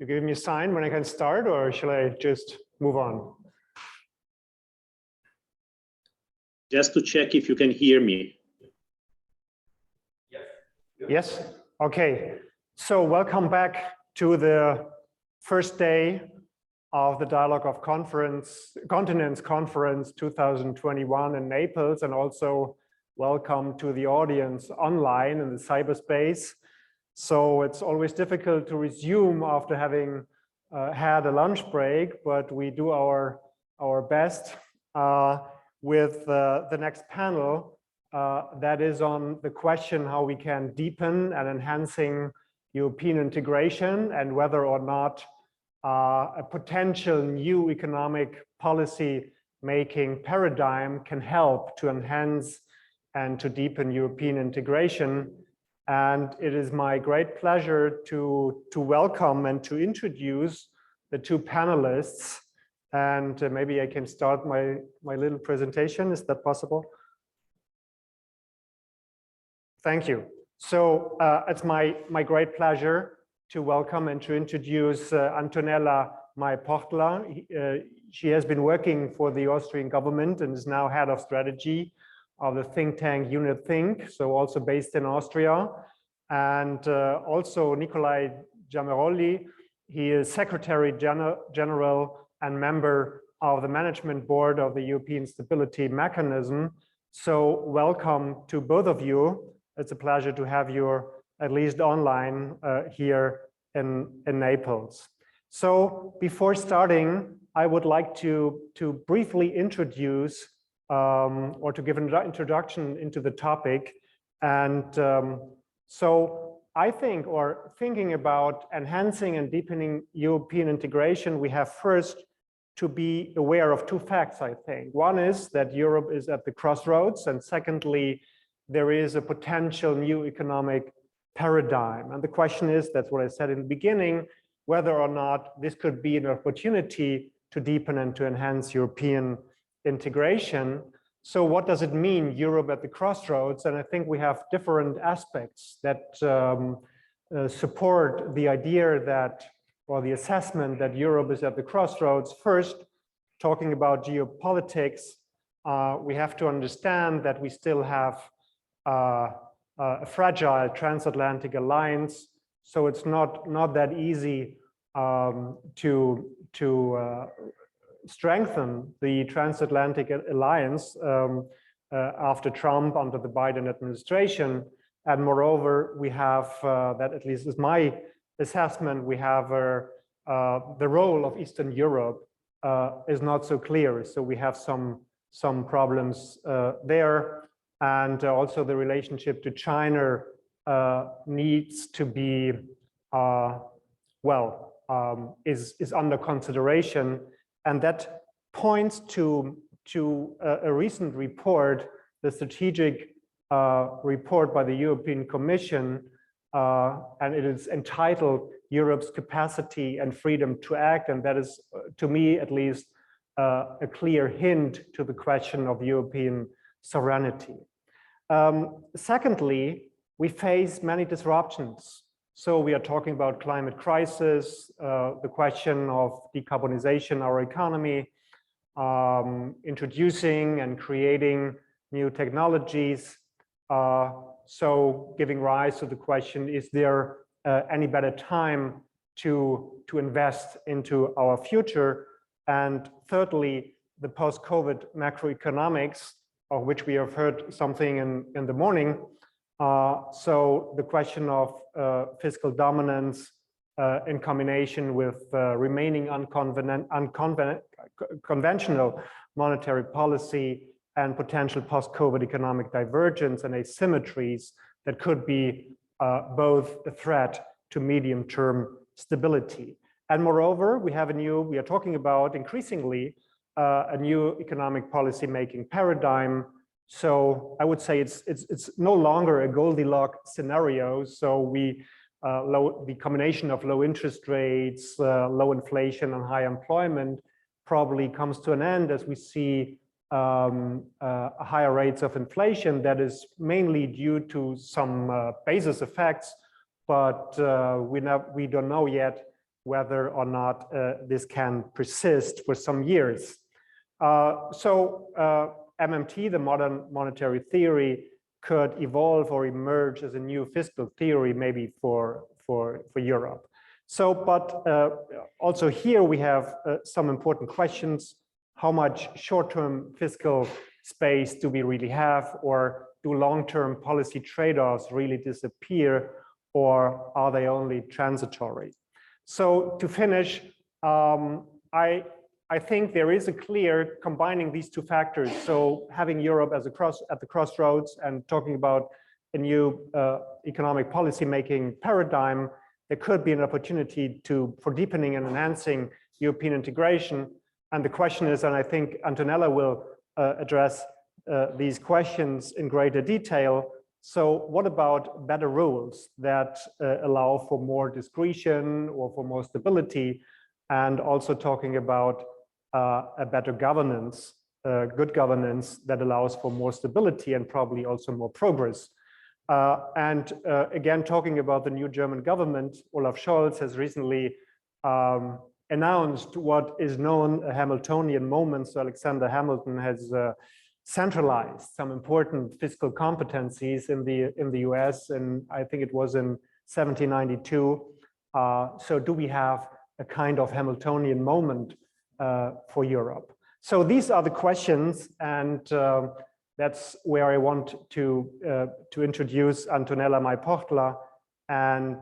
You give me a sign when I can start, or shall I just move on? Just to check if you can hear me. Yes? Okay. So welcome back to the first day of the Dialogue of Continents Conference 2021 in Naples, and also welcome to the audience online in the cyberspace. So it's always difficult to resume after having had a lunch break, but we do our best with the next panel that is on the question how we can deepen and enhancing European integration, and whether or not a potential new economic policy making paradigm can help to enhance and to deepen European integration. And it is my great pleasure to welcome and to introduce the two panelists. And maybe I can start my little presentation. Is that possible? Thank you. So it's my great pleasure to welcome and to introduce Antonella Mei-Pochtler. She has been working for the Austrian government and is now head of strategy of the think tank Unethink, so also based in Austria. And also Nicola Giammarioli, he is Secretary General and member of the management board of the European Stability Mechanism. So welcome to both of you. It's a pleasure to have you at least online here in Naples. So before starting, I would like to briefly introduce or to give an introduction into the topic. And so I think, or thinking about enhancing and deepening European integration, we have first to be aware of two facts, I think. One is that Europe is at the crossroads, and secondly, there is a potential new economic paradigm. And the question is, that's what I said in the beginning, whether or not this could be an opportunity to deepen and to enhance European integration. So what does it mean, Europe at the crossroads? And I think we have different aspects that support the idea that, or the assessment that Europe is at the crossroads. First, talking about geopolitics, we have to understand that we still have a fragile transatlantic alliance, so it's not that easy to strengthen the transatlantic alliance after Trump, under the Biden administration. And moreover, we have that, at least is my assessment, we have the role of Eastern Europe is not so clear, so we have some problems there. And also the relationship to China needs to be, is under consideration. And that points to a recent report, the strategic report by the European Commission, and it is entitled Europe's Capacity and Freedom to Act. And that is, to me at least, a clear hint to the question of European sovereignty. Secondly, we face many disruptions. So we are talking about climate crisis, the question of decarbonization, our economy, introducing and creating new technologies. So giving rise to the question, is there any better time to invest into our future? And thirdly, the post-COVID macroeconomics, of which we have heard something in the morning. So the question of fiscal dominance in combination with remaining unconventional monetary policy and potential post-COVID economic divergence and asymmetries that could be both a threat to medium-term stability. And moreover, we are talking about increasingly a new economic policy making paradigm. So I would say it's no longer a Goldilocks scenario. So the combination of low interest rates, low inflation and high employment probably comes to an end as we see higher rates of inflation that is mainly due to some basis effects, but we don't know yet whether or not this can persist for some years. MMT, the modern monetary theory, could evolve or emerge as a new fiscal theory, maybe for Europe. But also here we have some important questions. How much short-term fiscal space do we really have, or do long-term policy trade-offs really disappear, or are they only transitory? So to finish, I think there is a clear combining these two factors. So having Europe as at the crossroads and talking about a new economic policy making paradigm, there could be an opportunity for deepening and enhancing European integration. And the question is, and I think Antonella will address these questions in greater detail. So what about better rules that allow for more discretion or for more stability, and also talking about a better governance, good governance that allows for more stability and probably also more progress. Again, talking about the new German government, Olaf Scholz has recently announced what is known a Hamiltonian moment. So Alexander Hamilton has centralized some important fiscal competencies in the US, and I think it was in 1792. So do we have a kind of Hamiltonian moment for Europe? So these are the questions, and that's where I want to introduce Antonella Mei-Pochtler. And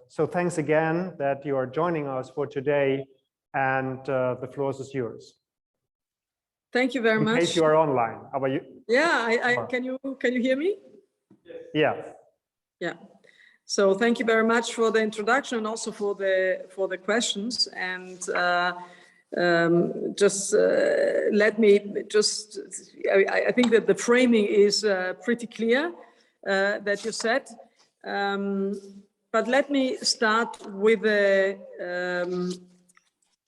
so thanks again that you are joining us for today, and the floor is yours. Thank you very much. In case you are online, how about you? Yeah, can you hear me? Yeah. Yeah. So thank you very much for the introduction and also for the questions. And let me I think that the framing is pretty clear that you said. But let me start with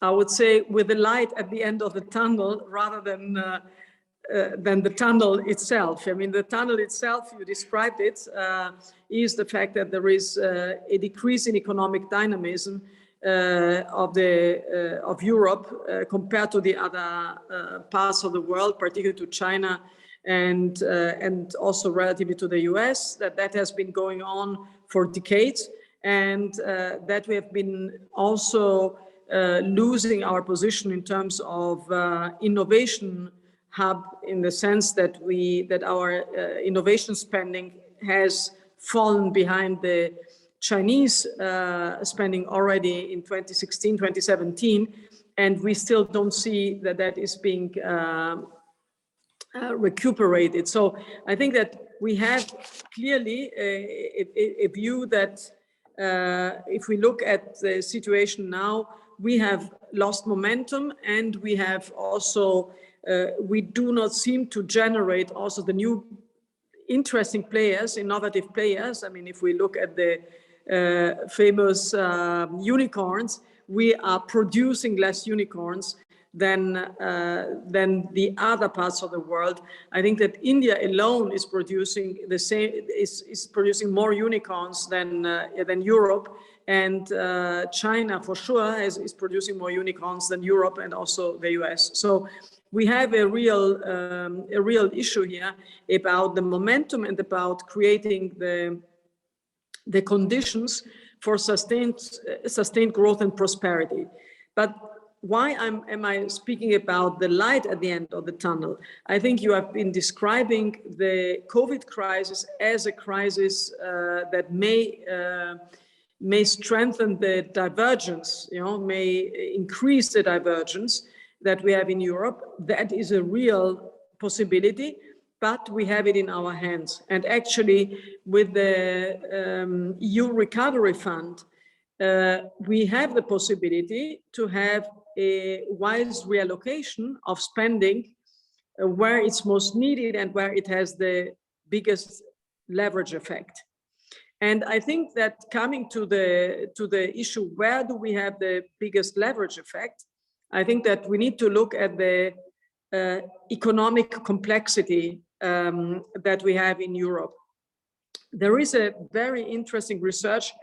I would say with the light at the end of the tunnel rather than the tunnel itself. I mean, the tunnel itself, you described it, is the fact that there is a decrease in economic dynamism of Europe compared to the other parts of the world, particularly to China and also relatively to the US. That has been going on for decades, and that we have been also losing our position in terms of innovation hub, in the sense that our innovation spending has fallen behind the Chinese spending already in 2016, 2017, and we still don't see that is being recuperated. So I think that we have clearly a view that if we look at the situation now, we have lost momentum, and we have also we do not seem to generate also the new interesting players, innovative players. I mean, if we look at the famous unicorns, we are producing less unicorns than the other parts of the world. I think that India alone is producing the same, is producing more unicorns than Europe, and China for sure is producing more unicorns than Europe and also the US. So we have a real issue here about the momentum and about creating the conditions for sustained growth and prosperity. But why am I speaking about the light at the end of the tunnel? I think you have been describing the COVID crisis as a crisis that may strengthen the divergence, may increase the divergence that we have in Europe. That is a real possibility, but we have it in our hands. And actually, with the EU Recovery Fund, we have the possibility to have a wise reallocation of spending where it's most needed and where it has the biggest leverage effect. And I think that coming to the issue, where do we have the biggest leverage effect? I think that we need to look at the economic complexity that we have in Europe. There is a very interesting research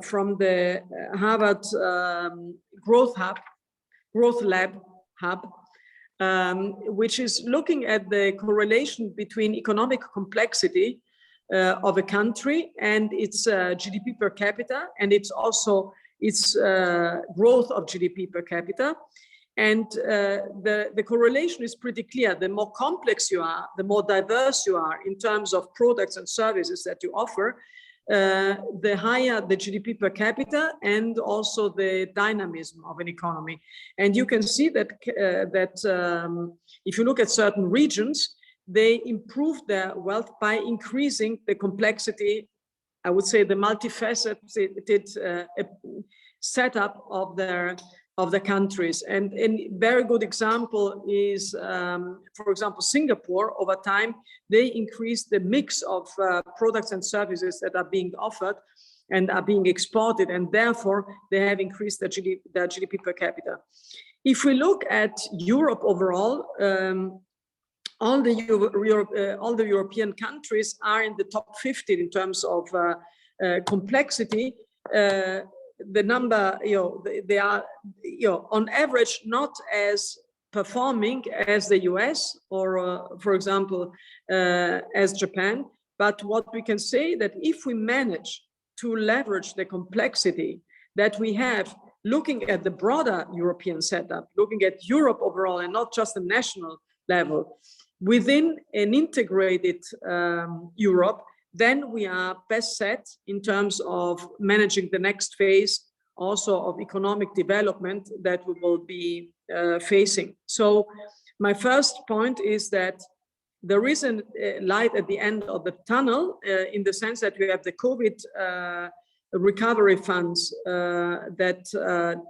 from the Harvard Growth Lab Hub, which is looking at the correlation between economic complexity of a country and its GDP per capita, and it's also its growth of GDP per capita. And the correlation is pretty clear. The more complex you are, the more diverse you are in terms of products and services that you offer, the higher the GDP per capita and also the dynamism of an economy. And you can see that, if you look at certain regions, they improve their wealth by increasing the complexity, I would say the multifaceted setup of the countries. And a very good example is, for example, Singapore. Over time, they increased the mix of products and services that are being offered and are being exported, and therefore they have increased their GDP per capita. If we look at Europe overall, all the European countries are in the top 50 in terms of complexity. The number, they are, on average, not as performing as the US or, for example, as Japan. But what we can say that if we manage to leverage the complexity that we have, looking at the broader European setup, looking at Europe overall and not just the national level, within an integrated Europe, then we are best set in terms of managing the next phase also of economic development that we will be facing. So my first point is that there is a light at the end of the tunnel in the sense that we have the COVID recovery funds that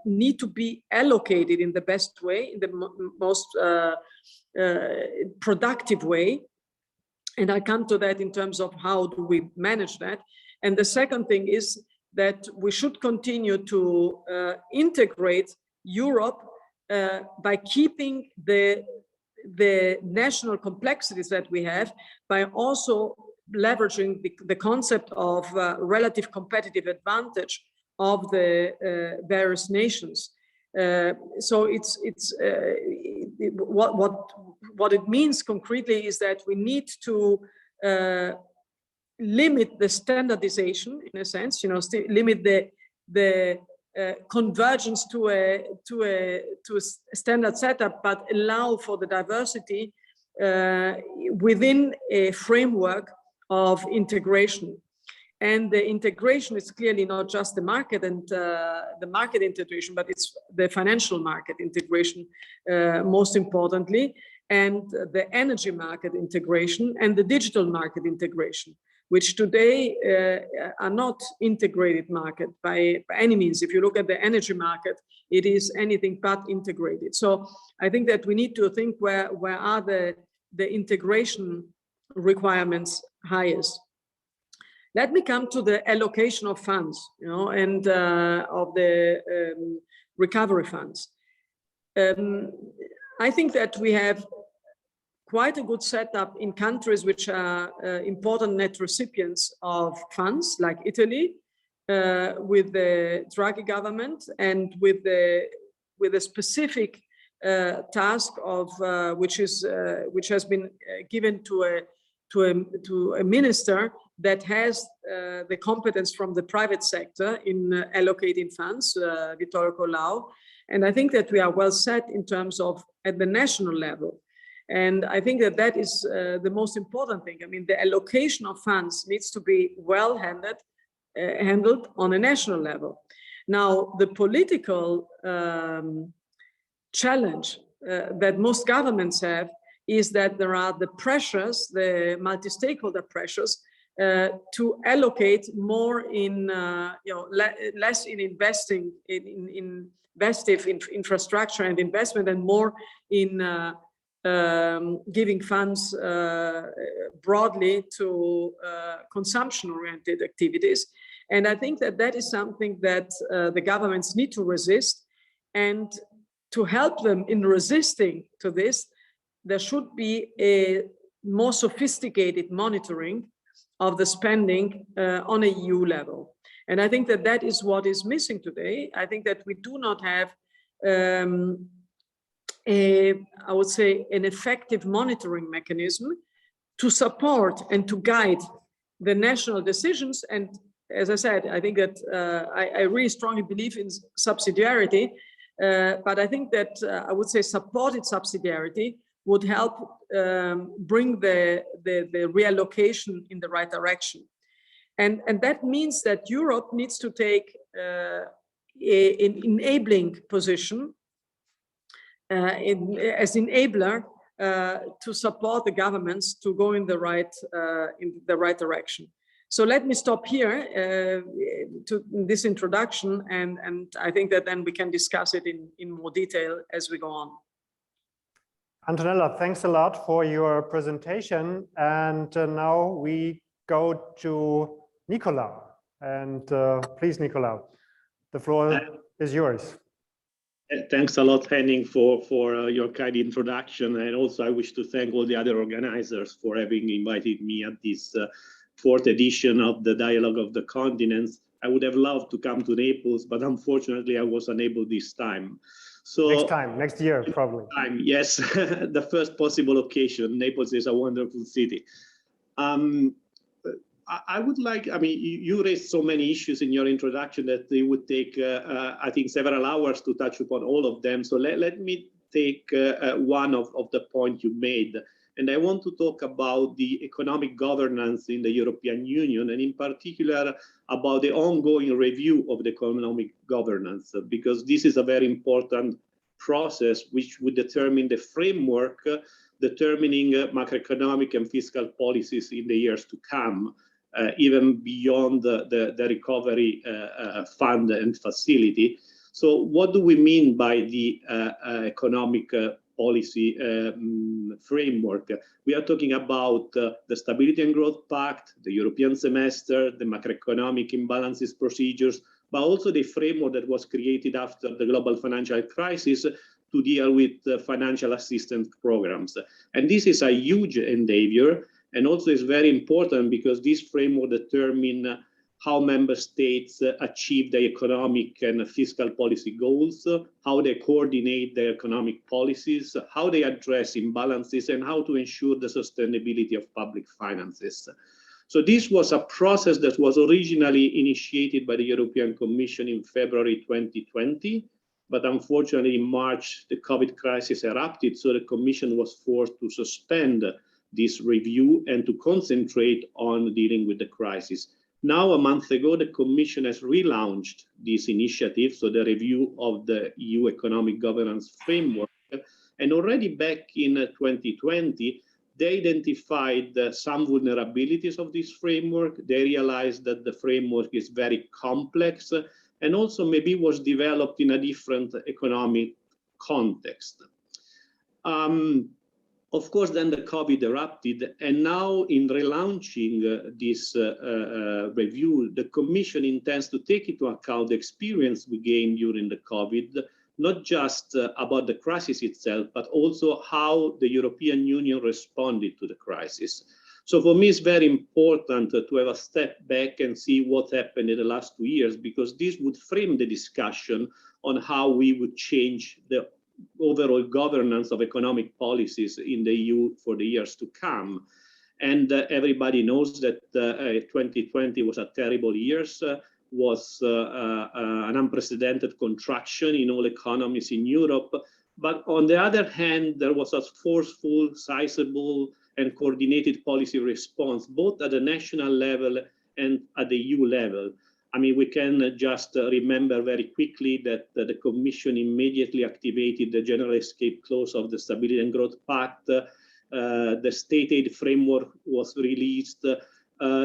need to be allocated in the best way, in the most productive way. And I come to that in terms of how do we manage that. And the second thing is that we should continue to integrate Europe by keeping the national complexities that we have, by also leveraging the concept of relative competitive advantage of the various nations. So what it means concretely is that we need to limit the standardization, in a sense, limit the convergence to a standard setup, but allow for the diversity within a framework of integration. And the integration is clearly not just the market and the market integration, but it's the financial market integration, most importantly, and the energy market integration and the digital market integration, which today are not integrated market by any means. If you look at the energy market, it is anything but integrated. So I think that we need to think where are the integration requirements highest. Let me come to the allocation of funds, and of the recovery funds. I think that we have quite a good setup in countries which are important net recipients of funds, like Italy, with the Draghi government and with a specific task of which has been given to a minister that has the competence from the private sector in allocating funds, Vittorio Colao. And I think that we are well set in terms of at the national level. And I think that is the most important thing. I mean, the allocation of funds needs to be well handled on a national level. Now, the political challenge that most governments have is that there are the pressures, the multi-stakeholder pressures, to allocate more in, less in investing in investive infrastructure and investment, and more in giving funds broadly to consumption-oriented activities. And I think that is something that the governments need to resist. And to help them in resisting to this, there should be a more sophisticated monitoring of the spending on a EU level. And I think that that is what is missing today. I think that we do not have, I would say, an effective monitoring mechanism to support and to guide the national decisions. And as I said, I think that I really strongly believe in subsidiarity, but I think that I would say supported subsidiarity would help bring the reallocation in the right direction. And that means that Europe needs to take an enabling position as enabler to support the governments to go in the right direction. So let me stop here to this introduction, and I think that then we can discuss it in more detail as we go on. Antonella, thanks a lot for your presentation. And now we go to Nicola. And please, Nicola, the floor is yours. Thanks a lot, Henning, for your kind introduction. And also I wish to thank all the other organizers for having invited me at this fourth edition of the Dialogue of the Continents. I would have loved to come to Naples, but unfortunately I was unable this time. So next year, probably. Yes, the first possible occasion. Naples is a wonderful city. I would like, I mean, you raised so many issues in your introduction that it would take, I think, several hours to touch upon all of them. So let me take one of the points you made. And I want to talk about the economic governance in the European Union, and in particular about the ongoing review of the economic governance, because this is a very important process which would determine the framework determining macroeconomic and fiscal policies in the years to come, even beyond the recovery fund and facility. So what do we mean by the economic policy framework? We are talking about the Stability and Growth Pact, the European semester, the macroeconomic imbalances procedures, but also the framework that was created after the global financial crisis to deal with financial assistance programs. And this is a huge endeavor, and also is very important because this framework determines how member states achieve their economic and fiscal policy goals, how they coordinate their economic policies, how they address imbalances, and how to ensure the sustainability of public finances. So this was a process that was originally initiated by the European Commission in February 2020, but unfortunately in March, the COVID crisis erupted, so the Commission was forced to suspend this review and to concentrate on dealing with the crisis. Now, a month ago, the Commission has relaunched this initiative, so the review of the EU economic governance framework. And already back in 2020, they identified some vulnerabilities of this framework. They realized that the framework is very complex and also maybe was developed in a different economic context. Of course, then the COVID erupted, and now in relaunching this review, the Commission intends to take into account the experience we gained during the COVID, not just about the crisis itself, but also how the European Union responded to the crisis. So for me, it's very important to have a step back and see what happened in the last 2 years, because this would frame the discussion on how we would change the overall governance of economic policies in the EU for the years to come. And everybody knows that 2020 was a terrible year, was an unprecedented contraction in all economies in Europe. But on the other hand, there was a forceful, sizable, and coordinated policy response, both at the national level and at the EU level. I mean, we can just remember very quickly that the Commission immediately activated the general escape clause of the Stability and Growth Pact. The state aid framework was released.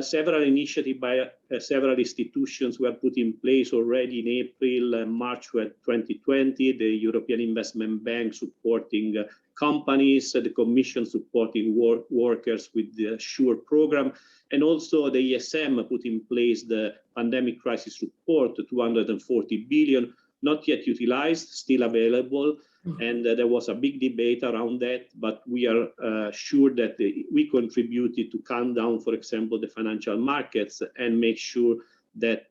Several initiatives by several institutions were put in place already in April and March 2020. The European Investment Bank supporting companies, the Commission supporting workers with the SURE program, and also the ESM put in place the pandemic crisis support, 240 billion, not yet utilized, still available. And there was a big debate around that, but we are sure that we contributed to calm down, for example, the financial markets and make sure that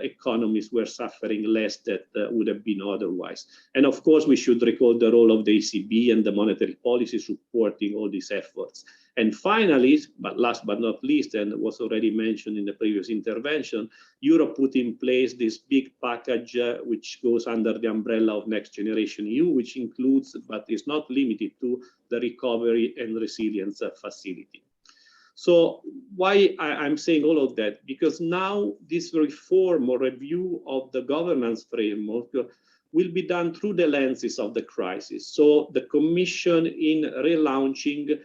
economies were suffering less than would have been otherwise. And of course, we should recall the role of the ECB and the monetary policy supporting all these efforts. And finally, but last but not least, and was already mentioned in the previous intervention, Europe put in place this big package which goes under the umbrella of Next Generation EU, which includes, but is not limited to, the Recovery and Resilience Facility. So why I'm saying all of that? Because now this reform or review of the governance framework will be done through the lenses of the crisis. So the Commission, in relaunching,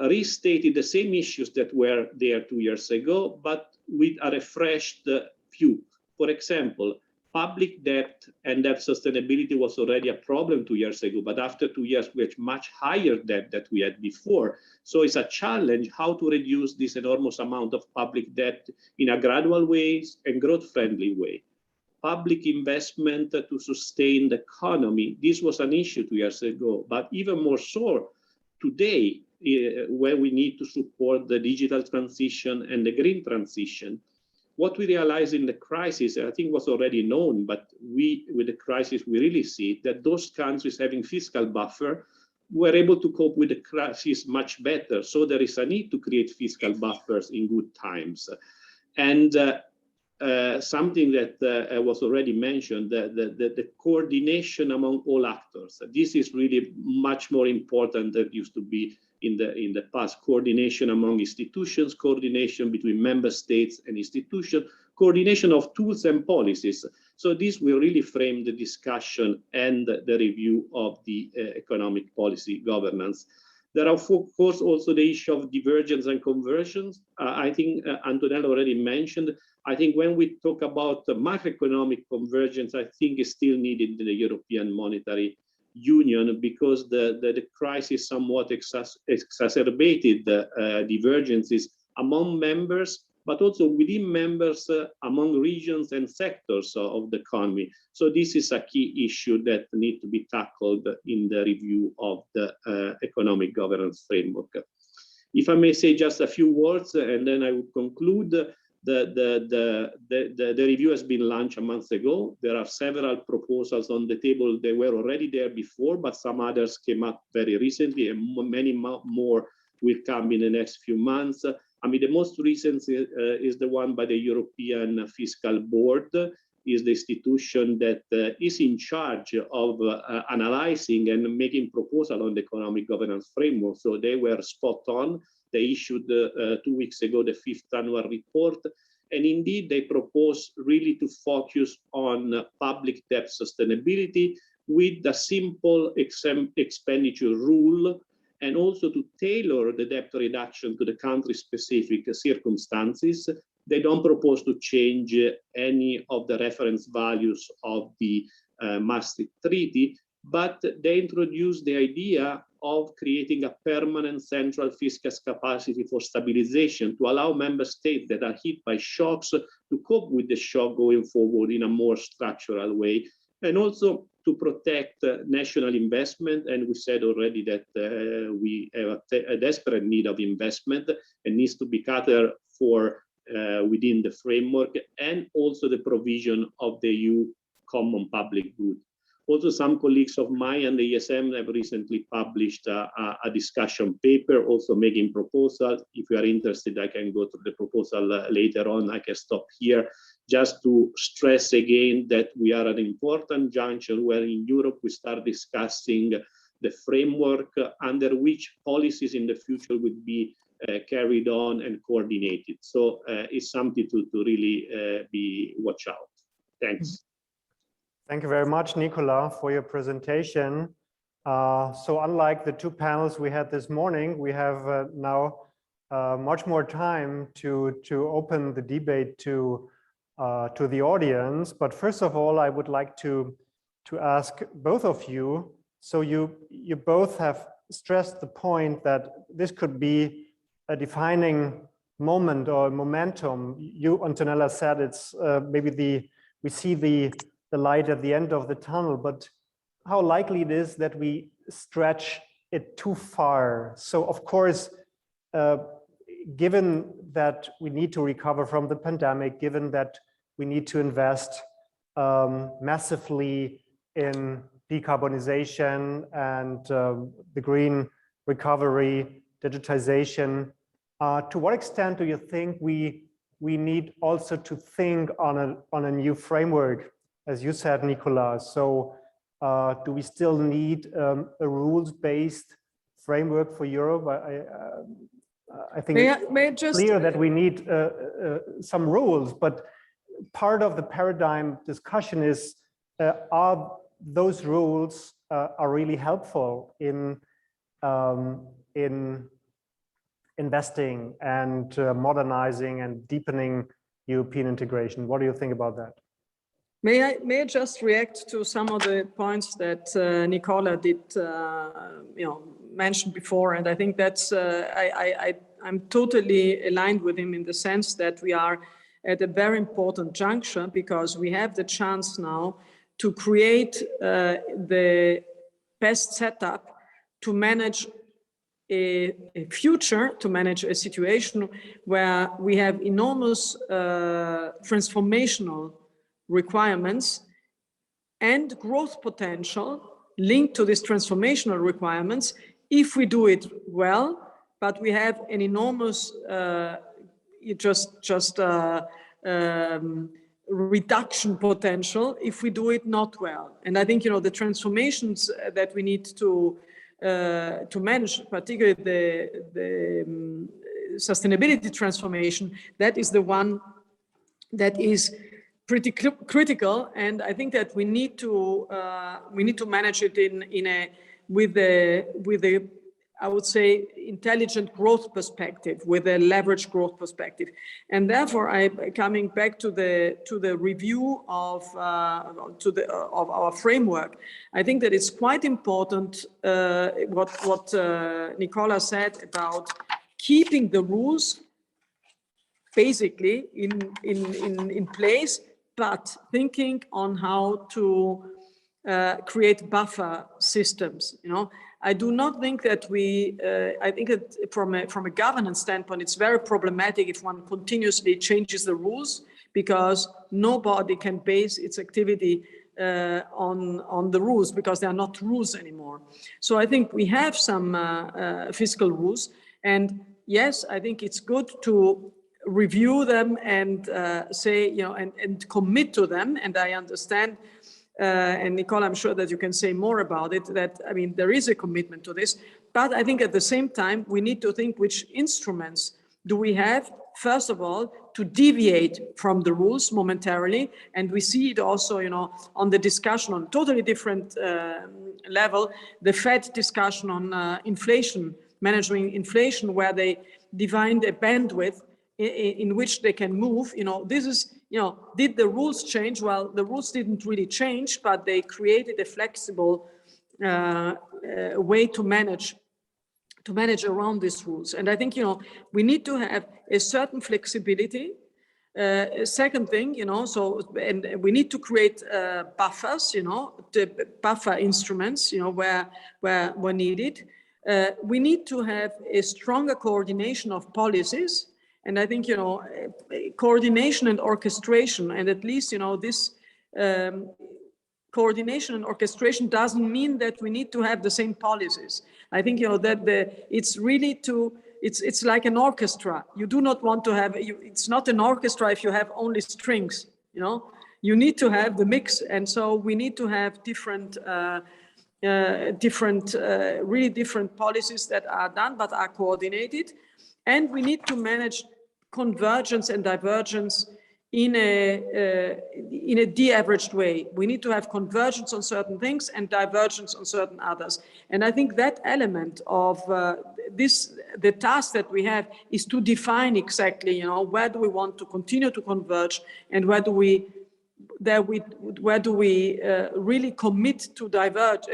restated the same issues that were there 2 years ago, but with a refreshed view. For example, public debt and debt sustainability was already a problem 2 years ago, but after 2 years, we had much higher debt than we had before. So it's a challenge how to reduce this enormous amount of public debt in a gradual way and growth-friendly way. Public investment to sustain the economy, this was an issue 2 years ago, but even more so today, where we need to support the digital transition and the green transition. What we realized in the crisis, I think was already known, but with the crisis, we really see that those countries having fiscal buffer were able to cope with the crisis much better. So there is a need to create fiscal buffers in good times. And something that was already mentioned, the coordination among all actors. This is really much more important than it used to be in the past. Coordination among institutions, coordination between member states and institutions, coordination of tools and policies. So this will really frame the discussion and the review of the economic policy governance. There are, of course, also the issue of divergence and convergence. I think Antonella already mentioned. I think when we talk about the macroeconomic convergence, I think is still needed in the European Monetary Union, because the crisis somewhat exacerbated the divergences among members, but also within members, among regions and sectors of the economy. So this is a key issue that needs to be tackled in the review of the economic governance framework. If I may say just a few words, and then I will conclude. The review has been launched a month ago. There are several proposals on the table. They were already there before, but some others came up very recently, and many more will come in the next few months. I mean, the most recent is the one by the European Fiscal Board, is the institution that is in charge of analyzing and making proposals on the economic governance framework. So they were spot on. They issued 2 weeks ago the 5th annual report. And indeed, they propose really to focus on public debt sustainability with a simple expenditure rule, and also to tailor the debt reduction to the country-specific circumstances. They don't propose to change any of the reference values of the Maastricht Treaty, but they introduce the idea of creating a permanent central fiscal capacity for stabilization to allow member states that are hit by shocks to cope with the shock going forward in a more structural way, and also to protect national investment. And we said already that we have a desperate need of investment and needs to be catered for within the framework, and also the provision of the EU common public good. Also, some colleagues of mine and the ESM have recently published a discussion paper, also making proposals. If you are interested, I can go to the proposal later on. I can stop here just to stress again that we are at an important juncture where in Europe we start discussing the framework under which policies in the future would be carried on and coordinated. So it's something to really be watch out. Thanks. Thank you very much, Nicola, for your presentation. So unlike the two panels we had this morning, we have now much more time to open the debate to the audience. But first of all, I would like to ask both of you. So you both have stressed the point that this could be a defining moment or momentum. You, Antonella, said it's maybe we see the light at the end of the tunnel, but how likely it is that we stretch it too far. So of course, given that we need to recover from the pandemic, given that we need to invest massively in decarbonization and the green recovery, digitization, to what extent do you think we need also to think on a new framework, as you said, Nicolas? So do we still need a rules-based framework for Europe? I think it's clear that we need some rules, but part of the paradigm discussion is, are those rules are really helpful in investing and modernizing and deepening European integration? What do you think about that? May I just react to some of the points that Nicola did mention before, and I think that's I'm totally aligned with him in the sense that we are at a very important juncture, because we have the chance now to create the best setup to manage a future, to manage a situation where we have enormous transformational requirements and growth potential linked to these transformational requirements if we do it well, but we have an enormous reduction potential if we do it not well. And I think, you know, the transformations that we need to manage, particularly the sustainability transformation, that is the one that is pretty critical. And I think that we need to manage it with a I would say intelligent growth perspective, with a leveraged growth perspective. And therefore, coming back to the review of our framework, I think that it's quite important what Nicola said about keeping the rules basically in place, but thinking on how to create buffer systems. You know, I do not think that I think that from a governance standpoint, it's very problematic if one continuously changes the rules, because nobody can base its activity on the rules, because they are not rules anymore. So I think we have some fiscal rules, and yes, I think it's good to review them and say, you know, and commit to them. And I understand. And Nicola, I'm sure that you can say more about it, that, I mean, there is a commitment to this, but I think at the same time, we need to think which instruments do we have, first of all, to deviate from the rules momentarily. And we see it also, you know, on the discussion on totally different level, the Fed discussion on inflation, managing inflation, where they defined a bandwidth in which they can move. You know, this is, you know, did the rules change? Well, the rules didn't really change, but they created a flexible way to manage around these rules. And I think, you know, we need to have a certain flexibility. Second thing, you know, and we need to create buffers, you know, the buffer instruments, you know, where needed. We need to have a stronger coordination of policies. And I think, you know, coordination and orchestration, and at least, you know, this coordination and orchestration doesn't mean that we need to have the same policies. I think, you know, that it's really it's like an orchestra. You do not want to have, it's not an orchestra if you have only strings, you know, you need to have the mix. And so we need to have really different policies that are done, but are coordinated. And we need to manage convergence and divergence in a de-averaged way. We need to have convergence on certain things and divergence on certain others. And I think that element of the task that we have is to define exactly, you know, where do we want to continue to converge, and where do we really commit to diverge,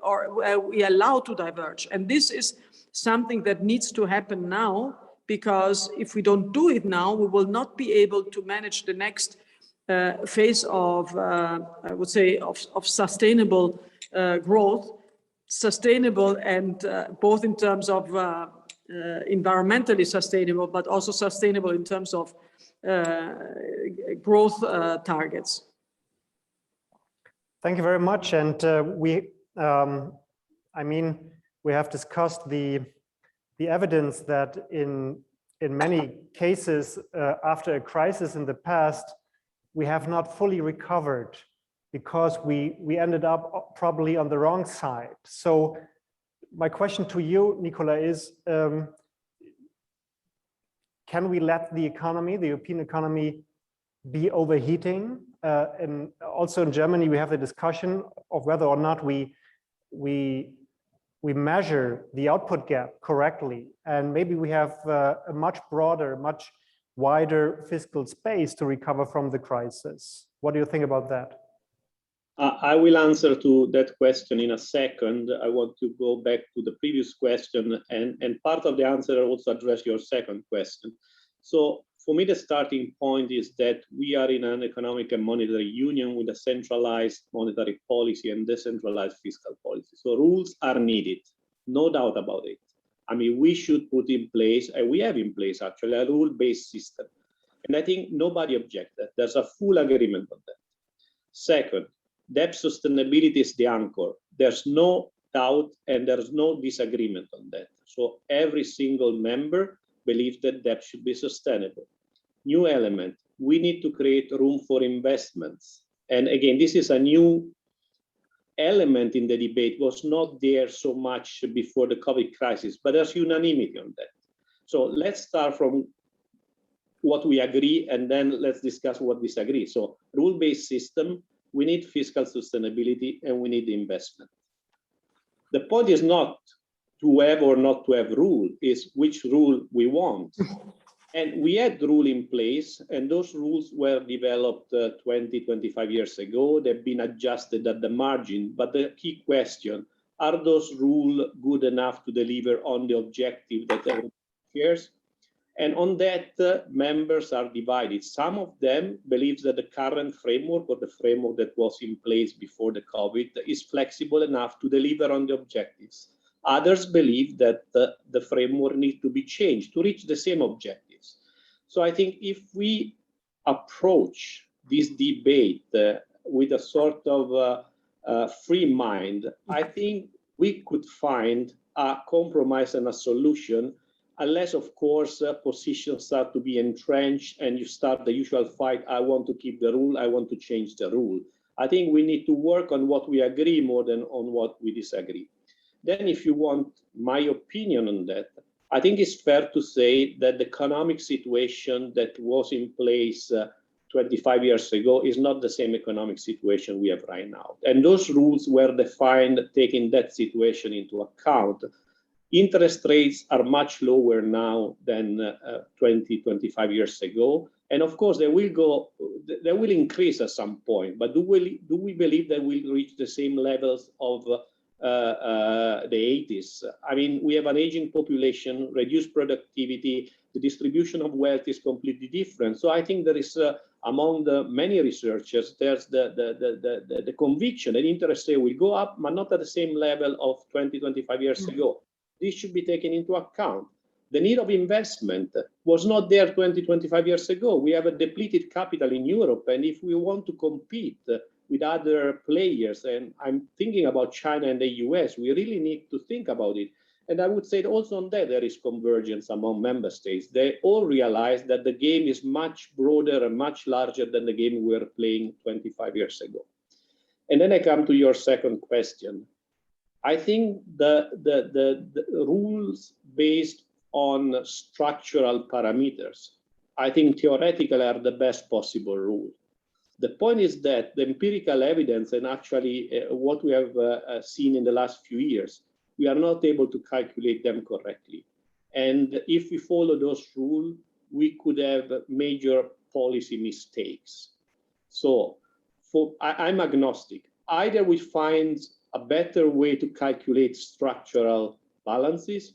or where we allow to diverge. And this is something that needs to happen now, because if we don't do it now, we will not be able to manage the next phase of, I would say, of sustainable growth, sustainable and both in terms of environmentally sustainable, but also sustainable in terms of growth targets. Thank you very much. And I mean, we have discussed the evidence that in many cases after a crisis in the past, we have not fully recovered because we ended up probably on the wrong side. So my question to you, Nicola, is can we let the economy, the European economy, be overheating? And also in Germany, we have the discussion of whether or not we measure the output gap correctly. And maybe we have a much broader, much wider fiscal space to recover from the crisis. What do you think about that? I will answer to that question in a second. I want to go back to the previous question, and part of the answer also address your second question. So for me, the starting point is that we are in an economic and monetary union with a centralized monetary policy and decentralized fiscal policy. So rules are needed, no doubt about it. I mean, we should put in place, and we have in place actually, a rule-based system. And I think nobody objected. There's a full agreement on that. Second, debt sustainability is the anchor. There's no doubt and there's no disagreement on that. So every single member believes that debt should be sustainable. New element, we need to create room for investments. And again, this is a new element in the debate, was not there so much before the COVID crisis, but there's unanimity on that. So let's start from what we agree and then let's discuss what disagree. So rule-based system, we need fiscal sustainability and we need investment. The point is not to have or not to have rule, is which rule we want. And we had rule in place, and those rules were developed 20, 25 years ago. They've been adjusted at the margin, but the key question, are those rules good enough to deliver on the objective that everyone shares? And on that, members are divided. Some of them believe that the current framework or the framework that was in place before the COVID is flexible enough to deliver on the objectives. Others believe that the framework needs to be changed to reach the same objectives. So I think if we approach this debate with a sort of free mind, I think we could find a compromise and a solution, unless, of course, positions start to be entrenched and you start the usual fight, I want to keep the rule, I want to change the rule. I think we need to work on what we agree more than on what we disagree. Then if you want my opinion on that, I think it's fair to say that the economic situation that was in place 25 years ago is not the same economic situation we have right now. And those rules were defined taking that situation into account. Interest rates are much lower now than 20, 25 years ago. And of course, they will increase at some point, but do we believe that we'll reach the same levels of the 80s? I mean, we have an aging population, reduced productivity, the distribution of wealth is completely different. So I think there is, among the many researchers, there's the conviction that interest rate will go up, but not at the same level of 20, 25 years ago. This should be taken into account. The need of investment was not there 20, 25 years ago. We have a depleted capital in Europe, and if we want to compete with other players, and I'm thinking about China and the US, we really need to think about it. And I would say also on that there is convergence among member states. They all realize that the game is much broader and much larger than the game we were playing 25 years ago. And then I come to your second question. I think the rules based on structural parameters, I think theoretically are the best possible rule. The point is that the empirical evidence and actually what we have seen in the last few years, we are not able to calculate them correctly. And if we follow those rules, we could have major policy mistakes. So I'm agnostic. Either we find a better way to calculate structural balances,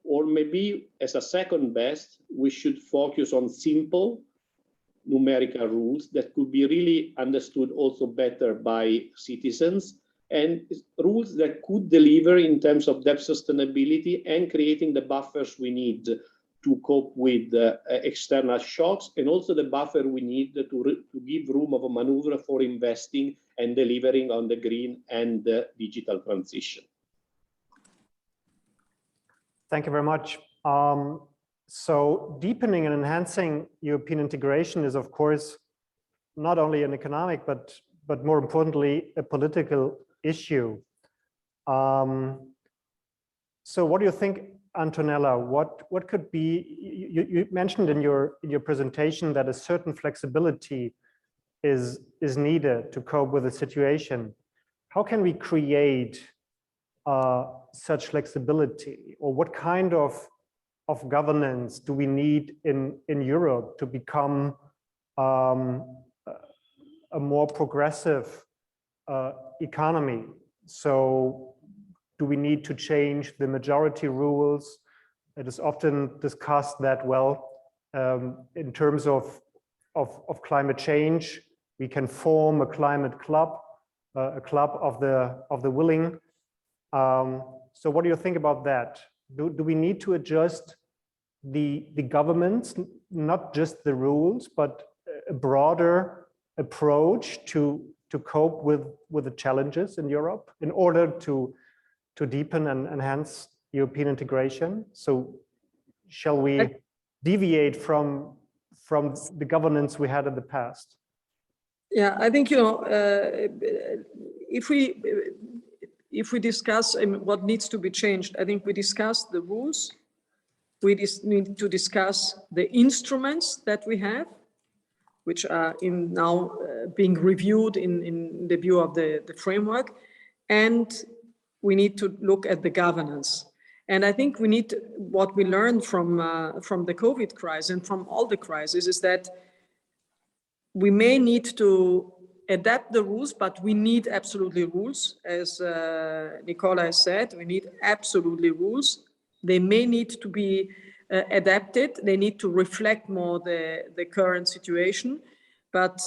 or maybe as a second best, we should focus on simple numerical rules that could be really understood also better by citizens and rules that could deliver in terms of debt sustainability and creating the buffers we need to cope with external shocks, and also the buffer we need to give room of a maneuver for investing and delivering on the green and digital transition. Thank you very much. So deepening and enhancing European integration is, of course, not only an economic, but more importantly, a political issue. So what do you think, Antonella? What could be? You mentioned in your presentation that a certain flexibility is needed to cope with the situation. How can we create such flexibility, or what kind of governance do we need in Europe to become a more progressive economy? So do we need to change the majority rules? It is often discussed that, well, in terms of climate change, we can form a climate club, a club of the willing. So what do you think about that? Do we need to adjust the governments, not just the rules, but a broader approach to cope with the challenges in Europe in order to deepen and enhance European integration? So shall we deviate from the governance we had in the past? Yeah, I think, if we discuss what needs to be changed, I think we discuss the rules. We need to discuss the instruments that we have, which are now being reviewed in the view of the framework, and we need to look at the governance. And I think we need what we learned from the COVID crisis and from all the crises is that we may need to adapt the rules, but we need absolutely rules. As Nicola has said, we need absolutely rules. They may need to be adapted. They need to reflect more the current situation, but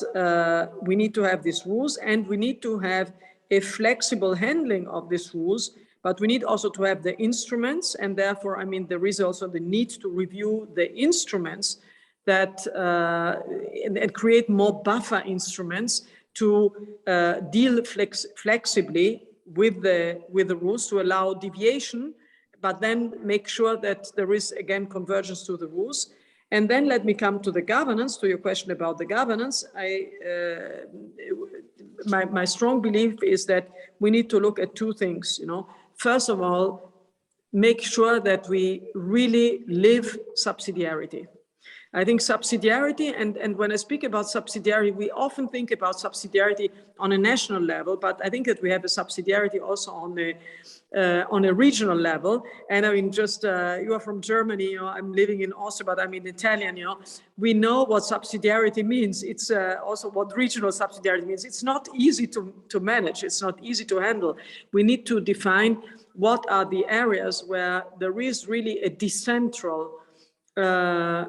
we need to have these rules, and we need to have a flexible handling of these rules, but we need also to have the instruments, and therefore, I mean, there is also the need to review the instruments that and create more buffer instruments to deal flexibly with the rules to allow deviation, but then make sure that there is again convergence to the rules. And then let me come to the governance, to your question about the governance. My strong belief is that we need to look at two things. First of all, make sure that we really live subsidiarity. I think subsidiarity, and when I speak about subsidiarity, we often think about subsidiarity on a national level, but I think that we have a subsidiarity also on a regional level. And I mean, just you are from Germany, I'm living in Austria, but I'm Italian. We know what subsidiarity means. It's also what regional subsidiarity means. It's not easy to manage. It's not easy to handle. We need to define what are the areas where there is really a decentral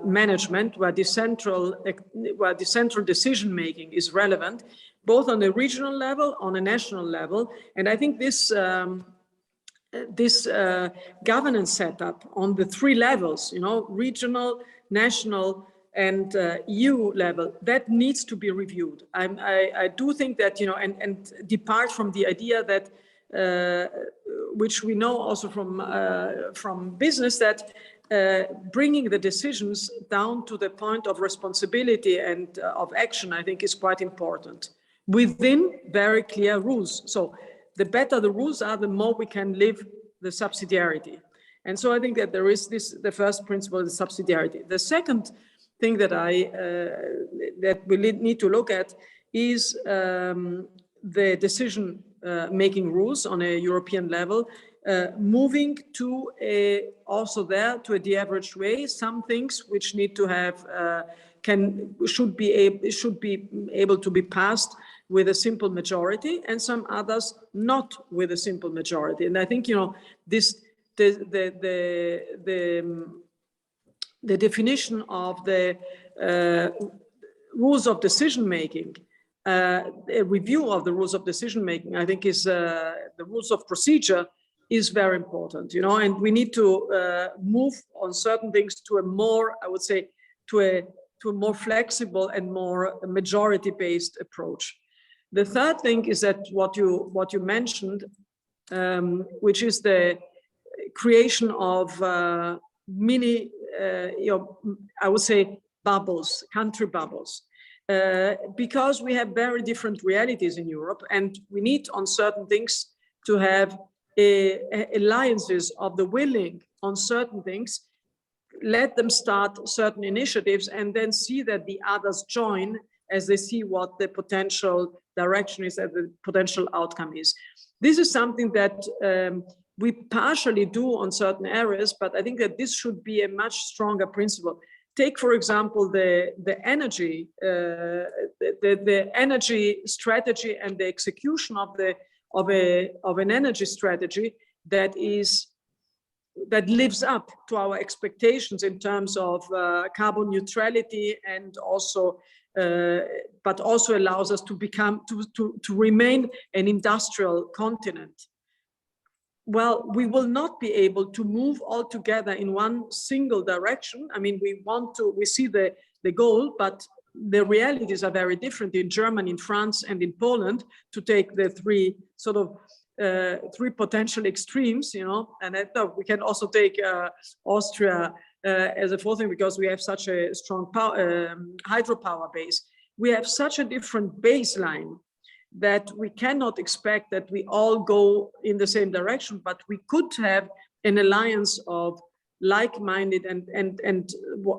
management, where decentral decision making is relevant, both on a regional level, on a national level. And I think this governance setup on the three levels, regional, national, and EU level, that needs to be reviewed. I do think that, and depart from the idea that, which we know also from business, that bringing the decisions down to the point of responsibility and of action, I think, is quite important within very clear rules. So the better the rules are, the more we can live the subsidiarity. And so I think that there is the first principle is subsidiarity. The second thing that that we need to look at is the decision making rules on a European level, moving to also there to a de-averaged way. Some things which need to have should be able to be passed with a simple majority, and some others not with a simple majority. And I think the definition of the rules of decision making a review of the rules of decision making, I think, is the rules of procedure is very important, you know, and we need to move on certain things to a more, I would say, to a more flexible and more majority-based approach. The third thing is that what you mentioned, which is the creation of mini, I would say, bubbles, country bubbles, because we have very different realities in Europe, and we need on certain things to have alliances of the willing on certain things, let them start certain initiatives and then see that the others join as they see what the potential direction is and the potential outcome is. This is something that we partially do on certain areas, but I think that this should be a much stronger principle. Take, for example, the energy, the energy strategy and the execution of an energy strategy that lives up to our expectations in terms of carbon neutrality, and also, but also allows us to become to remain an industrial continent. Well, we will not be able to move all together in one single direction. I mean, we see the goal, but the realities are very different in Germany, in France, and in Poland, to take the three potential extremes, you know, and we can also take Austria as a fourth thing, because we have such a strong hydropower base. We have such a different baseline that we cannot expect that we all go in the same direction, but we could have an alliance of like-minded and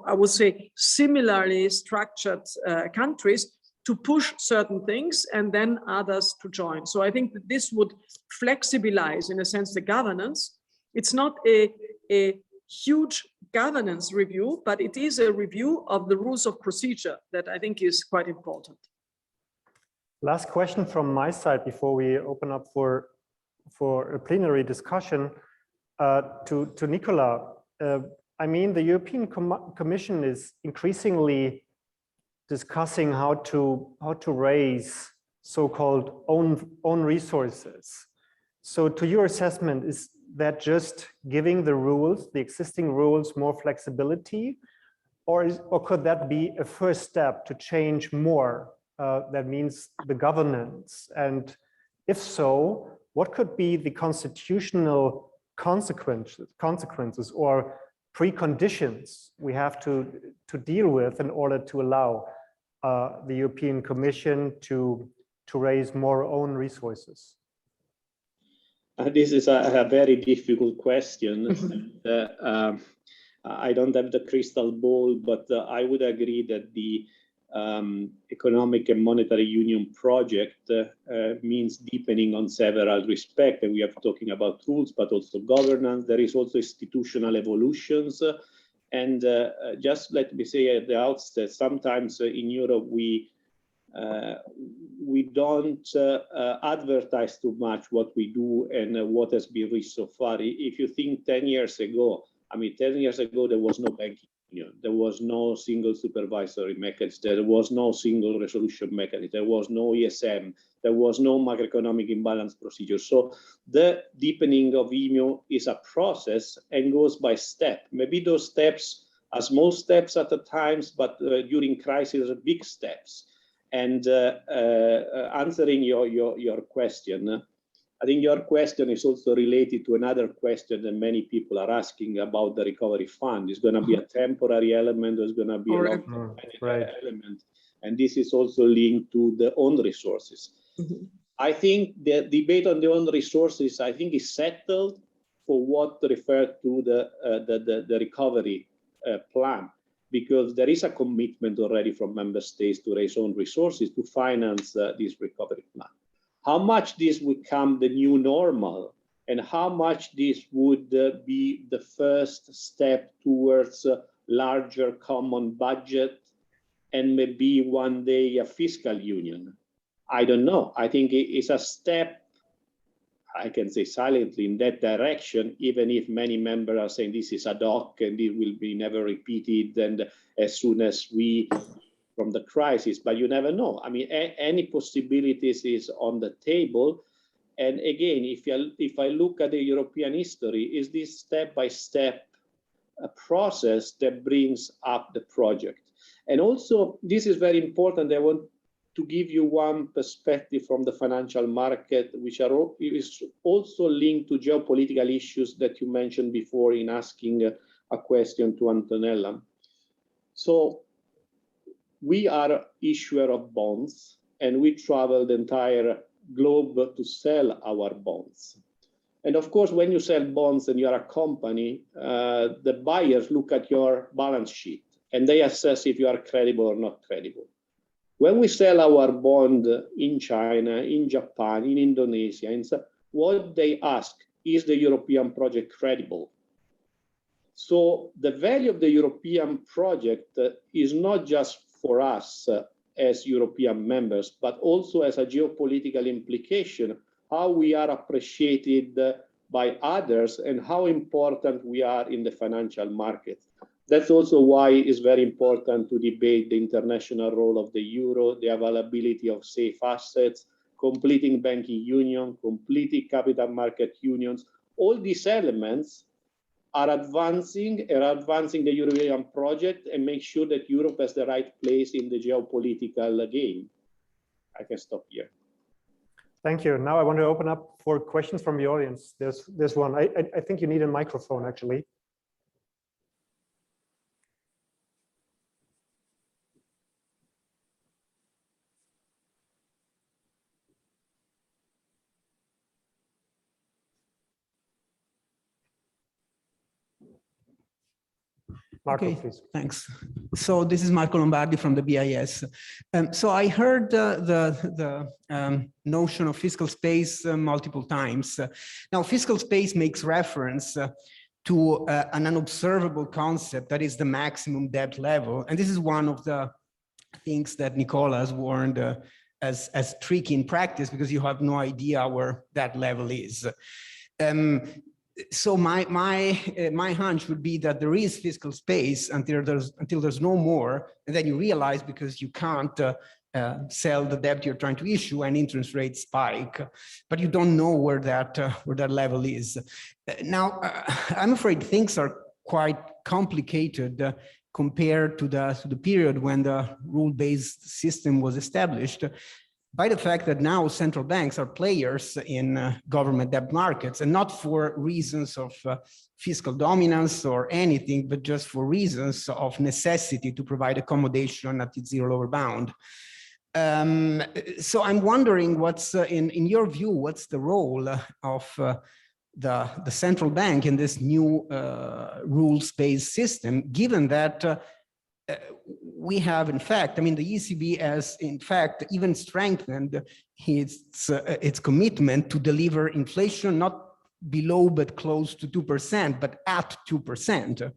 I would say similarly structured countries to push certain things and then others to join. So I think that this would flexibilize, in a sense, the governance. It's not a huge governance review, but it is a review of the rules of procedure that I think is quite important. Last question from my side before we open up for a plenary discussion to Nicola. I mean, the European Commission is increasingly discussing how to raise so-called own resources. So, to your assessment, is that just giving the rules, the existing rules, more flexibility, or could that be a first step to change more? That means the governance, and if so, what could be the constitutional consequences or preconditions we have to deal with in order to allow the European Commission to raise more own resources? This is a very difficult question. I don't have the crystal ball, but I would agree that the economic and monetary union project means deepening on several respects, and we are talking about rules, but also governance. There is also institutional evolutions, and just let me say at the outset, sometimes in Europe we don't advertise too much what we do and what has been reached so far. If you think 10 years ago, I mean, 10 years ago there was no banking. There was no single supervisory mechanism, there was no single resolution mechanism, there was no ESM, there was no macroeconomic imbalance procedure. So the deepening of EMU is a process and goes by step. Maybe those steps are small steps at the times, but during crisis are big steps. And answering your question, I think your question is also related to another question that many people are asking about the recovery fund. Is going to be a temporary element, there's going to be a long-term element. And this is also linked to the own resources. I think the debate on the own resources, I think, is settled for what referred to the recovery plan, because there is a commitment already from member states to raise own resources to finance this recovery plan. How much this would become the new normal, and how much this would be the first step towards a larger common budget and maybe one day a fiscal union, I don't know. I think it is a step, I can say silently, in that direction, even if many members are saying this is ad hoc and it will be never repeated, and as soon as we the crisis, but you never know. I mean, any possibilities is on the table. And again, if I look at the European history, is this step-by-step process that brings up the project. And also, this is very important. I want to give you one perspective from the financial market, which is also linked to geopolitical issues that you mentioned before in asking a question to Antonella. So we are issuer of bonds, and we travel the entire globe to sell our bonds. And of course, when you sell bonds and you are a company, the buyers look at your balance sheet and they assess if you are credible or not credible. When we sell our bond in China, in Japan, in Indonesia, what they ask, is the European project credible? So the value of the European project is not just for us as European members, but also as a geopolitical implication, how we are appreciated by others and how important we are in the financial market. That's also why it's very important to debate the international role of the euro, the availability of safe assets, completing banking union, completing capital market unions. All these elements are advancing the European project and make sure that Europe has the right place in the geopolitical game. I can stop here. Thank you. Now I want to open up for questions from the audience. There's one. I think you need a microphone, actually. Marco, okay, please. Thanks. So this is Marco Lombardi from the BIS. So I heard the notion of fiscal space multiple times. Now, fiscal space makes reference to an unobservable concept that is the maximum debt level. And this is one of the things that Nicolas warned as tricky in practice, because you have no idea where that level is. So my hunch would be that there is fiscal space until there's no more, and then you realize, because you can't sell the debt you're trying to issue and interest rates spike, but you don't know where that level is. Now, I'm afraid things are quite complicated compared to the period when the rule-based system was established, by the fact that now central banks are players in government debt markets, and not for reasons of fiscal dominance or anything, but just for reasons of necessity to provide accommodation at its zero lower bound. So I'm wondering, what's in your view, what's the role of the central bank in this new rules-based system, given that we have, in fact, I mean, the ECB has, in fact, even strengthened its commitment to deliver inflation not below but close to 2%, but at 2%.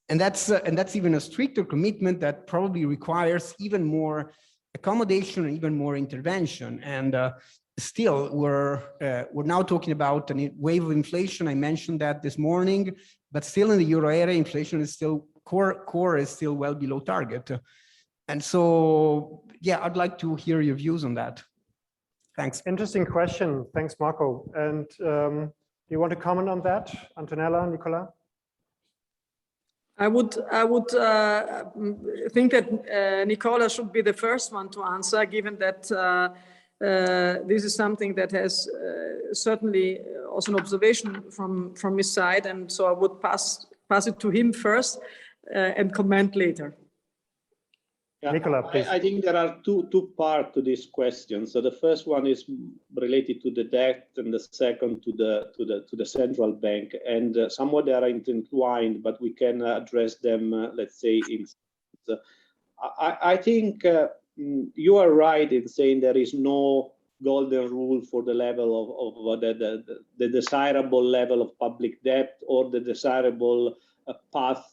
And that's even a stricter commitment that probably requires even more accommodation and even more intervention. And still, we're now talking about a wave of inflation. I mentioned that this morning, but still in the euro area, inflation is still core is still well below target. And so, yeah, I'd like to hear your views on that. Thanks. Interesting question. Thanks, Marco. And do you want to comment on that, Antonella, Nicola? I would think that Nicola should be the first one to answer, given that this is something that has certainly also an observation from his side, and so I would pass it to him first and comment later. Yeah, Nicola, please. I think there are two parts to this question. So the first one is related to the debt, and the second to the central bank, and somewhat they are intertwined, but we can address them, let's say, in. I think you are right in saying there is no golden rule for the level of the desirable level of public debt or the desirable path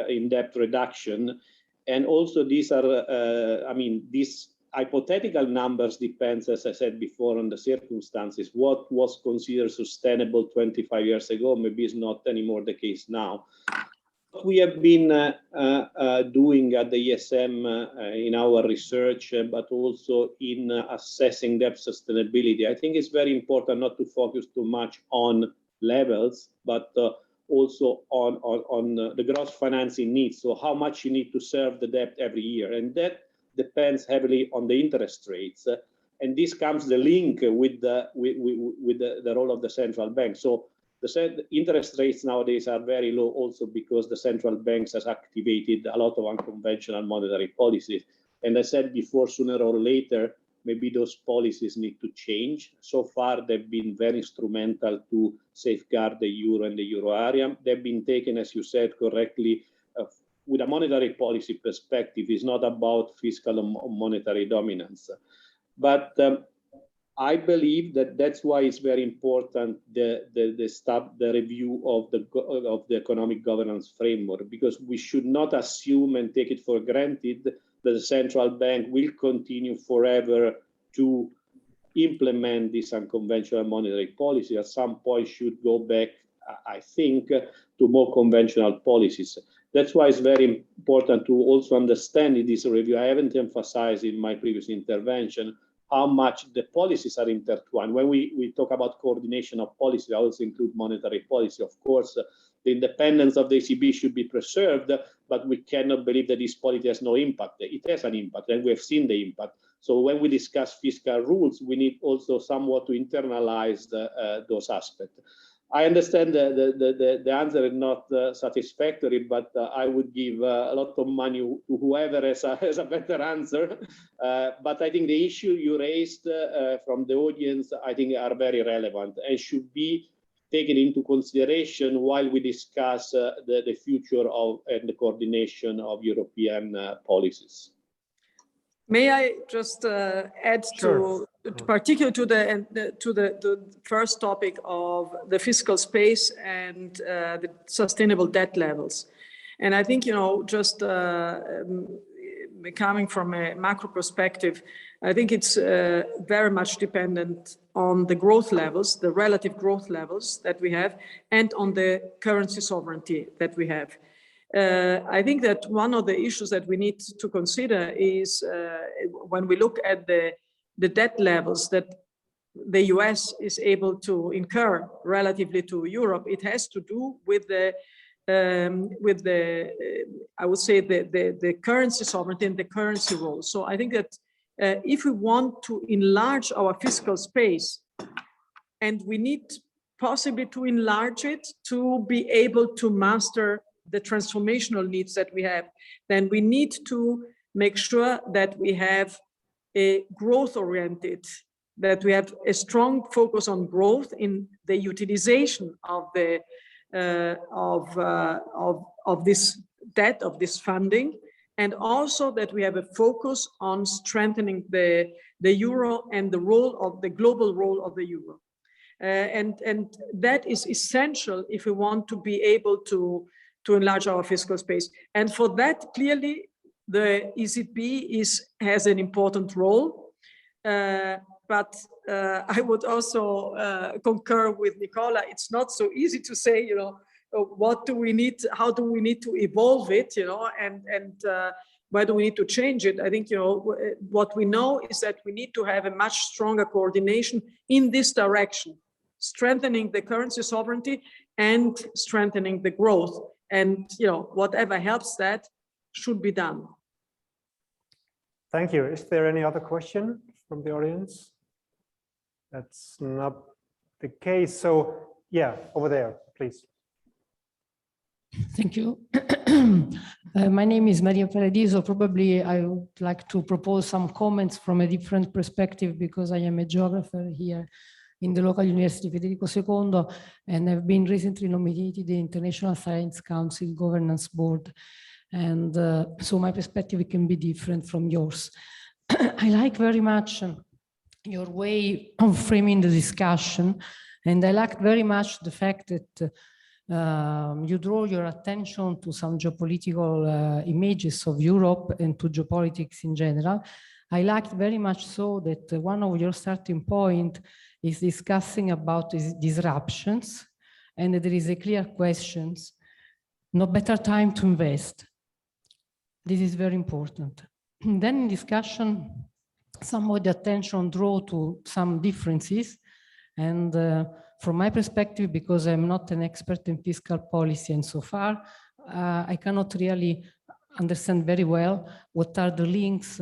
in debt reduction. And also these are, these hypothetical numbers depends, as I said before, on the circumstances. What was considered sustainable 25 years ago maybe is not anymore the case now. what we have been doing at the ESM in our research, but also in assessing debt sustainability, I think it's very important not to focus too much on levels, but also on the gross financing needs. So how much you need to serve the debt every year. And that depends heavily on the interest rates. And this comes the link with the role of the central bank. So the interest rates nowadays are very low also because the central banks has activated a lot of unconventional monetary policies. And I said before, sooner or later, maybe those policies need to change. So far, they've been very instrumental to safeguard the euro and the euro area. They've been taken, as you said correctly, with a monetary policy perspective. It's not about fiscal or monetary dominance. But I believe that that's why it's very important the review of the economic governance framework, because we should not assume and take it for granted that the central bank will continue forever to implement this unconventional monetary policy. At some point should go back, I think, to more conventional policies. That's why it's very important to also understand in this review. I haven't emphasized in my previous intervention how much the policies are intertwined. When we talk about coordination of policy, I also include monetary policy. Of course, the independence of the ECB should be preserved, but we cannot believe that this policy has no impact. It has an impact, and we have seen the impact. So when we discuss fiscal rules, we need also somewhat to internalize those aspects. I understand the answer is not satisfactory, but I would give a lot of money to whoever has a better answer. But I think the issue you raised from the audience, I think, are very relevant and should be taken into consideration while we discuss the future of and the coordination of European policies. May I just add Sure. particularly to the first topic of the fiscal space and the sustainable debt levels. And I think, just coming from a macro perspective, I think it's very much dependent on the growth levels, the relative growth levels that we have, and on the currency sovereignty that we have. I think that one of the issues that we need to consider is when we look at the debt levels that the US is able to incur relatively to Europe, it has to do with the I would say the currency sovereignty and the currency role. So I think that if we want to enlarge our fiscal space, and we need possibly to enlarge it to be able to master the transformational needs that we have, then we need to make sure that we have a growth-oriented, that we have a strong focus on growth in the utilization of the of this debt, of this funding, and also that we have a focus on strengthening the euro and the role of the global role of the euro. And that is essential if we want to be able to enlarge our fiscal space. And for that, clearly, the ECB has an important role. But I would also concur with Nicola. It's not so easy to say, what do we need, how do we need to evolve it, and why do we need to change it? I think, what we know is that we need to have a much stronger coordination in this direction, strengthening the currency sovereignty and strengthening the growth. And, whatever helps that should be done. Thank you. Is there any other question from the audience? That's not the case. So, yeah, over there, please. Thank you. My name is Maria Paradiso. Probably I would like to propose some comments from a different perspective because I am a geographer here in the local University Federico II, and I've been recently nominated to the International Science Council Governance Board. And so my perspective can be different from yours. I like very much your way of framing the discussion, and I like very much the fact that you draw your attention to some geopolitical images of Europe and to geopolitics in general. I liked very much so that one of your starting point is discussing about these disruptions, and there is a clear question. no better time to invest. This is very important. Then in discussion, some of the attention draw to some differences. And from my perspective, because I'm not an expert in fiscal policy and so far, I cannot really understand very well what are the links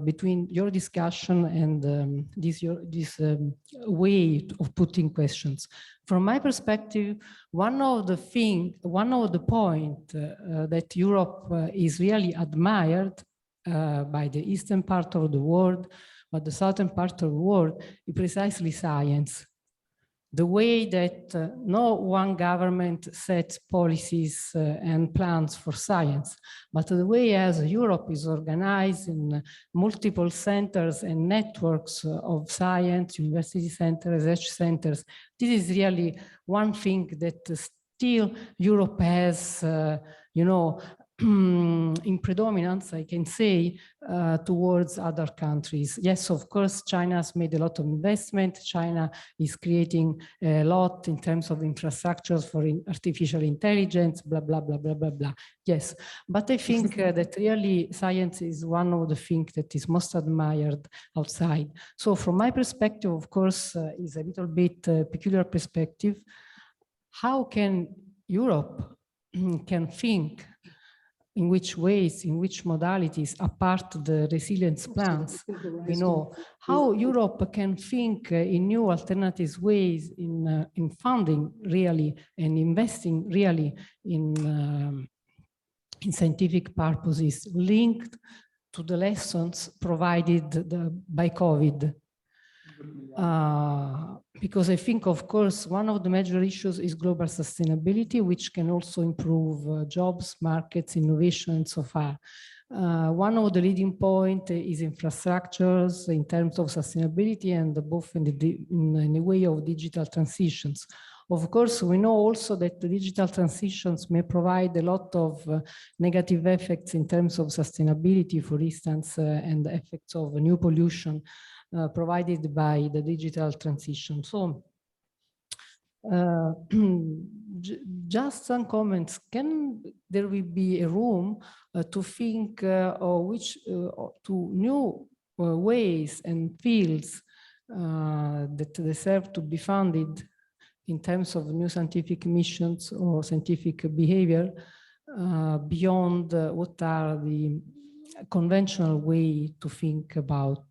between your discussion and this way of putting questions. From my perspective, one of the points that Europe is really admired by the eastern part of the world, but the southern part of the world is precisely science. The way that no one government sets policies and plans for science, but the way as Europe is organized in multiple centers and networks of science, university centers, research centers, this is really one thing that still Europe has, you know, in predominance, I can say, towards other countries. Yes, of course, China has made a lot of investment. China is creating a lot in terms of infrastructures for artificial intelligence, blah, blah, blah, blah, blah, blah. Yes, but I think that really science is one of the things that is most admired outside. So from my perspective, of course, is a little bit peculiar perspective. How can Europe can think in which ways, in which modalities, apart the resilience plans, we know how Europe can think in new alternative ways in funding really and investing really in scientific purposes linked to the lessons provided by COVID. Because I think, of course, one of the major issues is global sustainability, which can also improve jobs, markets, innovation, and so far. One of the leading points is infrastructures in terms of sustainability and both in the way of digital transitions. Of course, we know also that the digital transitions may provide a lot of negative effects in terms of sustainability, for instance, and the effects of new pollution provided by the digital transition. So just some comments. Can there will be a room to think to new ways and fields that deserve to be funded in terms of new scientific missions or scientific behavior beyond what are the conventional way to think about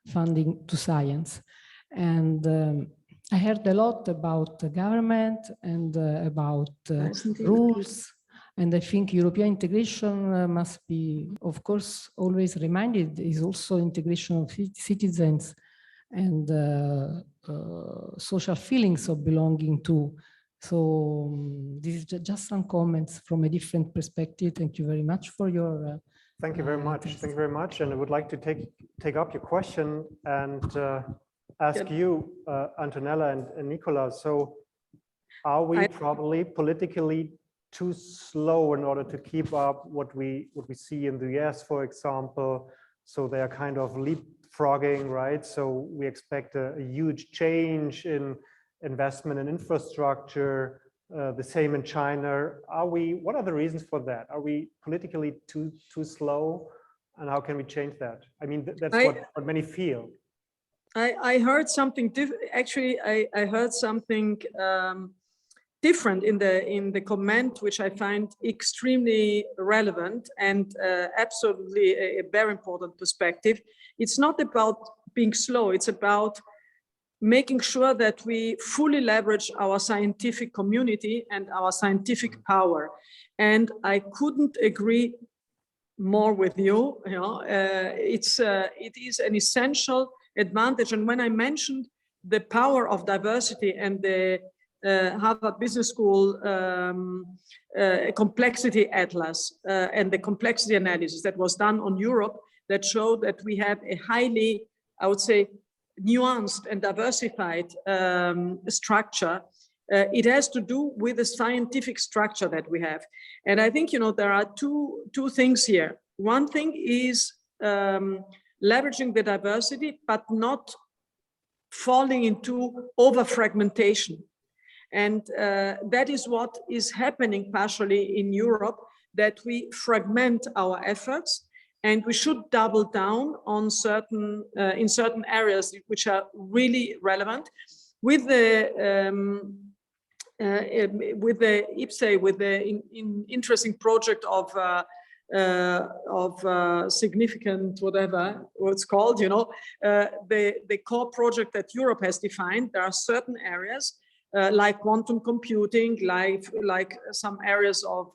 funding to science? And I heard a lot about the government and about rules. And I think European integration must be, of course, always reminded is also integration of citizens and social feelings of belonging to. So this is just some comments from a different perspective. Thank you very much for your Thank you very much. Thank you very much. And I would like to take up your question and ask you, Antonella and Nicola. So are we probably politically too slow in order to keep up what we see in the US, for example? So they are kind of leapfrogging, right? So we expect a huge change in investment in infrastructure. The same in China. What are the reasons for that? Are we politically too slow? And how can we change that? I mean, that's what many feel. I heard something actually, I heard something different in the comment, which I find extremely relevant and absolutely a very important perspective. It's not about being slow, it's about making sure that we fully leverage our scientific community and our scientific power. And I couldn't agree more with you. You know, it is an essential advantage. And when I mentioned the power of diversity and the Harvard Business School complexity atlas and the complexity analysis that was done on Europe that showed that we have a highly, I would say, nuanced and diversified structure. It has to do with the scientific structure that we have. And I think, you know, there are two things here. One thing is leveraging the diversity, but not falling into over fragmentation. And that is what is happening partially in Europe, that we fragment our efforts, and we should double down on certain in certain areas which are really relevant. With the IPSE, with the interesting project of significant, whatever it's called, you know, the core project that Europe has defined, there are certain areas like quantum computing, like some areas of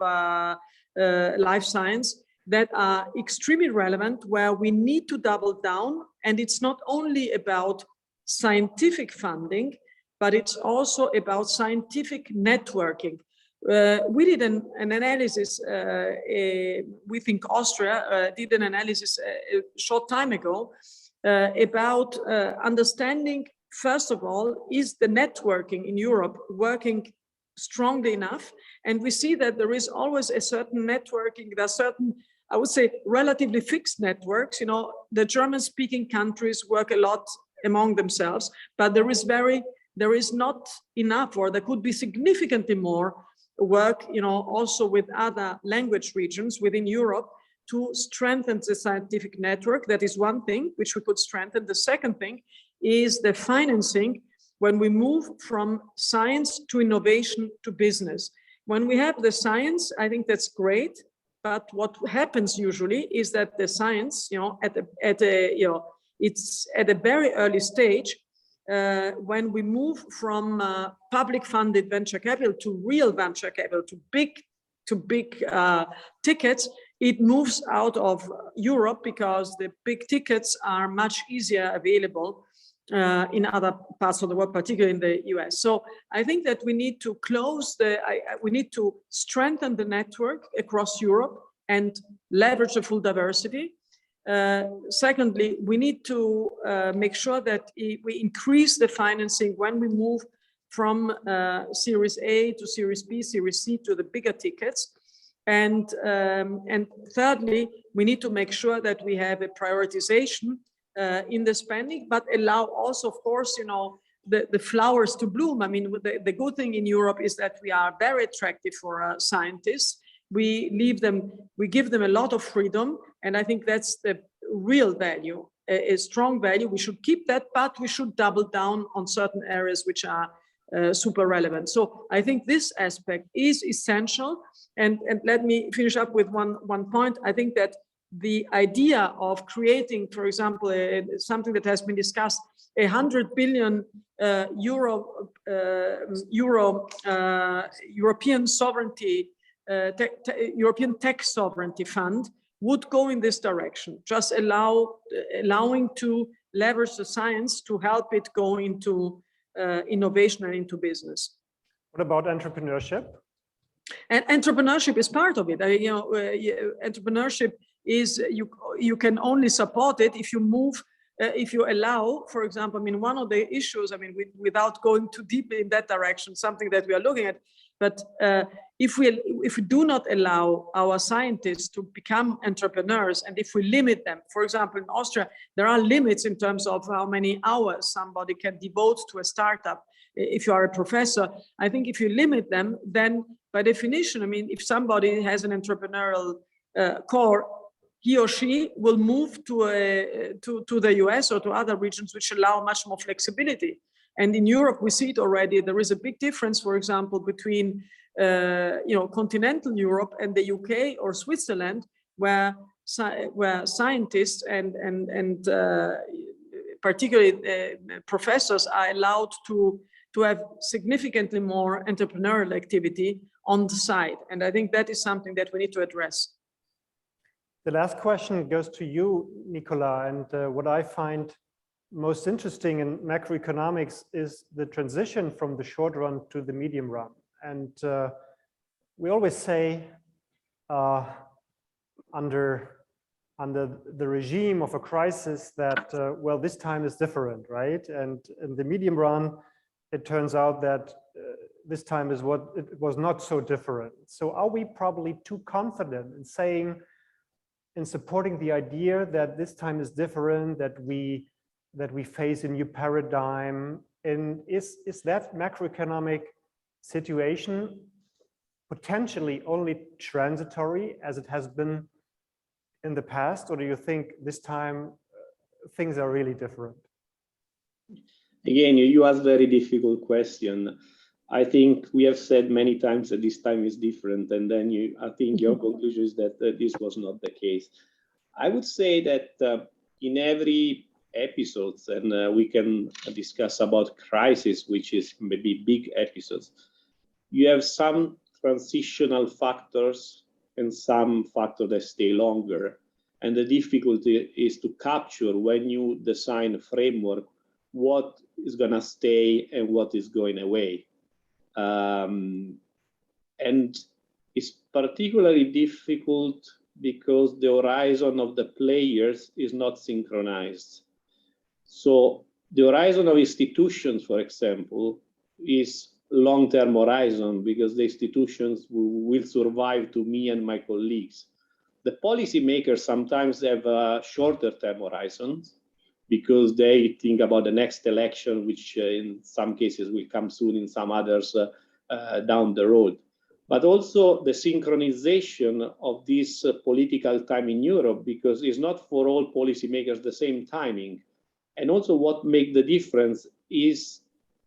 life science that are extremely relevant, where we need to double down. And it's not only about scientific funding, but it's also about scientific networking. We did an analysis, we think Austria did an analysis a short time ago about understanding, first of all, is the networking in Europe working strongly enough? And we see that there is always a certain networking, there are certain, I would say, relatively fixed networks. You know, the German-speaking countries work a lot among themselves, but there is not enough, or there could be significantly more work, you know, also with other language regions within Europe to strengthen the scientific network. That is one thing which we could strengthen. The second thing is the financing when we move from science to innovation to business. When we have the science, I think that's great. But what happens usually is that the science, you know, it's at a very early stage. When we move from public-funded venture capital to real venture capital, to big tickets, it moves out of Europe because the big tickets are much easier available in other parts of the world, particularly in the US. So I think that we need to we need to strengthen the network across Europe and leverage the full diversity. Secondly, we need to make sure that we increase the financing when we move from Series A to Series B, Series C to the bigger tickets. And thirdly, we need to make sure that we have a prioritization in the spending, but allow also, of course, you know, the flowers to bloom. I mean, the good thing in Europe is that we are very attractive for scientists. We give them a lot of freedom, and I think that's the real value, a strong value. We should keep that, but we should double down on certain areas which are super relevant. So I think this aspect is essential. And let me finish up with one point. I think that the idea of creating, for example, something that has been discussed, 100 billion European sovereignty, European tech sovereignty fund would go in this direction, just allowing to leverage the science to help it go into innovation and into business. What about entrepreneurship? And entrepreneurship is part of it. Entrepreneurship is, you can only support it if you move, if you allow, for example, I mean, one of the issues, I mean, without going too deep in that direction, something that we are looking at, but if we do not allow our scientists to become entrepreneurs, and if we limit them, for example, in Austria, there are limits in terms of how many hours somebody can devote to a startup. If you are a professor, I think if you limit them, then by definition, I mean, if somebody has an entrepreneurial core, he or she will move to the US or to other regions which allow much more flexibility. And in Europe, we see it already. There is a big difference, for example, between continental Europe and the UK or Switzerland, where scientists and particularly professors are allowed to have significantly more entrepreneurial activity on the side. And I think that is something that we need to address. The last question goes to you, Nicola, and what I find most interesting in macroeconomics is the transition from the short run to the medium run. And we always say under the regime of a crisis that, well, this time is different, right? And in the medium run, it turns out that this time is what it was not so different. So are we probably too confident in saying, in supporting the idea that this time is different, that we face a new paradigm? And is that macroeconomic situation potentially only transitory as it has been in the past, or do you think this time things are really different? Again, you ask very difficult question. I think we have said many times that this time is different, and then I think your conclusion is that this was not the case. I would say that in every episodes, and we can discuss about crisis, which is maybe big episodes, you have some transitional factors and some factors that stay longer. And the difficulty is to capture, when you design a framework, what is going to stay and what is going away. And it's particularly difficult because the horizon of the players is not synchronized. So the horizon of institutions, for example, is long-term horizon because the institutions will survive to me and my colleagues. The policymakers sometimes have shorter-term horizons because they think about the next election, which in some cases will come soon, in some others down the road. But also the synchronization of this political time in Europe, because it's not for all policymakers the same timing. And also what makes the difference is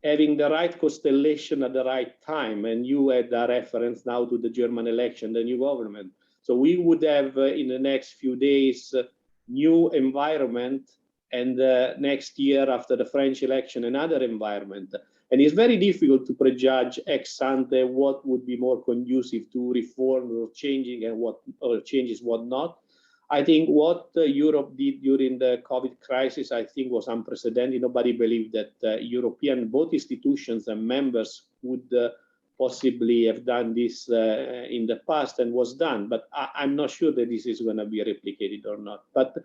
having the right constellation at the right time. And you had a reference now to the German election, the new government. So we would have in the next few days new environment, and next year after the French election another environment. And it's very difficult to prejudge ex ante what would be more conducive to reform or changing and what or changes what not. I think what Europe did during the COVID crisis, I think, was unprecedented. Nobody believed that European, both institutions and members, would possibly have done this in the past, and was done. But I'm not sure that this is going to be replicated or not. But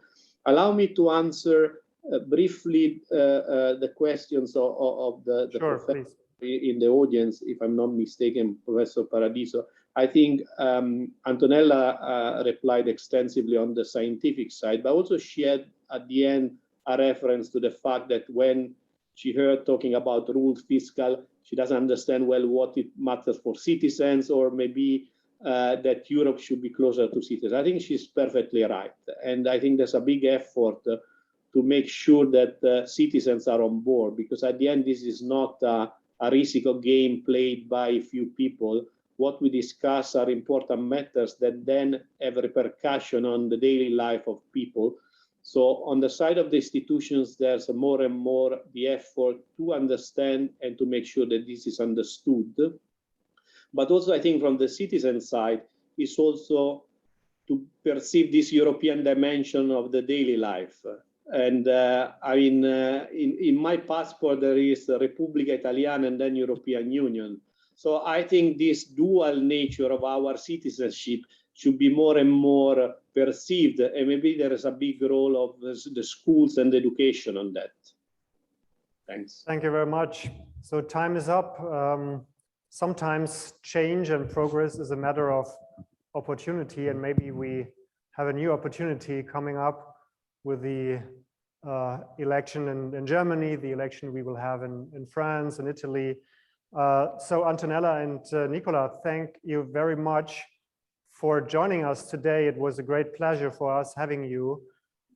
allow me to answer briefly the questions of the sure, professor please. In the audience, if I'm not mistaken, Professor Paradiso. I think Antonella replied extensively on the scientific side, but also she had at the end a reference to the fact that when she heard talking about rules fiscal, she doesn't understand well what it matters for citizens, or maybe that Europe should be closer to citizens. I think she's perfectly right. And I think there's a big effort to make sure that citizens are on board, because at the end, this is not a risky game played by a few people. What we discuss are important matters that then have a repercussion on the daily life of people. So on the side of the institutions, there's more and more the effort to understand and to make sure that this is understood. But also I think from the citizen side, is also to perceive this European dimension of the daily life. And I mean, in my passport, there is Repubblica Italiana and then European Union. So I think this dual nature of our citizenship should be more and more perceived, and maybe there is a big role of the schools and education on that. Thanks. Thank you very much. So time is up. Sometimes change and progress is a matter of opportunity, and maybe we have a new opportunity coming up with the election in Germany, the election we will have in France and Italy. So Antonella and Nicola, thank you very much for joining us today. It was a great pleasure for us having you,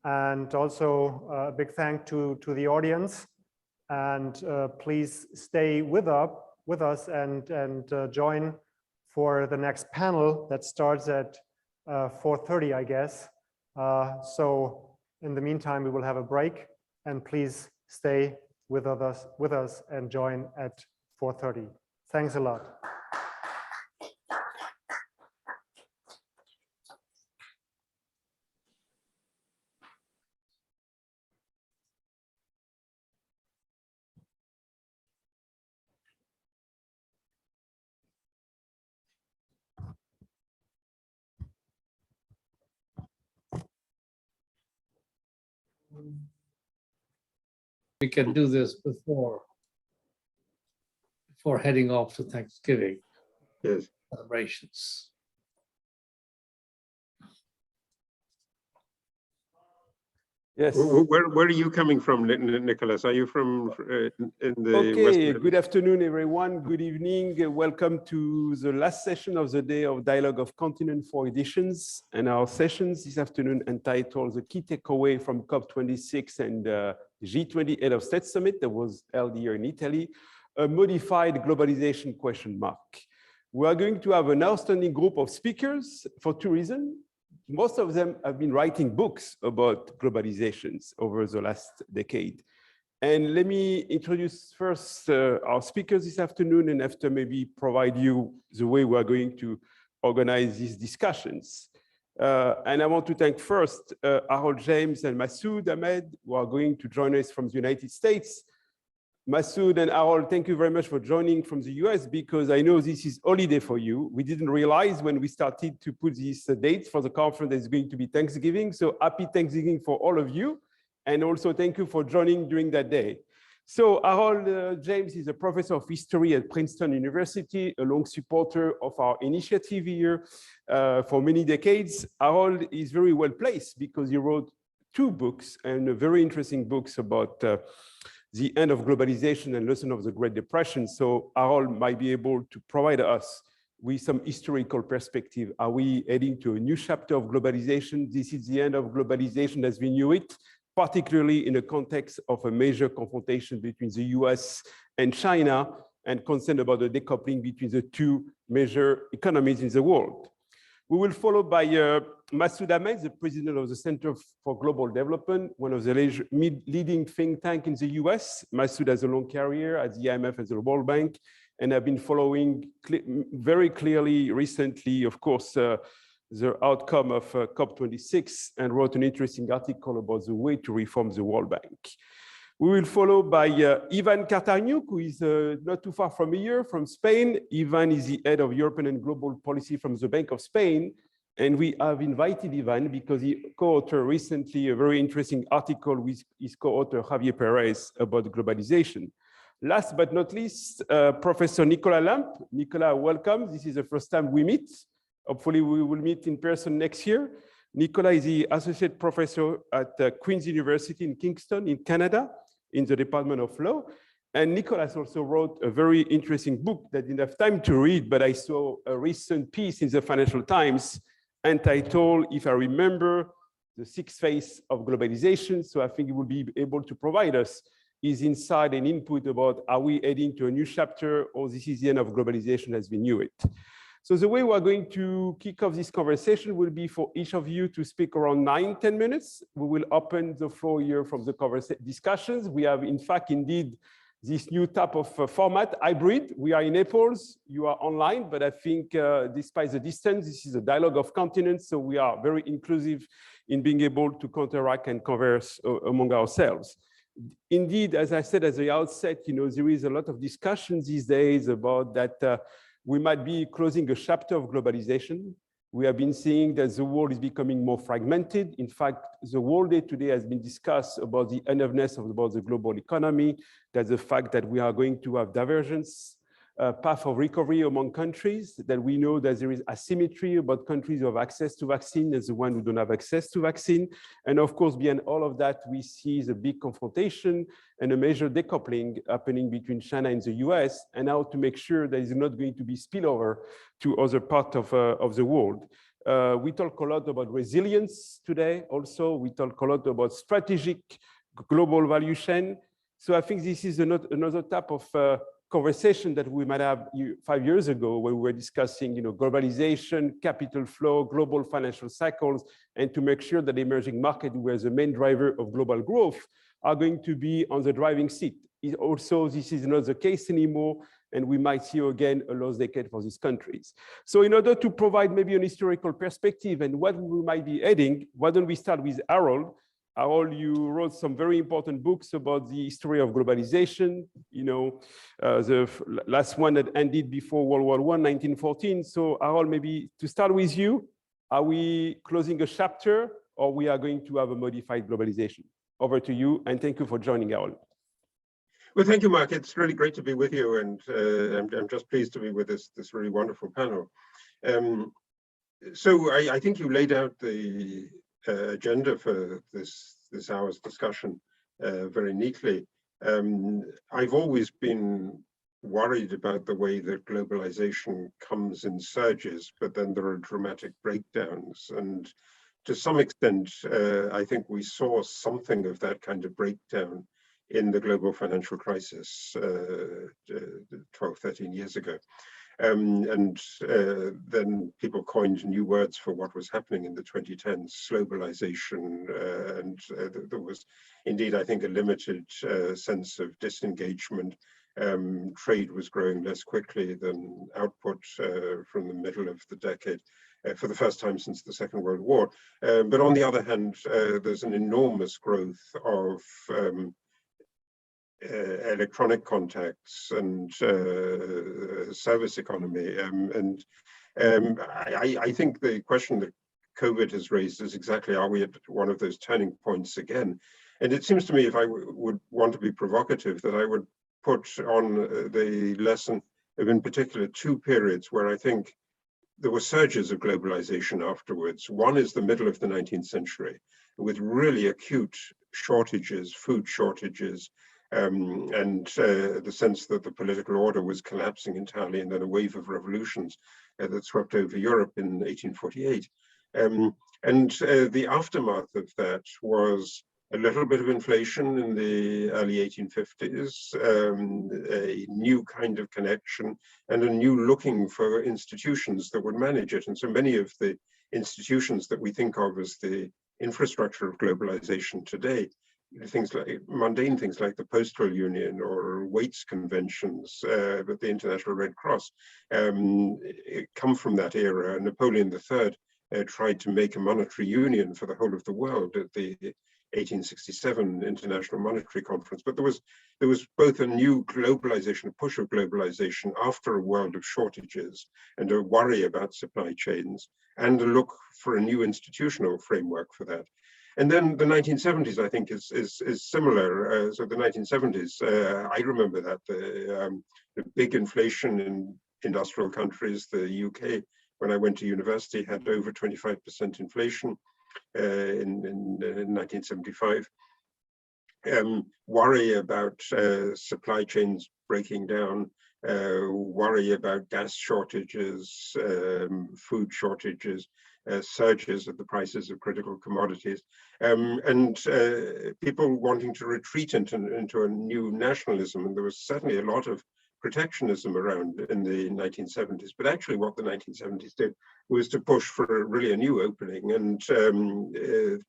and also a big thank to the audience. And please stay with us and join for the next panel that starts at 4:30, I guess. So in the meantime, we will have a break, and please stay with us and join at 4:30. Thanks a lot. We can do this before heading off to Thanksgiving. Yes. Celebrations. Yes. Where are you coming from, Nicolas? Are you from in the Okay, West? good afternoon, everyone. Good evening. Welcome to the last session of the day of Dialogue of Continent 4 editions. And our sessions this afternoon entitled The Key Takeaway from COP26 and G20 Head of State Summit that was held here in Italy, a modified globalization question mark. We are going to have an outstanding group of speakers for two reasons. Most of them have been writing books about globalizations over the last decade. And let me introduce first our speakers this afternoon, and after maybe provide you the way we are going to organize these discussions. And I want to thank first Harold James and Masood Ahmed, who are going to join us from the United States. Masood and Harold, thank you very much for joining from the US, because I know this is holiday for you. We didn't realize when we started to put these dates for the conference that it's going to be Thanksgiving. So happy Thanksgiving for all of you. And also thank you for joining during that day. So Harold James is a professor of history at Princeton University, a long supporter of our initiative here for many decades. Harold is very well placed because he wrote two books, and very interesting books about the end of globalization and lesson of the Great Depression. So Harold might be able to provide us with some historical perspective. Are we heading to a new chapter of globalization? This is the end of globalization as we knew it, particularly in the context of a major confrontation between the US and China, and concern about the decoupling between the two major economies in the world. We will follow by Masood Ahmed, the president of the Center for Global Development, one of the leading think tanks in the US. Masood has a long career at the IMF and the World Bank, and I've been following very clearly recently, of course, the outcome of COP26, and wrote an interesting article about the way to reform the World Bank. We will follow by Iván Kataryniuk, who is not too far from here, from Spain. Iván is the head of European and Global Policy from the Bank of Spain. And we have invited Iván because he co-authored recently a very interesting article with his co-author Javier Perez about globalization. Last but not least, Professor Nicola. Nicola, welcome. This is the first time we meet. Hopefully we will meet in person next year. Nicola is the associate professor at Queen's University in Kingston in Canada, in the Department of Law. And Nicolas also wrote a very interesting book that I didn't have time to read, but I saw a recent piece in the Financial Times entitled, if I remember, The Sixth Phase of Globalization. So I think it will be able to provide us his insight and input about, are we heading to a new chapter, or this is the end of globalization as we knew it? So the way we're going to kick off this conversation will be for each of you to speak around 9-10 minutes. We will open the floor here from the discussions. We have, in fact, indeed, this new type of format, hybrid. We are in Naples, you are online, but I think despite the distance, this is a dialogue of continents, so we are very inclusive in being able to counteract and converse among ourselves. Indeed, as I said at the outset, there is a lot of discussion these days about that we might be closing a chapter of globalization. We have been seeing that the world is becoming more fragmented. In fact, the World Day today has been discussed about the unevenness about the global economy. That's the fact that we are going to have divergence, path of recovery among countries, that we know that there is asymmetry about countries who have access to vaccine and the one who don't have access to vaccine. And of course, beyond all of that, we see the big confrontation and a major decoupling happening between China and the US, and how to make sure there is not going to be spillover to other parts of the world. We talk a lot about resilience today. Also, we talk a lot about strategic global value chain. So I think this is another type of conversation that we might have 5 years ago when we were discussing, globalization, capital flow, global financial cycles, and to make sure that the emerging market, where the main driver of global growth, are going to be on the driving seat. Also, this is not the case anymore, and we might see again a lost decade for these countries. So in order to provide maybe an historical perspective and what we might be adding, why don't we start with Harold? Harold, you wrote some very important books about the history of globalization, the last one that ended before World War I, 1914. So Harold, maybe to start with you, are we closing a chapter, or we are going to have a modified globalization? Over to you, and thank you for joining, Harold. Well, thank you, Mark. It's really great to be with you, and I'm just pleased to be with this really wonderful panel. So I think you laid out the agenda for this this hour's discussion very neatly. I've always been worried about the way that globalization comes in surges, but then there are dramatic breakdowns. And to some extent, I think we saw something of that kind of breakdown in the global financial crisis 12, 13 years ago. Then people coined new words for what was happening in the 2010s, globalization, and there was indeed, I think, a limited sense of disengagement. Trade was growing less quickly than output from the middle of the decade for the first time since the Second World War. But on the other hand, there's an enormous growth of electronic contacts and service economy. I think the question that COVID has raised is exactly, are we at one of those turning points again? And it seems to me, if I would want to be provocative, that I would put on the lesson of, in particular, two periods where I think there were surges of globalization afterwards. One is the middle of the 19th century, with really acute shortages, food shortages, and the sense that the political order was collapsing entirely, and then a wave of revolutions that swept over Europe in 1848. The aftermath of that was a little bit of inflation in the early 1850s, a new kind of connection, and a new looking for institutions that would manage it. And so many of the institutions that we think of as the infrastructure of globalization today, things like mundane things like the Postal Union or weights conventions, but the International Red Cross, come from that era. Napoleon III tried to make a monetary union for the whole of the world at the 1867 International Monetary Conference. But there was both a new globalization, a push of globalization after a world of shortages and a worry about supply chains, and a look for a new institutional framework for that. And then the 1970s, I think, is similar. So the 1970s, I remember that the big inflation in industrial countries, the UK, when I went to university, had over 25% inflation in 1975. Worry about supply chains breaking down, worry about gas shortages, food shortages, surges of the prices of critical commodities, and people wanting to retreat into a new nationalism. And there was certainly a lot of protectionism around in the 1970s. But actually what the 1970s did was to push for really a new opening, and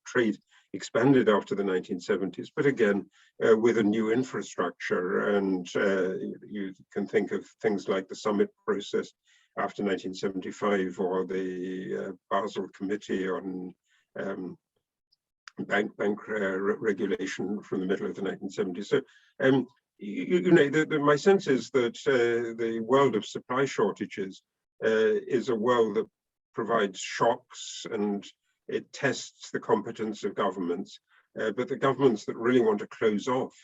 trade expanded after the 1970s, but again, with a new infrastructure. And you can think of things like the summit process after 1975, or the Basel Committee on bank regulation from the middle of the 1970s. So, my sense is that the world of supply shortages is a world that provides shocks, and it tests the competence of governments. But the governments that really want to close off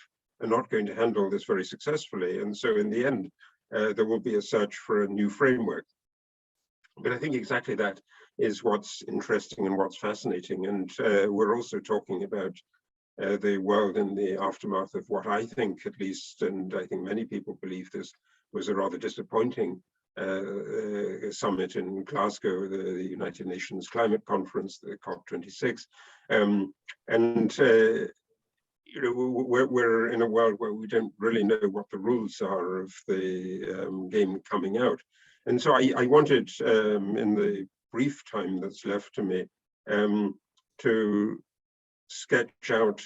are not going to handle this very successfully. And so in the end, there will be a search for a new framework. But I think exactly that is what's interesting and what's fascinating. And we're also talking about the world in the aftermath of what I think, at least, and I think many people believe this, was a rather disappointing summit in Glasgow, the United Nations Climate Conference, the COP26. We're in a world where we don't really know what the rules are of the game coming out. And so I wanted, in the brief time that's left to me, to sketch out,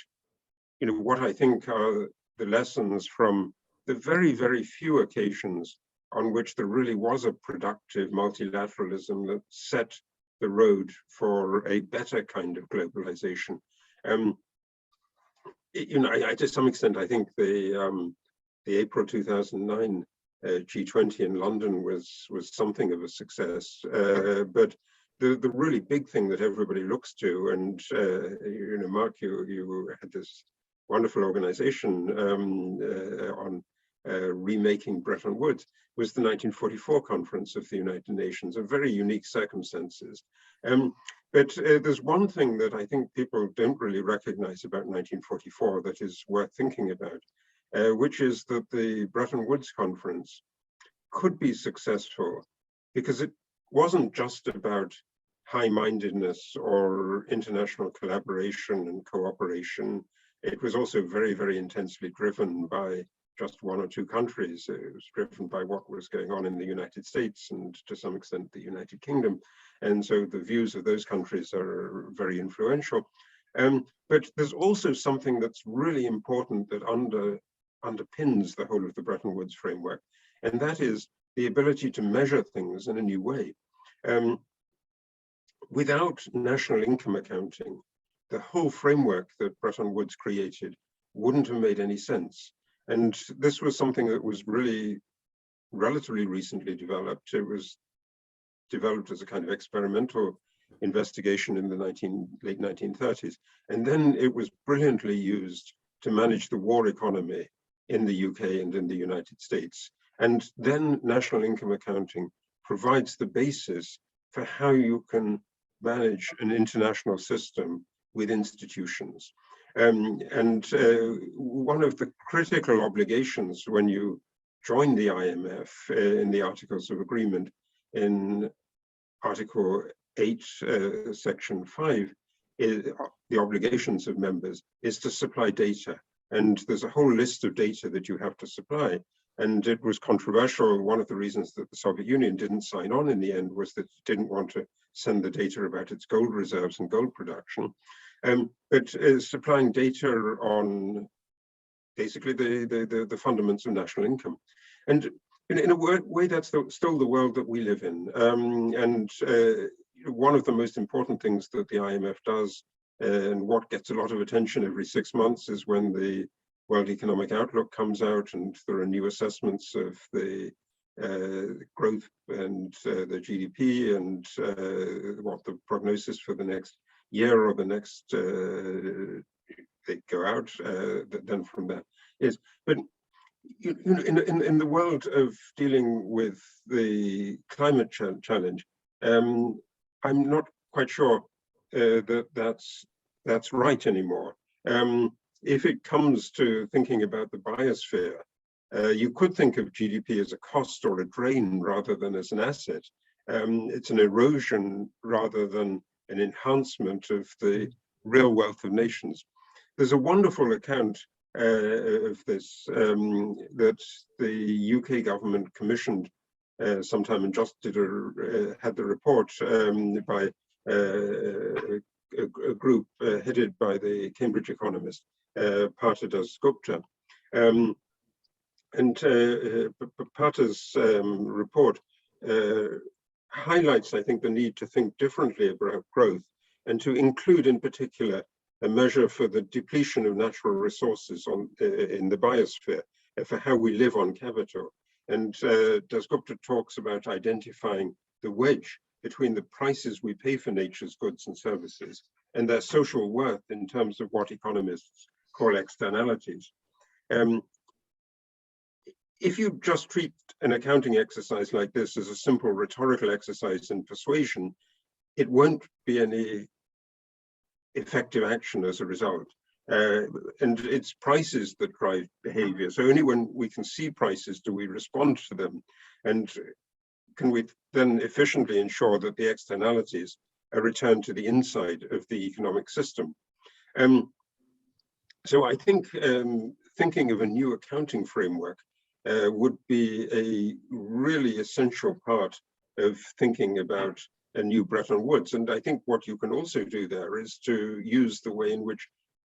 what I think are the lessons from the very, very few occasions on which there really was a productive multilateralism that set the road for a better kind of globalization. To some extent, I think the April 2009 G20 in London was something of a success, but the really big thing that everybody looks to, and Mark, you had this wonderful organization on remaking Bretton Woods was the 1944 conference of the United Nations, of very unique circumstances. But there's one thing that I think people don't really recognize about 1944 that is worth thinking about, which is that the Bretton Woods conference could be successful because it wasn't just about high-mindedness or international collaboration and cooperation. It was also very, very intensely driven by just one or two countries. It was driven by what was going on in the United States and to some extent the United Kingdom. And so the views of those countries are very influential. But there's also something that's really important that underpins the whole of the Bretton Woods framework, and that is the ability to measure things in a new way. Without national income accounting, the whole framework that Bretton Woods created wouldn't have made any sense. And this was something that was really relatively recently developed. It was developed as a kind of experimental investigation in the late 1930s. And then it was brilliantly used to manage the war economy in the UK and in the United States. And then national income accounting provides the basis for how you can manage an international system with institutions. One of the critical obligations when you join the IMF in the Articles of Agreement in Article 8, Section 5, the obligations of members is to supply data. And there's a whole list of data that you have to supply. And it was controversial. One of the reasons that the Soviet Union didn't sign on in the end was that it didn't want to send the data about its gold reserves and gold production. But supplying data on basically the fundaments of national income. And in a way, that's still the world that we live in. One of the most important things that the IMF does, and what gets a lot of attention every 6 months, is when the World Economic Outlook comes out and there are new assessments of the growth and the GDP and what the prognosis for the next year or the next they go out then from that is. But in the world of dealing with the climate challenge, I'm not quite sure that that's right anymore. If it comes to thinking about the biosphere, you could think of GDP as a cost or a drain rather than as an asset. It's an erosion rather than an enhancement of the real wealth of nations. There's a wonderful account of this that the UK government commissioned sometime and just had the report by a group headed by the Cambridge economist Partha Dasgupta. Partha's report highlights, I think, the need to think differently about growth and to include in particular a measure for the depletion of natural resources in the biosphere, for how we live on capital. And Dasgupta talks about identifying the wedge between the prices we pay for nature's goods and services and their social worth in terms of what economists call externalities. If you just treat an accounting exercise like this as a simple rhetorical exercise in persuasion, it won't be any effective action as a result. And it's prices that drive behavior. So only when we can see prices do we respond to them. And can we then efficiently ensure that the externalities are returned to the inside of the economic system? So I think thinking of a new accounting framework would be a really essential part of thinking about a new Bretton Woods. And I think what you can also do there is to use the way in which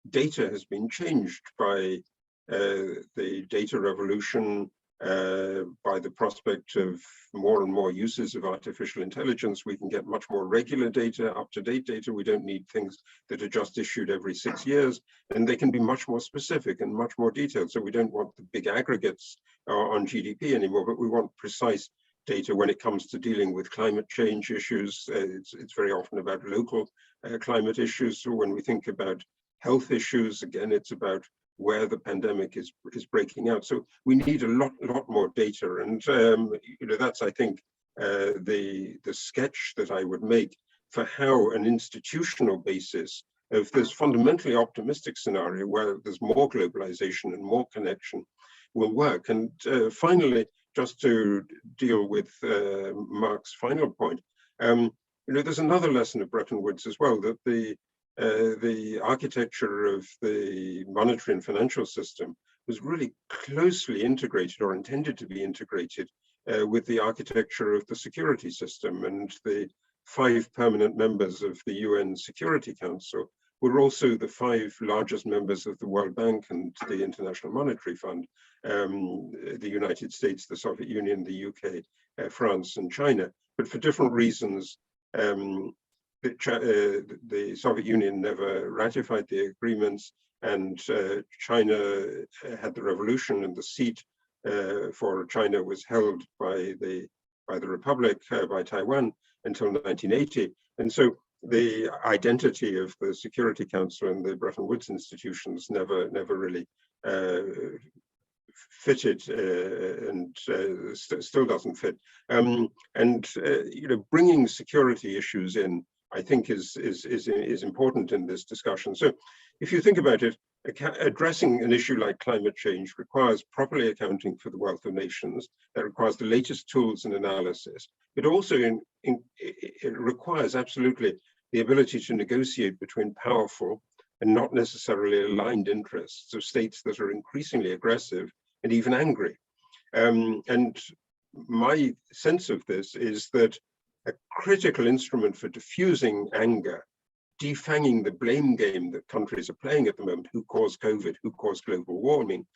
data has been changed by the data revolution, by the prospect of more and more uses of artificial intelligence. We can get much more regular data, up-to-date data. We don't need things that are just issued every 6 years, and they can be much more specific and much more detailed. So we don't want the big aggregates on GDP anymore, but we want precise data when it comes to dealing with climate change issues. It's very often about local climate issues. So when we think about health issues, again, it's about where the pandemic is breaking out. So we need a lot more data, and that's, I think, the sketch that I would make for how an institutional basis of this fundamentally optimistic scenario where there's more globalization and more connection will work. And finally, just to deal with Mark's final point, there's another lesson of Bretton Woods as well, that the architecture of the monetary and financial system was really closely integrated, or intended to be integrated, with the architecture of the security system. And the 5 permanent members of the UN Security Council were also the 5 largest members of the World Bank and the International Monetary Fund, the United States, the Soviet Union, the UK, France, and China. But for different reasons, the Soviet Union never ratified the agreements, and China had the revolution, and the seat for China was held by the Republic, by Taiwan, until 1980. And so the identity of the Security Council and the Bretton Woods institutions never really fitted, and still doesn't fit. Bringing security issues in, I think, is important in this discussion. So if you think about it, addressing an issue like climate change requires properly accounting for the wealth of nations. That requires the latest tools and analysis. It also it requires absolutely the ability to negotiate between powerful and not necessarily aligned interests of states that are increasingly aggressive and even angry. And my sense of this is that a critical instrument for diffusing anger, defanging the blame game that countries are playing at the moment, who caused COVID, who caused global warming,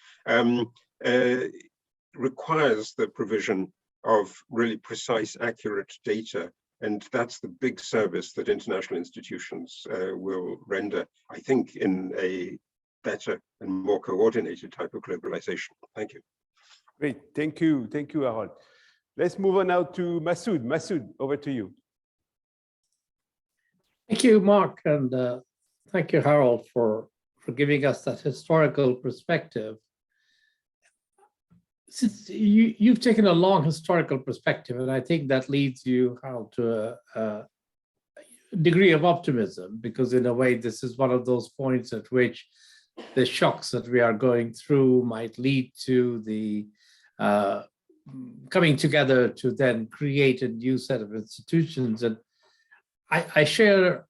requires the provision of really precise, accurate data. And that's the big service that international institutions will render, I think, in a better and more coordinated type of globalization. Thank you. Great, thank you, Harold. Let's move on now to Masood. Masood, over to you. Thank you, Mark, and thank you, Harold, for giving us that historical perspective. Since you've taken a long historical perspective, and I think that leads you, Harold, to a degree of optimism, because in a way, this is one of those points at which the shocks that we are going through might lead to the coming together to then create a new set of institutions. And I share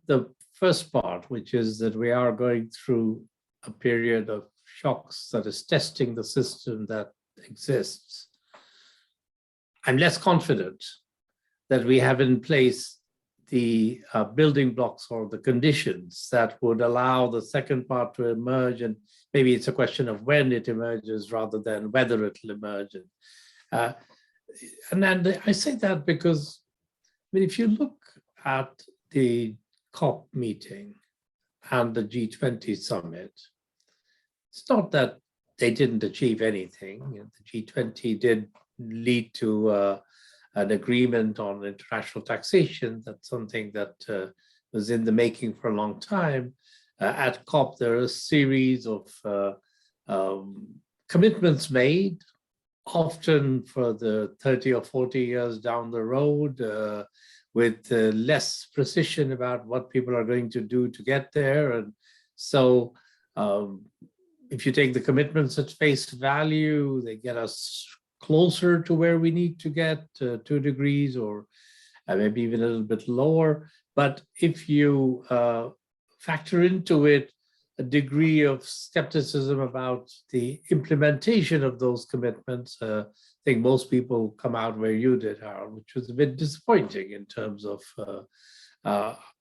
the first part, which is that we are going through a period of shocks that is testing the system that exists. I'm less confident that we have in place the building blocks or the conditions that would allow the second part to emerge, and maybe it's a question of when it emerges rather than whether it'll emerge. And then I say that because, I mean, if you look at the COP meeting and the G20 summit, it's not that they didn't achieve anything. The G20 did lead to an agreement on international taxation. That's something that was in the making for a long time. At COP, there are a series of commitments made, often for the 30 or 40 years down the road, with less precision about what people are going to do to get there. And so if you take the commitments at face value, they get us closer to where we need to get, 2 degrees, or maybe even a little bit lower. But if you factor into it a degree of skepticism about the implementation of those commitments, I think most people come out where you did, Harold, which was a bit disappointing in terms of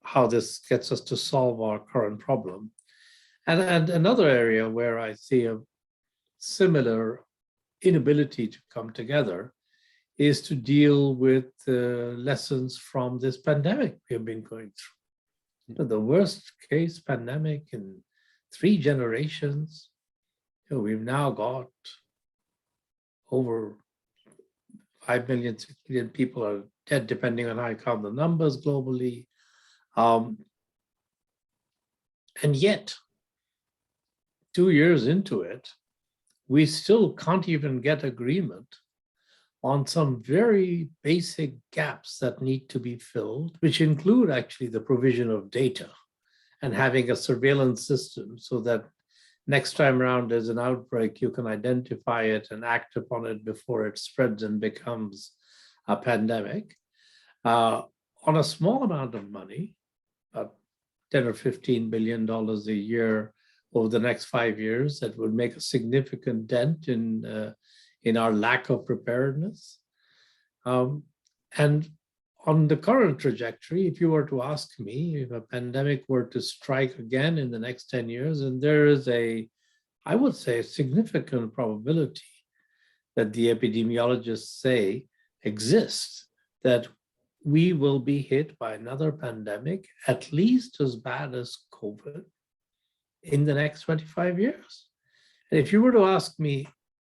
how this gets us to solve our current problem. And another area where I see a similar inability to come together is to deal with the lessons from this pandemic we have been going through. The worst case pandemic in 3 generations. We've now got over 5 million, 6 million people are dead, depending on how you count the numbers globally. And yet, 2 years into it, we still can't even get agreement on some very basic gaps that need to be filled, which include actually the provision of data and having a surveillance system so that next time around there's an outbreak, you can identify it and act upon it before it spreads and becomes a pandemic. On a small amount of money, about $10 or $15 billion a year over the next 5 years, that would make a significant dent in our lack of preparedness. And on the current trajectory, if you were to ask me if a pandemic were to strike again in the next 10 years, and there is I would say, a significant probability that the epidemiologists say exists, that we will be hit by another pandemic, at least as bad as COVID, in the next 25 years. And if you were to ask me,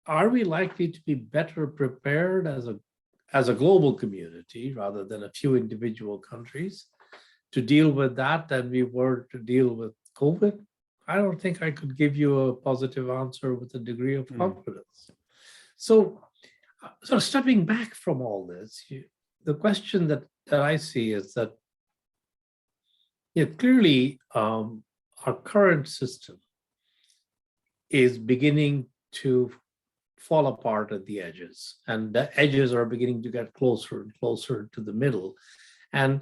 are we likely to be better prepared as a global community rather than a few individual countries to deal with that than we were to deal with COVID? I don't think I could give you a positive answer with a degree of confidence. So stepping back from all this, the question that I see is that clearly our current system is beginning to fall apart at the edges, and the edges are beginning to get closer and closer to the middle. And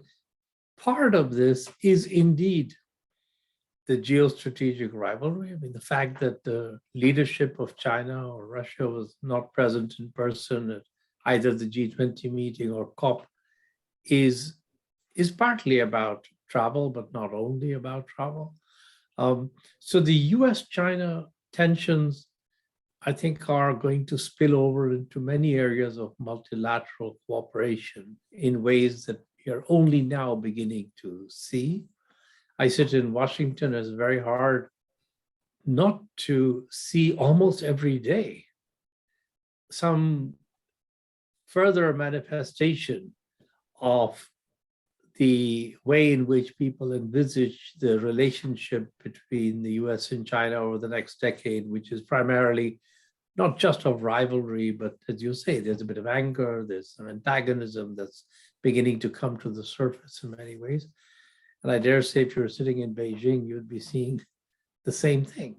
part of this is indeed the geostrategic rivalry. I mean, the fact that the leadership of China or Russia was not present in person at either the G20 meeting or COP is partly about travel, but not only about travel. So the US-China tensions, I think, are going to spill over into many areas of multilateral cooperation in ways that we are only now beginning to see. I sit in Washington. It's very hard not to see almost every day some further manifestation of the way in which people envisage the relationship between the US and China over the next decade, which is primarily not just of rivalry, but as you say, there's a bit of anger, there's some antagonism that's beginning to come to the surface in many ways. And I dare say if you're sitting in Beijing, you'd be seeing the same thing.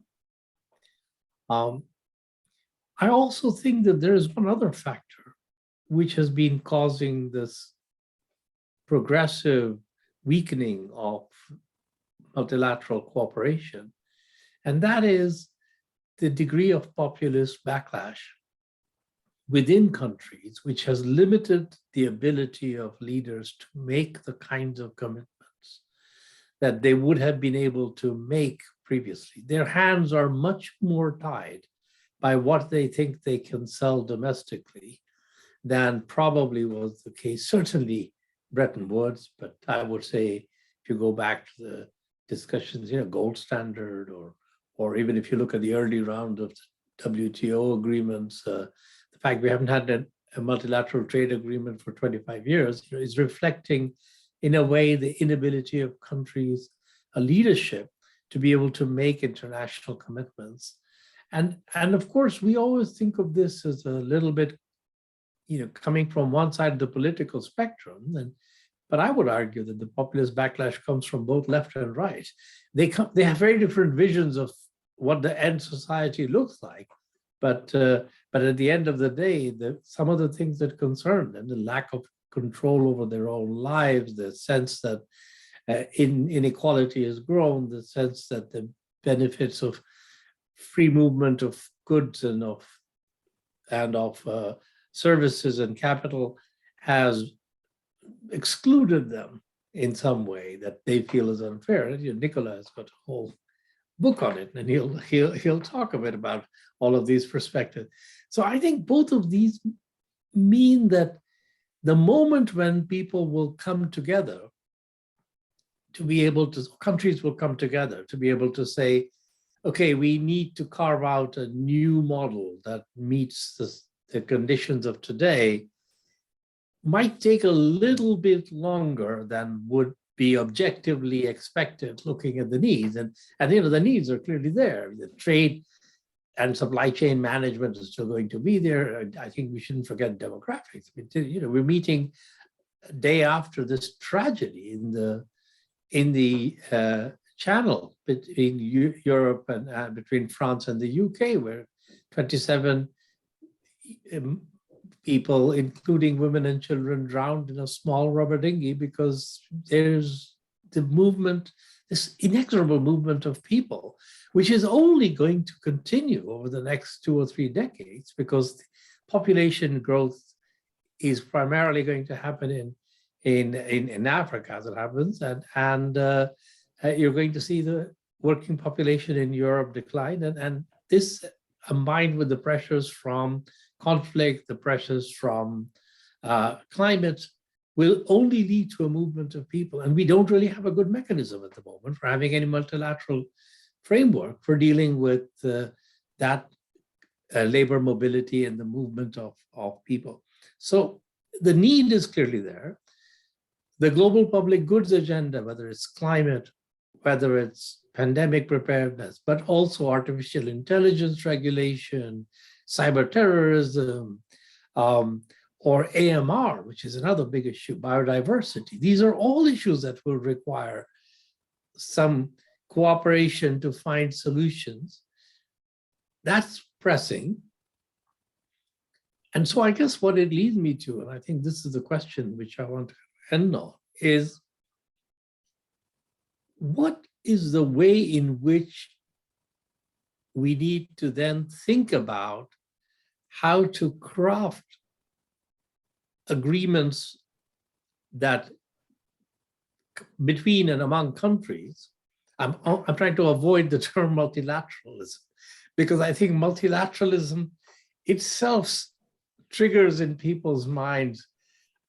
I also think that there is one other factor which has been causing this progressive weakening of multilateral cooperation, and that is the degree of populist backlash within countries, which has limited the ability of leaders to make the kinds of commitments that they would have been able to make previously. Their hands are much more tied by what they think they can sell domestically than probably was the case, certainly Bretton Woods, but I would say if you go back to the discussions, gold standard, or even if you look at the early round of the WTO agreements, the fact we haven't had a multilateral trade agreement for 25 years is reflecting, in a way, the inability of countries, a leadership, to be able to make international commitments. And of course, we always think of this as a little bit, coming from one side of the political spectrum. But I would argue that the populist backlash comes from both left and right. They have very different visions of what the end society looks like. But at the end of the day, some of the things that concern them, the lack of control over their own lives, the sense that inequality has grown, the sense that the benefits of free movement of goods and of services and capital has excluded them in some way that they feel is unfair. Nicola has got a whole book on it, and he'll talk a bit about all of these perspectives. So I think both of these mean that the moment when people will come together to be able to, countries will come together to be able to say, okay, we need to carve out a new model that meets the conditions of today, might take a little bit longer than would be objectively expected looking at the needs. And the needs are clearly there. The trade and supply chain management is still going to be there. I think we shouldn't forget demographics. We're meeting day after this tragedy in the Channel between Europe and between France and the UK, where 27 people, including women and children, drowned in a small rubber dinghy because there's the movement, this inexorable movement of people, which is only going to continue over the next 2 or 3 decades, because population growth is primarily going to happen in Africa, as it happens, and you're going to see the working population in Europe decline, and this, combined with the pressures from conflict, the pressures from climate, will only lead to a movement of people. And we don't really have a good mechanism at the moment for having any multilateral framework for dealing with that labor mobility and the movement of people. So the need is clearly there. The global public goods agenda, whether it's climate, whether it's pandemic preparedness, but also artificial intelligence regulation, cyber terrorism, or AMR, which is another big issue, biodiversity. These are all issues that will require some cooperation to find solutions. That's pressing. And so I guess what it leads me to, and I think this is the question which I want to end on, is what is the way in which we need to then think about how to craft agreements that between and among countries. I'm trying to avoid the term multilateralism, because I think multilateralism itself triggers in people's minds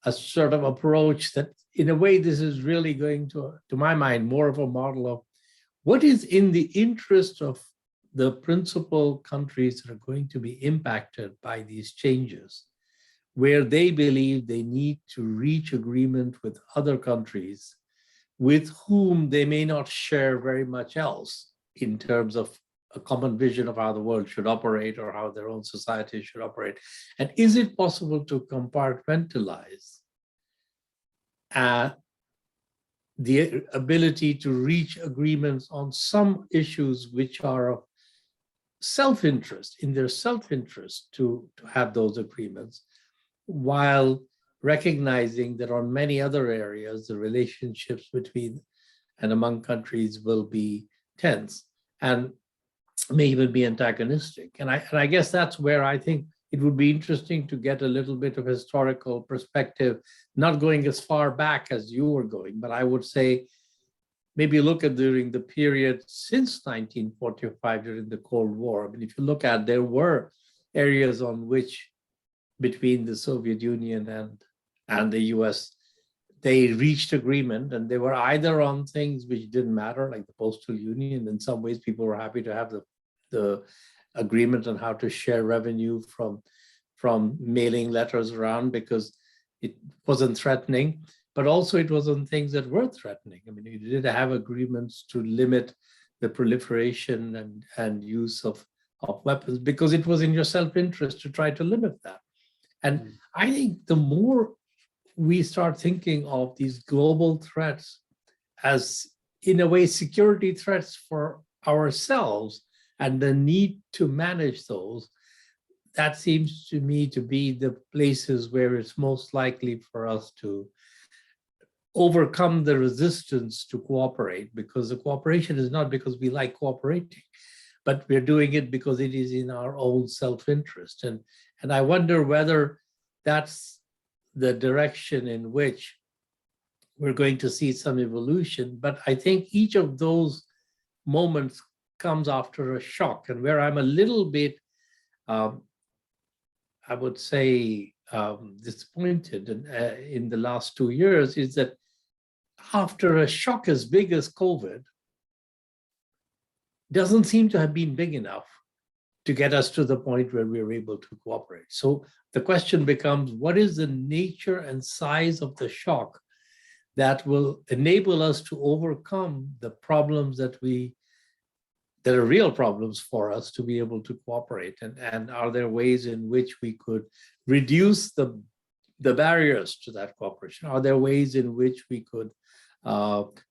a sort of approach that, in a way, this is really going to my mind, more of a model of what is in the interest of the principal countries that are going to be impacted by these changes, where they believe they need to reach agreement with other countries with whom they may not share very much else in terms of a common vision of how the world should operate or how their own society should operate. And is it possible to compartmentalize the ability to reach agreements on some issues which are of self-interest, in their self-interest to have those agreements, while recognizing that on many other areas, the relationships between and among countries will be tense and may even be antagonistic. And I guess that's where I think it would be interesting to get a little bit of historical perspective, not going as far back as you were going, but I would say maybe look at during the period since 1945, during the Cold War. I mean, if you look at, there were areas on which between the Soviet Union and the US, they reached agreement, and they were either on things which didn't matter, like the postal union. In some ways, people were happy to have the agreement on how to share revenue from mailing letters around because it wasn't threatening, but also it was on things that were threatening. I mean, you did have agreements to limit the proliferation and use of weapons because it was in your self-interest to try to limit that. And I think the more we start thinking of these global threats as, in a way, security threats for ourselves and the need to manage those, that seems to me to be the places where it's most likely for us to overcome the resistance to cooperate, because the cooperation is not because we like cooperating, but we're doing it because it is in our own self-interest. And I wonder whether that's the direction in which we're going to see some evolution. But I think each of those moments comes after a shock. And where I'm a little bit, I would say, disappointed in the last 2 years is that after a shock as big as COVID, doesn't seem to have been big enough to get us to the point where we're able to cooperate. So the question becomes, what is the nature and size of the shock that will enable us to overcome the problems that are real problems for us to be able to cooperate? And are there ways in which we could reduce the barriers to that cooperation? Are there ways in which we could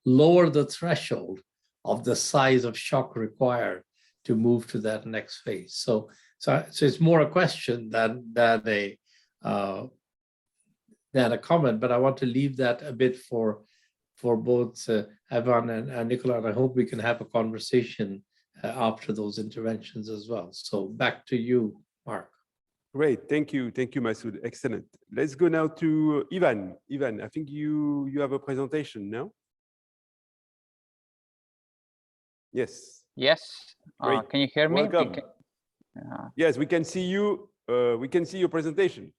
lower the threshold of the size of shock required to move to that next phase? So it's more a question than a comment, but I want to leave that a bit for both Iván and Nicola, and I hope we can have a conversation after those interventions as well. So back to you, Mark. Great, thank you, Masood. Excellent. Let's go now to Iván. Iván, I think you have a presentation now. Yes. Yes. Can you hear me? Welcome. Yes, we can see you. We can see your presentation.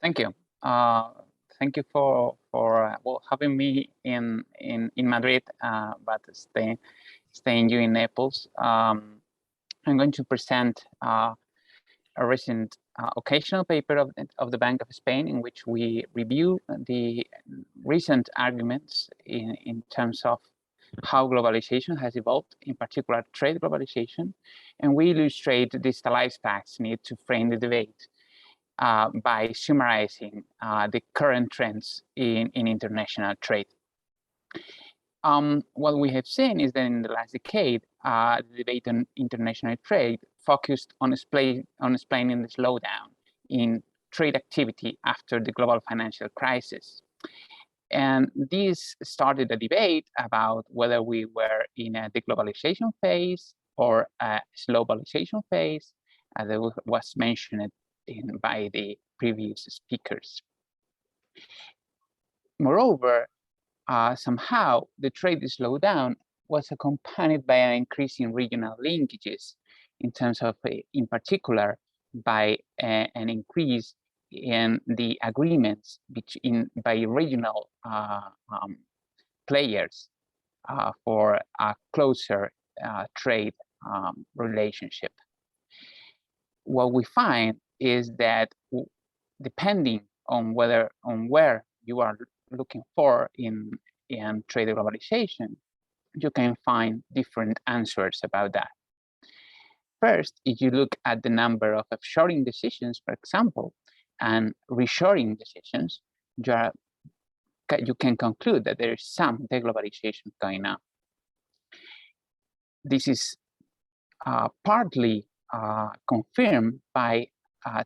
Thank you. Thank you for having me in Madrid, but staying you in Naples. I'm going to present a recent occasional paper of the Bank of Spain, in which we review the recent arguments in terms of how globalization has evolved, in particular trade globalization, and we illustrate the stylized facts need to frame the debate by summarizing the current trends in international trade. What we have seen is that in the last decade, the debate on international trade focused on explaining the slowdown in trade activity after the global financial crisis. And this started a debate about whether we were in a deglobalization phase or a globalization phase, as it was mentioned by the previous speakers. Moreover, somehow the trade slowdown was accompanied by an increase in regional linkages, in terms of, in particular, by an increase in the agreements by regional players for a closer trade relationship. What we find is that depending on where you are looking for in trade globalization, you can find different answers about that. First, if you look at the number of offshoring decisions, for example, and reshoring decisions, you can conclude that there is some deglobalization going on. This is partly confirmed by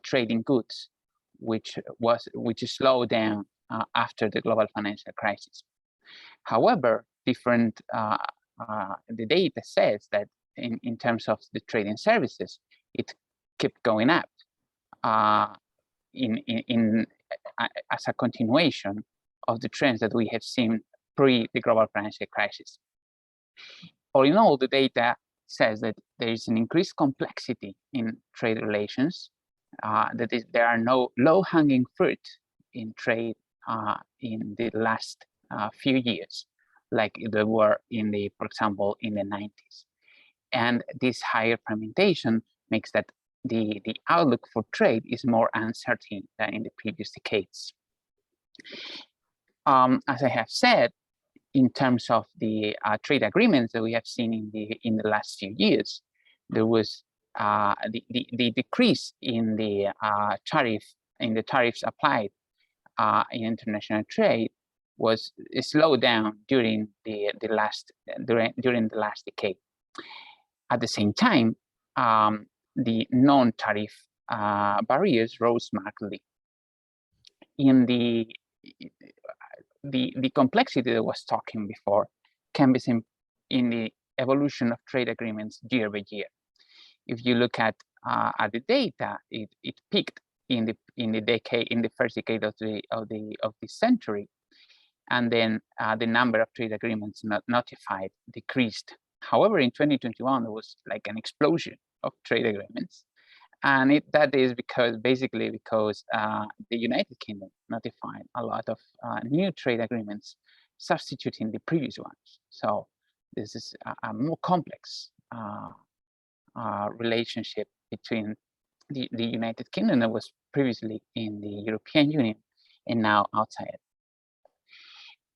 trading goods, which slowed down after the global financial crisis. However, the data says that in terms of the trading services, it kept going up as a continuation of the trends that we have seen pre the global financial crisis. All in all, the data says that there is an increased complexity in trade relations, there are no low-hanging fruit in trade in the last few years, like there were for example, in the 90s. And this higher fragmentation makes that the outlook for trade is more uncertain than in the previous decades. As I have said, in terms of the trade agreements that we have seen in the last few years, there was the decrease in the tariffs applied in international trade was slowed down during the last decade. At the same time, the non-tariff barriers rose markedly. In the complexity that I was talking before can be seen in the evolution of trade agreements year by year. If you look at the data, it peaked in the first decade of this century, and then the number of trade agreements notified decreased. However, in 2021, there was like an explosion of trade agreements, and that is basically because the United Kingdom notified a lot of new trade agreements, substituting the previous ones. So this is a more complex relationship between the United Kingdom that was previously in the European Union and now outside.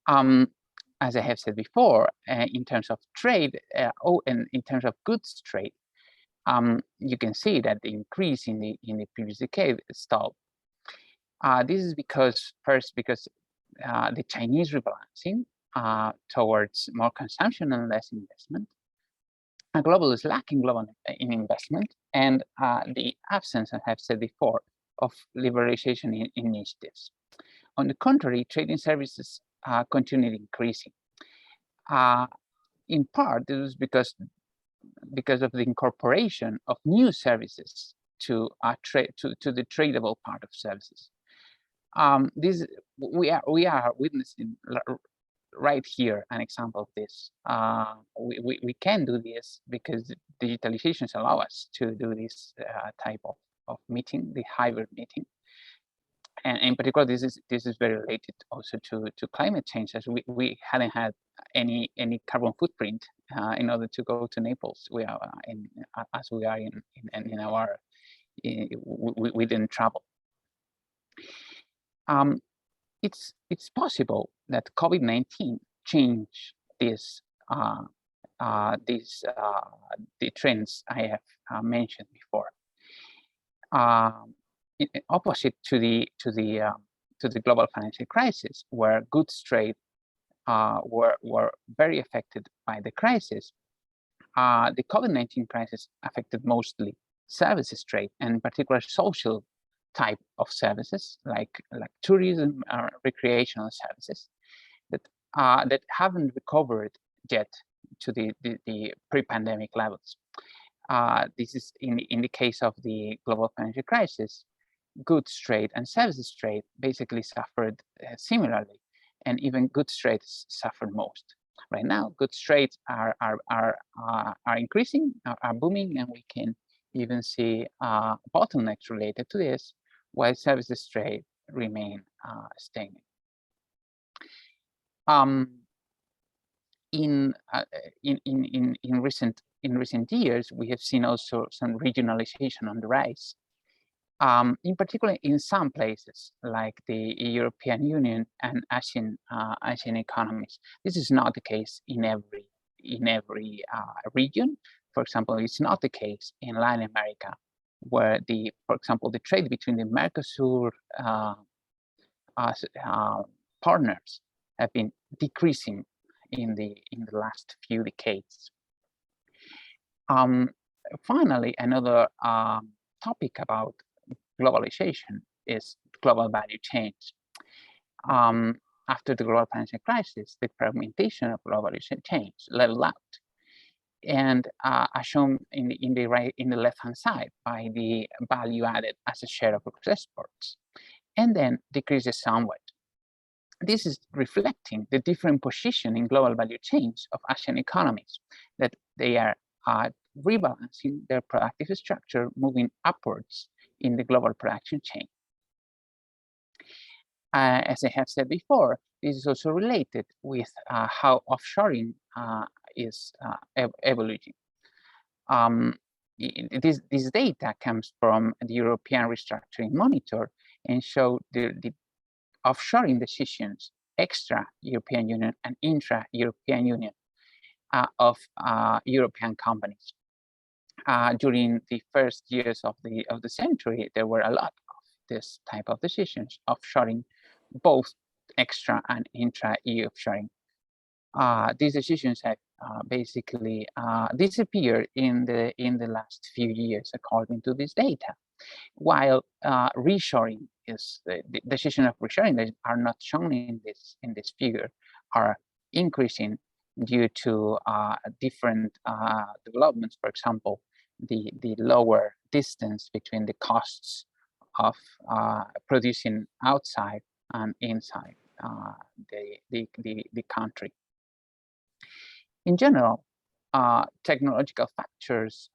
As I have said before, in terms of trade, and in terms of goods trade, you can see that the increase in the previous decade stalled. This is because the Chinese rebalancing towards more consumption and less investment. Global is lacking in investment, and the absence, as I've said before, of liberalization initiatives. On the contrary, trading services continued increasing. In part, this is because of the incorporation of new services to the tradable part of services. We are witnessing right here an example of this. We can do this because digitalizations allow us to do this type of meeting, the hybrid meeting. And in particular, this is very related also to climate change, as we hadn't had any carbon footprint in order to go to Naples. We are as we are in our we didn't travel. It's possible that COVID-19 changed the trends I have mentioned before. Opposite to the global financial crisis, where goods trade were very affected by the crisis, the COVID-19 crisis affected mostly services trade, and in particular social type of services like tourism or recreational services that haven't recovered yet to the pre-pandemic levels. This is in the case of the global financial crisis. Goods trade and services trade basically suffered similarly, and even goods trade suffered most. Right now, goods trades are increasing, are booming, and we can even see bottlenecks related to this, while services trade remain stagnant. In recent years, we have seen also some regionalization on the rise. In particular, in some places like the European Union and Asian economies. This is not the case in every region. For example, it's not the case in Latin America, where for example, the trade between the Mercosur partners have been decreasing in the last few decades. Finally, another topic about globalization is global value change. After the global financial crisis, the fragmentation of global value change leveled out, and as shown in the left-hand side by the value added as a share of exports, and then decreases somewhat. This is reflecting the different position in global value chains of Asian economies, that they are rebalancing their productive structure, moving upwards in the global production chain. As I have said before, this is also related with how offshoring is evolving. This data comes from the European Restructuring Monitor and show the offshoring decisions extra-European Union and intra-European Union of European companies. During the first years of the century, there were a lot of this type of decisions, offshoring, both extra and intra-EU offshoring. These decisions have basically disappeared in the last few years, according to this data. While reshoring is the decision of reshoring that are not shown in this figure are increasing due to different developments. For example, the lower distance between the costs of producing outside and inside the country. In general, technological factors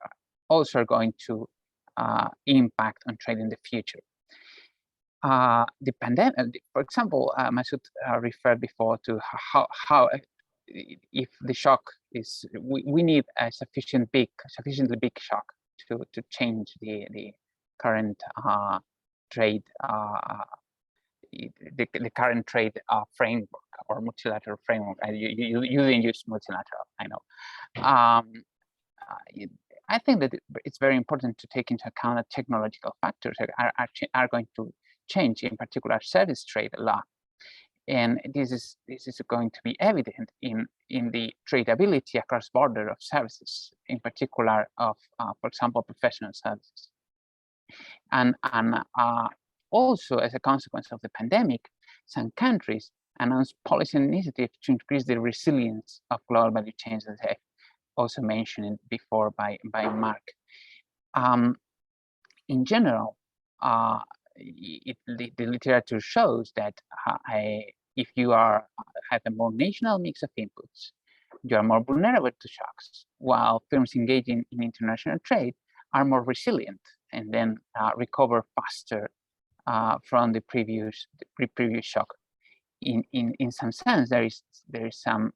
also are going to impact on trade in the future. The pandemic, for example, Masood referred before to how if the shock is, we need a sufficiently big shock to change the current trade, the current trade framework or multilateral framework. You didn't use multilateral, I know. I think that it's very important to take into account that technological factors are going to change, in particular service trade a lot. And this is going to be evident in the tradability across border of services, in particular of, for example, professional services. And also, as a consequence of the pandemic, some countries announced policy initiatives to increase the resilience of global value chains, as I also mentioned before by Mark. In general, the literature shows that if you have a more national mix of inputs, you are more vulnerable to shocks, while firms engaging in international trade are more resilient and then recover faster from the previous shock. In some sense, there is some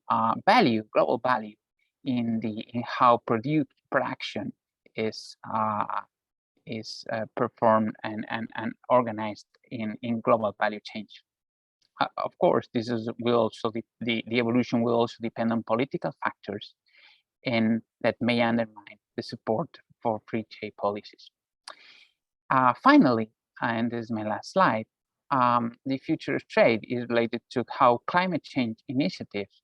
value, global value, in how production is performed and organized in global value change. Of course, the evolution will also depend on political factors, and that may undermine the support for free trade policies. Finally, and this is my last slide, the future of trade is related to how climate change initiatives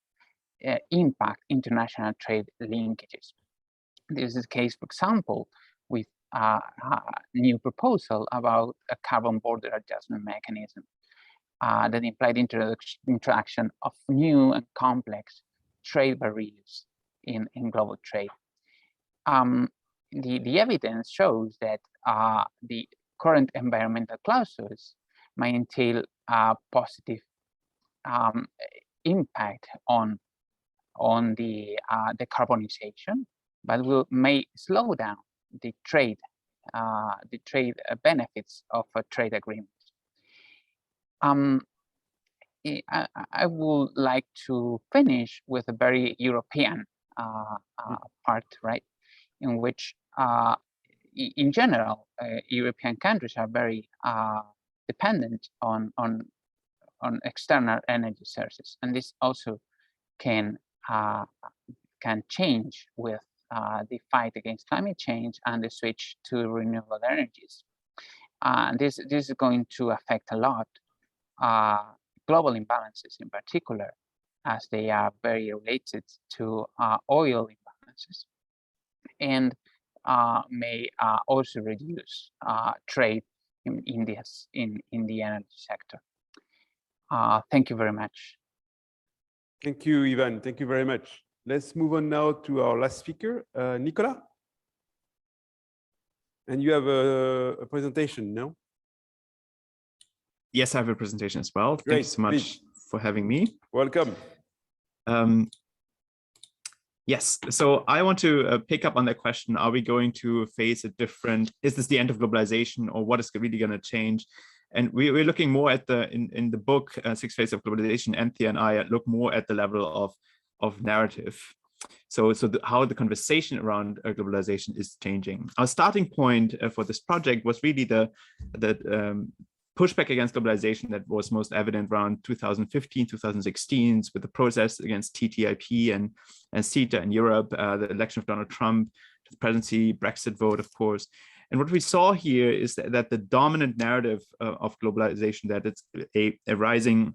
impact international trade linkages. This is the case, for example, with a new proposal about a carbon border adjustment mechanism that implied introduction of new and complex trade barriers in global trade. The evidence shows that the current environmental clauses might entail a positive impact on the decarbonization, but may slow down the trade benefits of a trade agreement. I would like to finish with a very European part, right, in which, in general, European countries are very dependent on external energy sources, and this also can change with the fight against climate change and the switch to renewable energies. This is going to affect a lot global imbalances in particular, as they are very related to oil imbalances, and may also reduce trade in the energy sector. Thank you very much. Thank you, Iván. Thank you very much. Let's move on now to our last speaker, Nicola. And you have a presentation, no? Yes, I have a presentation as well. Great. Thank you so much for having me. Welcome. Yes, so I want to pick up on that question. Are we going to face a different, is this the end of globalization, or what is really going to change? And we're looking more at in the book, Six Phases of Globalization, Anthea and I look more at the level of narrative. So how the conversation around globalization is changing. Our starting point for this project was really the pushback against globalization that was most evident around 2015, 2016 with the protests against TTIP and CETA in Europe, the election of Donald Trump, the presidency, Brexit vote, of course. And what we saw here is that the dominant narrative of globalization, that it's a rising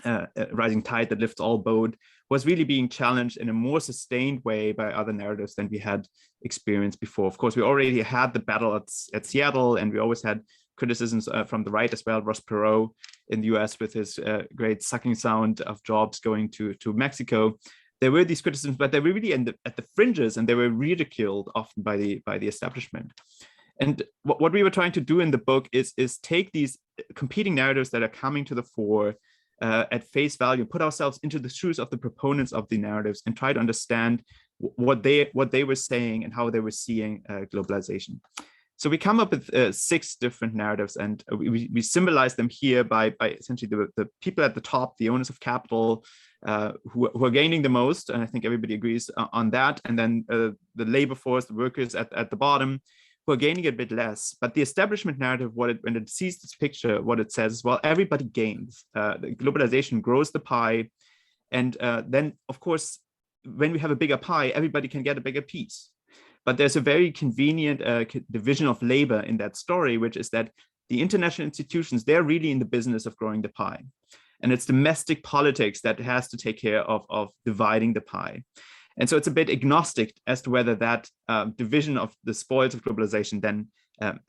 tide that lifts all boat, was really being challenged in a more sustained way by other narratives than we had experienced before. Of course, we already had the battle at Seattle, and we always had criticisms from the right as well. Ross Perot in the US with his great sucking sound of jobs going to Mexico. There were these criticisms, but they were really at the fringes, and they were ridiculed often by the establishment. And what we were trying to do in the book is take these competing narratives that are coming to the fore at face value, put ourselves into the shoes of the proponents of the narratives, and try to understand what they were saying and how they were seeing globalization. So we come up with 6 different narratives, and we symbolize them here by essentially the people at the top, the owners of capital, who are gaining the most, and I think everybody agrees on that. And then the labor force, the workers at the bottom, who are gaining a bit less. But the establishment narrative, when it sees this picture, what it says is, well, everybody gains. The globalization grows the pie. And then, of course, when we have a bigger pie, everybody can get a bigger piece. But there's a very convenient division of labor in that story, which is that the international institutions, they're really in the business of growing the pie. And it's domestic politics that has to take care of dividing the pie. And so it's a bit agnostic as to whether that division of the spoils of globalization then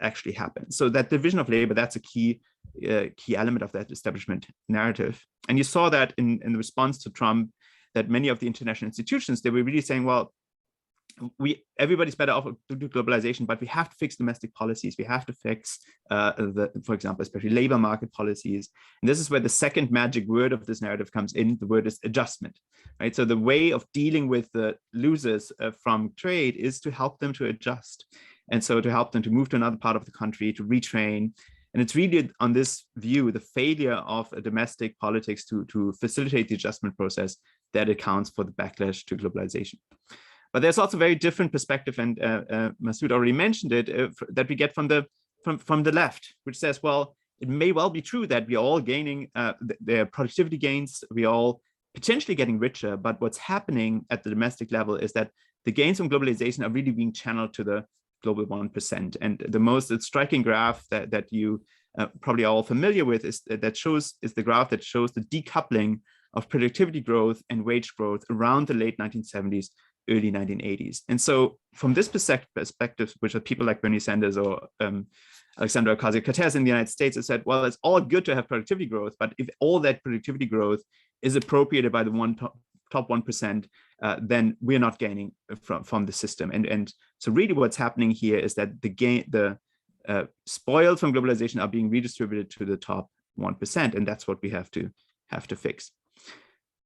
actually happens. So that division of labor, that's a key element of that establishment narrative. And you saw that in the response to Trump, that many of the international institutions, they were really saying, well, everybody's better off due to globalization, but we have to fix domestic policies. We have to fix, for example, especially labor market policies. And this is where the second magic word of this narrative comes in. The word is adjustment, right? So the way of dealing with the losers from trade is to help them to adjust. And so to help them to move to another part of the country, to retrain. And it's really on this view, the failure of domestic politics to facilitate the adjustment process, that accounts for the backlash to globalization. But there's also a very different perspective, and Masood already mentioned it, that we get from the left, which says, well, it may well be true that we're all gaining their productivity gains, we're all potentially getting richer, but what's happening at the domestic level is that the gains from globalization are really being channeled to the global 1%. And the most striking graph that you probably are all familiar with is the graph that shows the decoupling of productivity growth and wage growth around the late 1970s, early 1980s. And so from this perspective, which are people like Bernie Sanders or Alexandra Ocasio-Cortez in the United States have said, well, it's all good to have productivity growth, but if all that productivity growth is appropriated by the top 1%, then we're not gaining from the system. And so really what's happening here is that the spoils from globalization are being redistributed to the top 1%, and that's what we have to fix.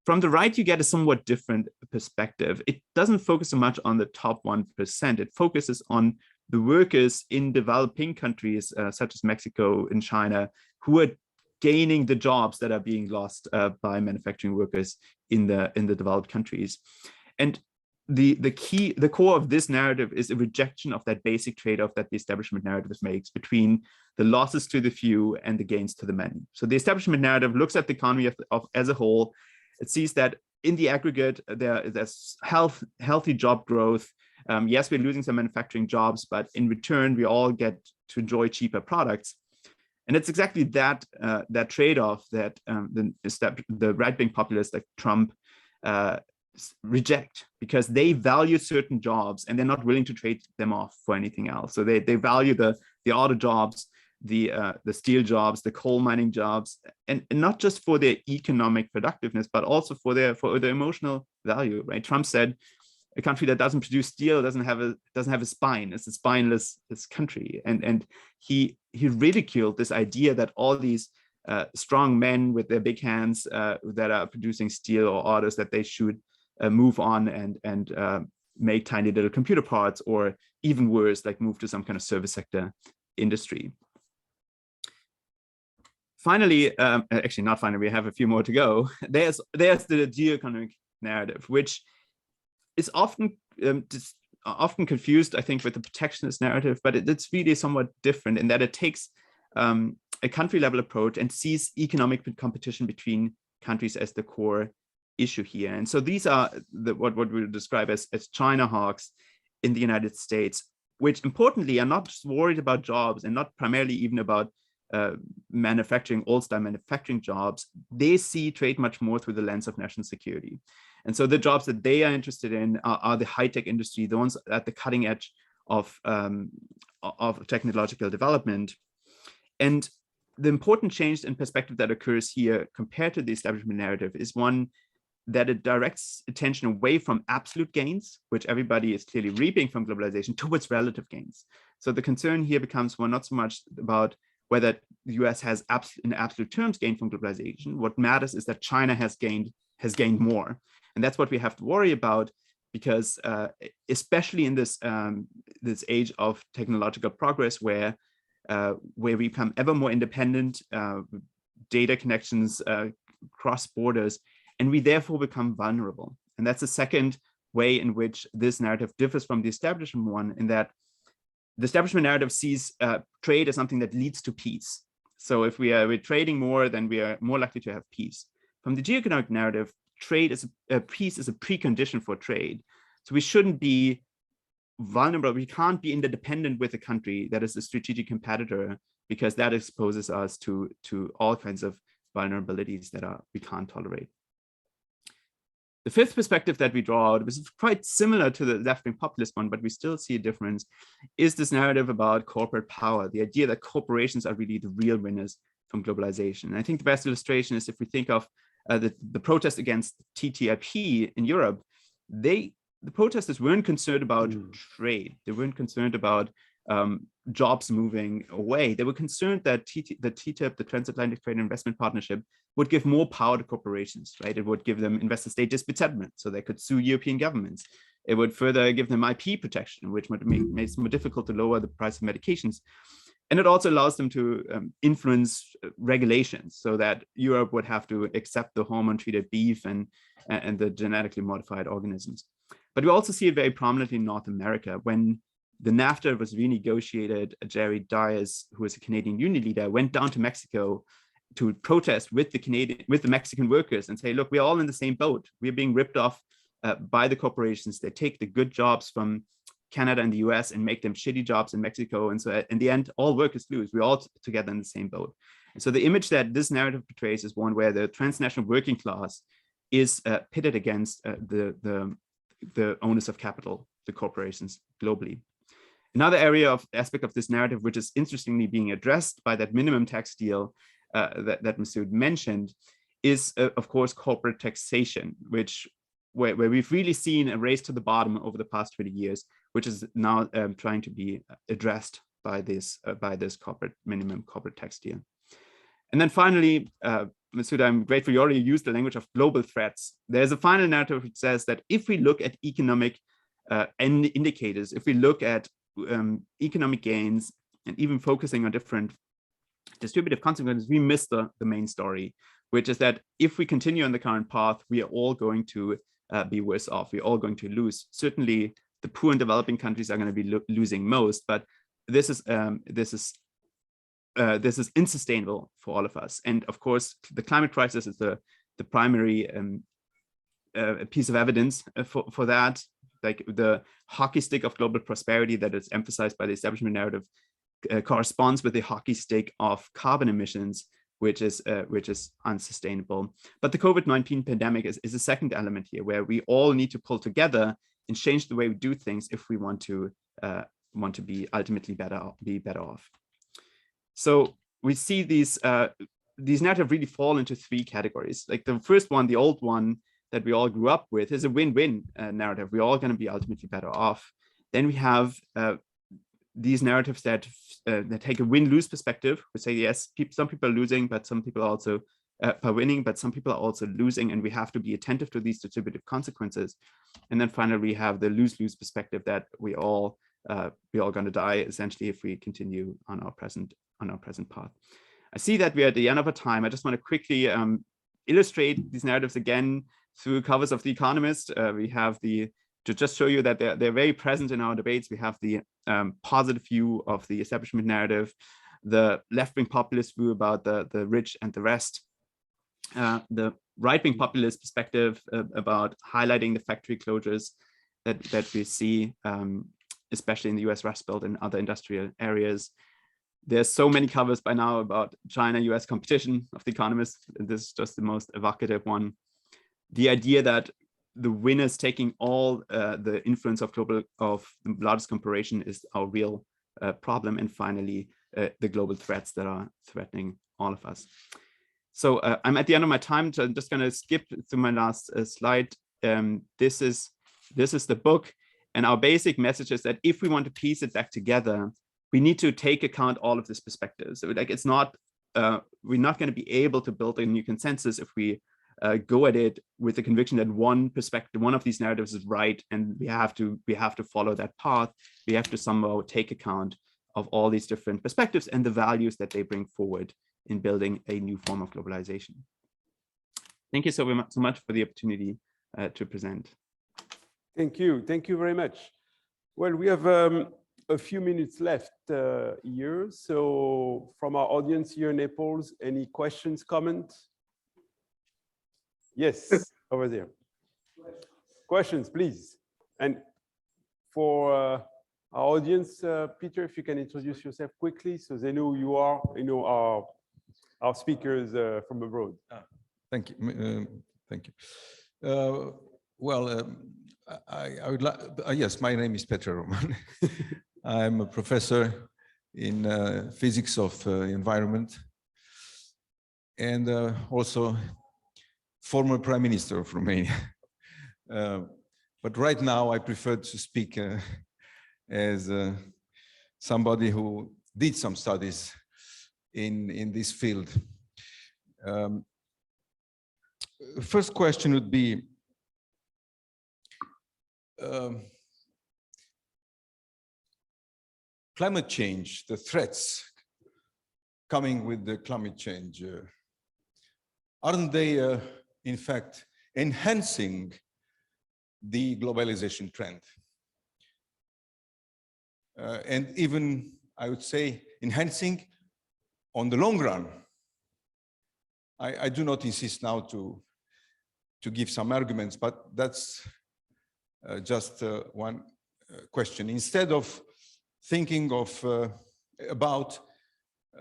From the right, you get a somewhat different perspective. It doesn't focus so much on the top 1%. It focuses on the workers in developing countries, such as Mexico and China, who are gaining the jobs that are being lost by manufacturing workers in the developed countries. And the core of this narrative is a rejection of that basic trade-off that the establishment narrative makes between the losses to the few and the gains to the many. So the establishment narrative looks at the economy as a whole. It sees that in the aggregate, there's healthy job growth. Yes, we're losing some manufacturing jobs, but in return, we all get to enjoy cheaper products. And it's exactly that trade-off that the right-wing populists like Trump reject, because they value certain jobs and they're not willing to trade them off for anything else. So they value the auto jobs, the steel jobs, the coal mining jobs, and not just for their economic productiveness, but also for their emotional value. Right? Trump said, a country that doesn't produce steel doesn't have a spine. It's a spineless country, and he ridiculed this idea that all these strong men with their big hands that are producing steel or autos, that they should move on and make tiny little computer parts, or even worse, like move to some kind of service sector industry. Finally, actually not finally, we have a few more to go. There's the geoeconomic narrative, which is often confused, I think, with the protectionist narrative, but it's really somewhat different in that it takes a country level approach and sees economic competition between countries as the core issue here. And so these are what we would describe as China hawks in the United States, which importantly are not just worried about jobs and not primarily even about manufacturing, old-style manufacturing jobs. They see trade much more through the lens of national security. And so the jobs that they are interested in are the high-tech industry, the ones at the cutting edge of technological development. And the important change in perspective that occurs here compared to the establishment narrative is one that it directs attention away from absolute gains, which everybody is clearly reaping from globalization, towards relative gains. So the concern here becomes one not so much about whether the US has in absolute terms gained from globalization. What matters is that China has gained more. And that's what we have to worry about, because especially in this age of technological progress, where we become ever more independent, data connections cross borders, and we therefore become vulnerable. And that's the second way in which this narrative differs from the establishment one, in that the establishment narrative sees trade as something that leads to peace. So if we're trading more, then we are more likely to have peace. From the geoeconomic narrative, trade is peace is a precondition for trade. So we shouldn't be vulnerable. We can't be interdependent with a country that is a strategic competitor, because that exposes us to all kinds of vulnerabilities that we can't tolerate. The fifth perspective that we draw out, which is quite similar to the left-wing populist one, but we still see a difference, is this narrative about corporate power, the idea that corporations are really the real winners from globalization. And I think the best illustration is if we think of the protest against TTIP in Europe, the protesters weren't concerned about trade. They weren't concerned about jobs moving away. They were concerned that the TTIP, the Transatlantic Trade and Investment Partnership, would give more power to corporations, right? It would give them investor-state dispute settlement, so they could sue European governments. It would further give them IP protection, which would make it more difficult to lower the price of medications. And it also allows them to influence regulations, so that Europe would have to accept the hormone-treated beef and the genetically modified organisms. But we also see it very prominently in North America. When the NAFTA was renegotiated, Jerry Dias, who was a Canadian union leader, went down to Mexico to protest with the Mexican workers and say, look, we're all in the same boat. We're being ripped off by the corporations. They take the good jobs from Canada and the US and make them shitty jobs in Mexico. And so in the end, all workers lose. We're all together in the same boat. And so the image that this narrative portrays is one where the transnational working class is pitted against the owners of capital, the corporations globally. Another aspect of this narrative, which is interestingly being addressed by that minimum tax deal that Masood mentioned, is of course corporate taxation, where we've really seen a race to the bottom over the past 20 years, which is now trying to be addressed by this minimum corporate tax deal. And then finally, Masood, I'm grateful you already used the language of global threats. There's a final narrative which says that if we look at economic indicators, if we look at economic gains and even focusing on different distributive consequences, we miss the main story, which is that if we continue on the current path, we are all going to be worse off. We're all going to lose. Certainly, the poor and developing countries are going to be losing most, but this is unsustainable for all of us. And of course, the climate crisis is the primary piece of evidence for that. Like the hockey stick of global prosperity that is emphasized by the establishment narrative corresponds with the hockey stick of carbon emissions, which is unsustainable. But the COVID-19 pandemic is a second element here, where we all need to pull together and change the way we do things if we want to be ultimately better off. So we see these narratives really fall into three categories. Like the first one, the old one that we all grew up with, is a win-win narrative. We're all going to be ultimately better off. Then we have these narratives that take a win-lose perspective. We say, yes, some people are losing, but some people are also winning, but some people are also losing, and we have to be attentive to these distributive consequences. And then finally, we have the lose-lose perspective that we're all going to die essentially if we continue on our present path. I see that we're at the end of our time. I just want to quickly illustrate these narratives again through covers of The Economist. We have to just show you that they're very present in our debates. We have the positive view of the establishment narrative, the left-wing populist view about the rich and the rest, the right-wing populist perspective about highlighting the factory closures that we see, especially in the US Rust Belt and other industrial areas. There's so many covers by now about China-US competition of The Economist. This is just the most evocative one. The idea that the winners taking all the influence of the largest corporation is our real problem. And finally, the global threats that are threatening all of us. So I'm at the end of my time, so I'm just going to skip through my last slide. This is the book, and our basic message is that if we want to piece it back together, we need to take account all of this perspective. So like it's not, we're not going to be able to build a new consensus if we go at it with the conviction that one perspective, one of these narratives is right, and we have to follow that path. We have to somehow take account of all these different perspectives and the values that they bring forward in building a new form of globalization. Thank you so much for the opportunity to present. Thank you very much. Well, we have a few minutes left here. So from our audience here in Naples, any questions, comments? Yes, over there. Questions, please. And for our audience, Peter, if you can introduce yourself quickly so they know who you are, you know, our speakers from abroad. Thank you. Thank you. I would like, yes, my name is Petre Roman. I'm a professor in physics of environment and also former Prime Minister of Romania. But right now I prefer to speak as somebody who did some studies in this field. First question would be, climate change, the threats coming with the climate change, aren't they in fact enhancing the globalization trend? And even, I would say, enhancing on the long run. I do not insist now to give some arguments, but that's just one question. Instead of thinking of about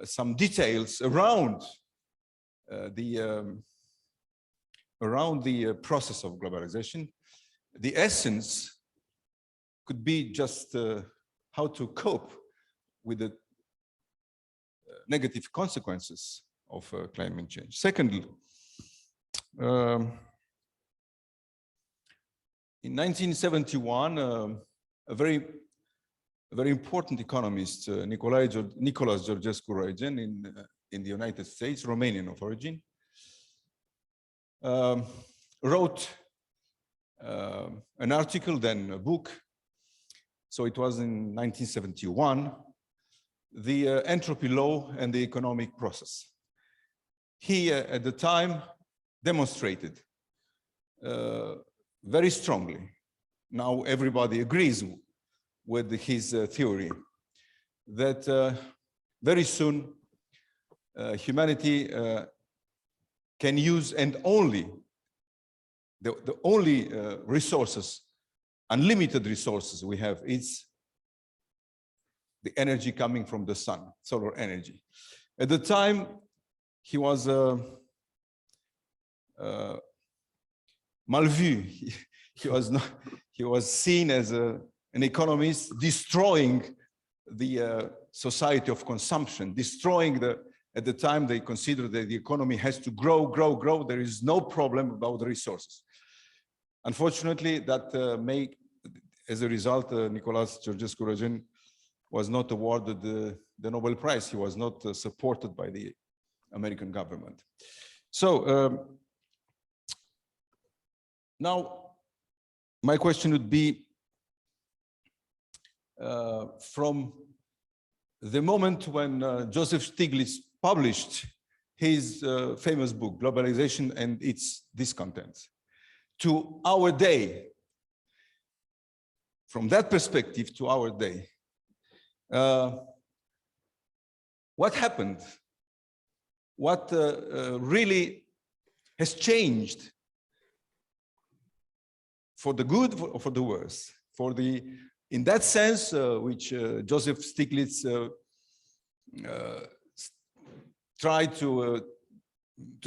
some details around the process of globalization, the essence could be just how to cope with the negative consequences of climate change. Secondly, in 1971, a very important economist, Nicolas Georgescu-Roegen in the United States, Romanian of origin, wrote an article, then a book. So it was in 1971, the entropy law and the economic process. He, at the time, demonstrated very strongly, now everybody agrees with his theory, that very soon humanity can use, and only, the only resources, unlimited resources we have is the energy coming from the sun, solar energy. At the time, he was mal vu. He was seen as an economist destroying the society of consumption, destroying at the time they considered that the economy has to grow, grow, grow. There is no problem about the resources. Unfortunately, that as a result, Nicolas Georgescu-Roegen was not awarded the Nobel Prize. He was not supported by the American government. So now my question would be, from the moment when Joseph Stiglitz published his famous book, Globalization and its Discontents, to our day, from that perspective to our day, what happened? What really has changed for the good or for the worse? In that sense, which Joseph Stiglitz tried to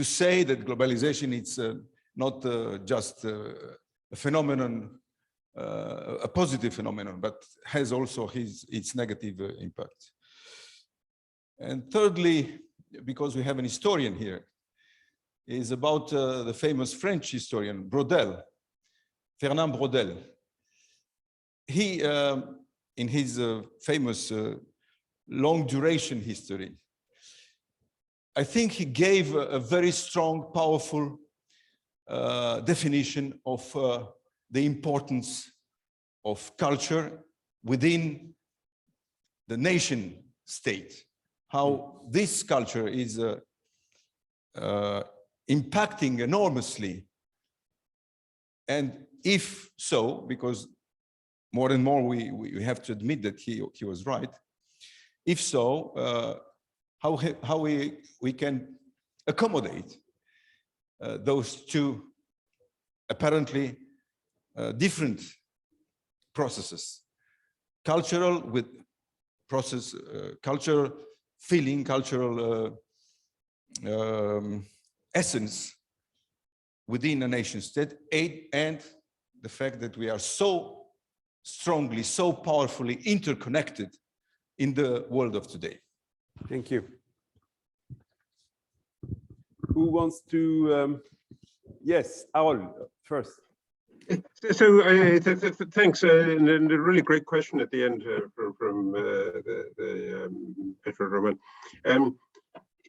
say that globalization is not just a phenomenon, a positive phenomenon, but has also its negative impact. And thirdly, because we have an historian here, is about the famous French historian, Braudel, Fernand Braudel. He, in his famous long duration history, I think he gave a very strong, powerful definition of the importance of culture within the nation state, how this culture is impacting enormously. And if so, because more and more we have to admit that he was right. If so, how we can accommodate those two apparently different processes, cultural with process, cultural feeling, cultural essence within a nation state, and the fact that we are so strongly, so powerfully interconnected in the world of today. Thank you. Who wants to, yes, Harold, first. So thanks, and a really great question at the end from Petra Roman.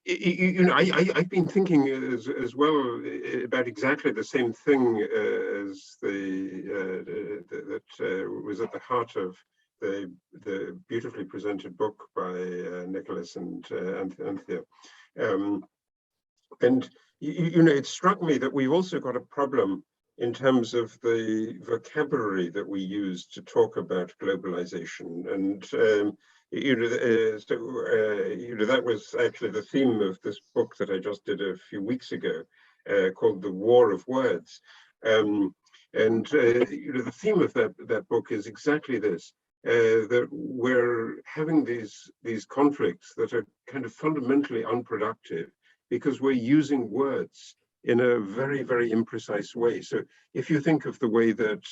You know, I've been thinking as well about exactly the same thing as that was at the heart of the beautifully presented book by Nicolas and Anthea. And you know, it struck me that we've also got a problem in terms of the vocabulary that we use to talk about globalization. And you know, you know, that was actually the theme of this book that I just did a few weeks ago, called The War of Words. And you know, the theme of that book is exactly this. That we're having these conflicts that are kind of fundamentally unproductive because we're using words in a very, very imprecise way. So if you think of the way that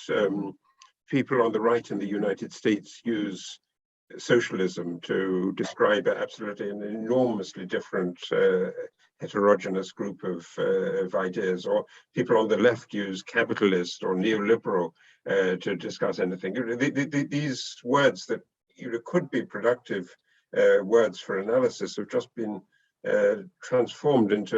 people on the right in the United States use socialism to describe absolutely an enormously different heterogeneous group of ideas, or people on the left use capitalist or neoliberal to discuss anything. These words that could be productive words for analysis have just been transformed into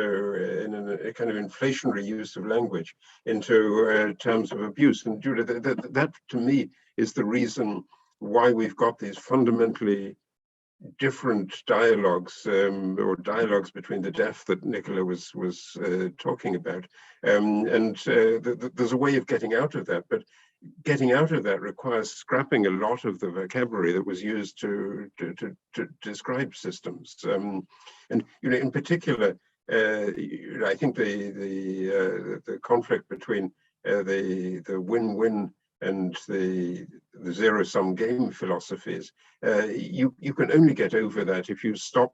in a kind of inflationary use of language into terms of abuse. And that to me is the reason why we've got these fundamentally different dialogues or dialogues between the deaf that Nicola was talking about. There's a way of getting out of that, but getting out of that requires scrapping a lot of the vocabulary that was used to describe systems. And in particular, I think the conflict between the win-win and the zero-sum game philosophies, you can only get over that if you stop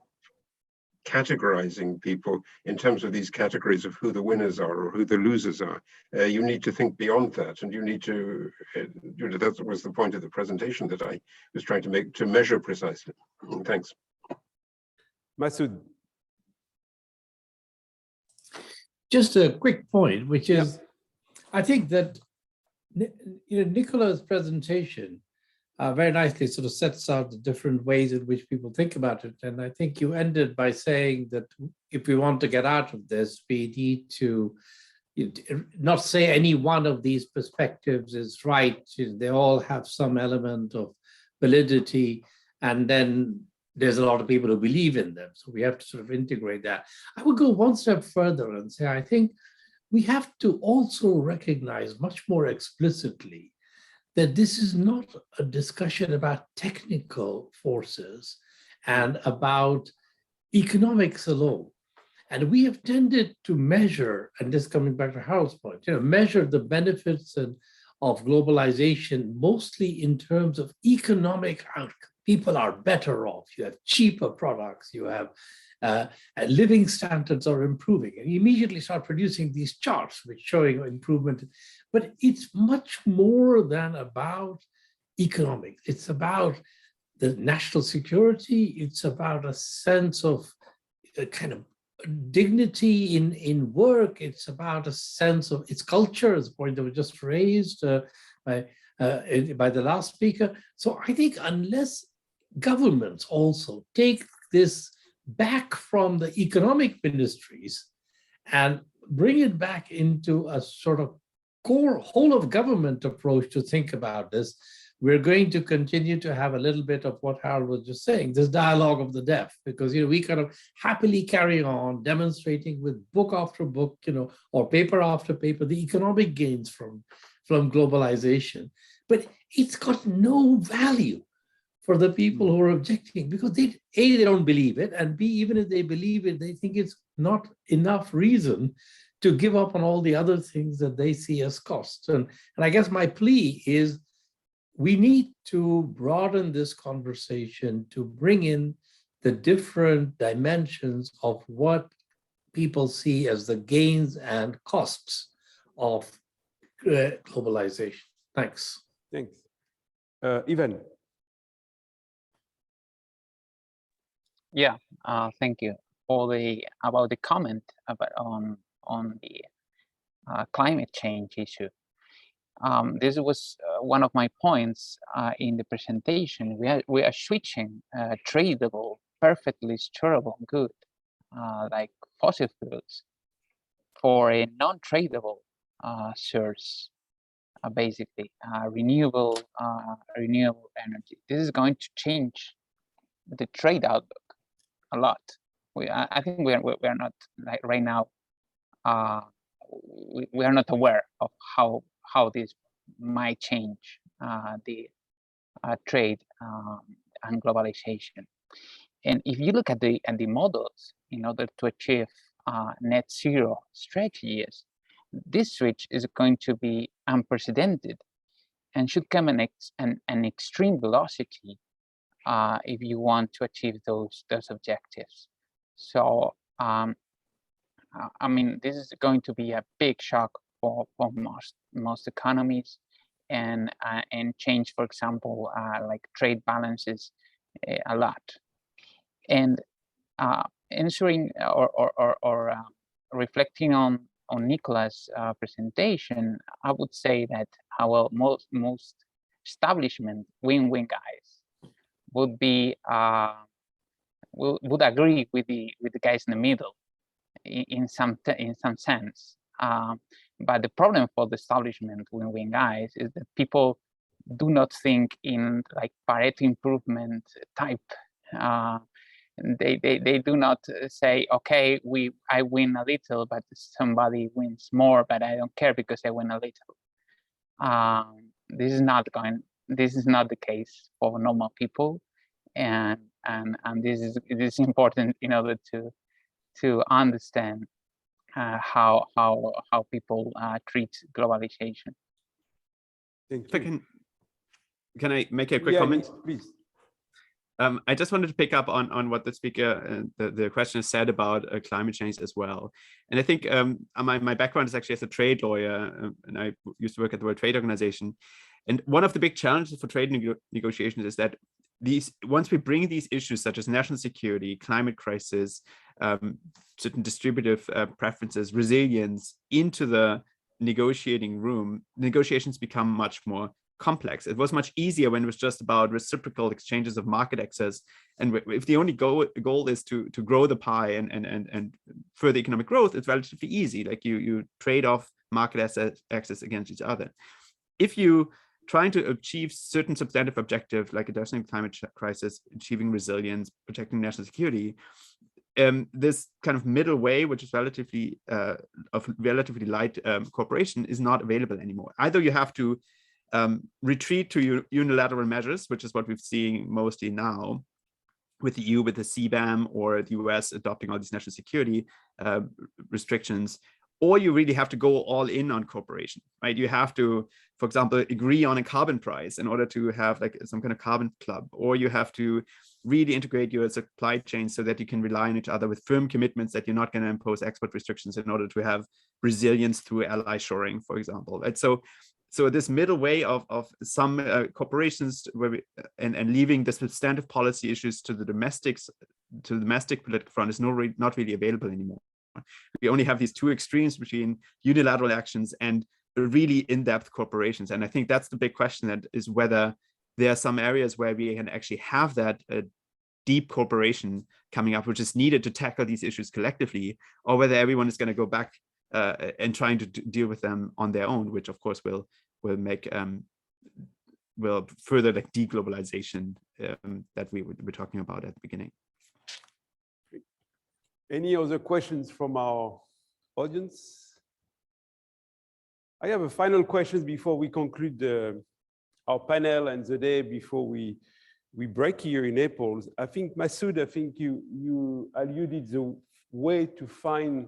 categorizing people in terms of these categories of who the winners are or who the losers are. You need to think beyond that, and you need to, that was the point of the presentation that I was trying to make, to measure precisely. Thanks. Masood. Just a quick point, which is, I think that Nicola's presentation very nicely sort of sets out the different ways in which people think about it. And I think you ended by saying that if we want to get out of this, we need to not say any one of these perspectives is right. They all have some element of validity, and then there's a lot of people who believe in them. So we have to sort of integrate that. I would go one step further and say, I think we have to also recognize much more explicitly that this is not a discussion about technical forces and about economics alone. And we have tended to measure, and this coming back to Harold's point, measure the benefits of globalization mostly in terms of economic outcome. People are better off, you have cheaper products, you have living standards are improving, and you immediately start producing these charts which showing improvement. But it's much more than about economics. It's about the national security. It's about a sense of a kind of dignity in work. It's about a sense of its culture, as a point that was just raised by the last speaker. So I think unless governments also take this back from the economic ministries and bring it back into a sort of core whole of government approach to think about this, we're going to continue to have a little bit of what Harold was just saying, this dialogue of the deaf, because we kind of happily carry on demonstrating with book after book, or paper after paper, the economic gains from globalization. but it's got no value for the people who are objecting, because they, A, they don't believe it, and B, even if they believe it, they think it's not enough reason to give up on all the other things that they see as costs. And I guess my plea is we need to broaden this conversation to bring in the different dimensions of what people see as the gains and costs of globalization. Thanks. Thanks. Iván. Yeah, thank you for about the comment about on the climate change issue. This was one of my points in the presentation. We are switching tradable, perfectly storable good like fossil fuels for a non-tradable source, basically renewable energy. This is going to change the trade outlook a lot. I think we are not, like right now. We are not aware of how this might change the trade and globalization. And if you look at the models in order to achieve net zero strategies, this switch is going to be unprecedented and should come in an extreme velocity if you want to achieve those objectives. So I mean, this is going to be a big shock for most economies, and change, for example, like trade balances a lot. And answering or reflecting on Nicolas' presentation, I would say that our most establishment win-win guys would be would agree with the guys in the middle in some sense. But the problem for the establishment win-win guys is that people do not think in like Pareto improvement type. They do not say, okay, I win a little, but somebody wins more, but I don't care because I win a little. This is not the case for normal people, and this is important in order to understand how people treat globalization. Thank you. Can I make a quick comment? Please. I just wanted to pick up on what the speaker, the questioner said about climate change as well. And I think my background is actually as a trade lawyer, and I used to work at the World Trade Organization. And one of the big challenges for trade negotiations is that once we bring these issues such as national security, climate crisis, certain distributive preferences, resilience into the negotiating room, negotiations become much more complex. It was much easier when it was just about reciprocal exchanges of market access. And if the only goal is to grow the pie and further economic growth, it's relatively easy. Like you trade off market access against each other. If you trying to achieve certain substantive objectives like addressing climate crisis, achieving resilience, protecting national security, this kind of middle way, which is relatively light cooperation, is not available anymore. Either you have to retreat to unilateral measures, which is what we've seen mostly now with the EU, with the CBAM, or the US adopting all these national security restrictions, or you really have to go all in on cooperation, right? You have to, for example, agree on a carbon price in order to have like some kind of carbon club, or you have to really integrate your supply chain so that you can rely on each other with firm commitments that you're not going to impose export restrictions in order to have resilience through ally shoring, for example, right? So this middle way of some corporations where and leaving the substantive policy issues to the domestic political front is not really available anymore. We only have these two extremes between unilateral actions and really in-depth corporations. And I think that's the big question, that is whether there are some areas where we can actually have that deep cooperation coming up, which is needed to tackle these issues collectively, or whether everyone is going to go back and trying to deal with them on their own, which of course will make will further like deglobalization that we were talking about at the beginning. Any other questions from our audience? I have a final question before we conclude our panel and the day before we break here in Naples. I think, Masood, I think you alluded the way to find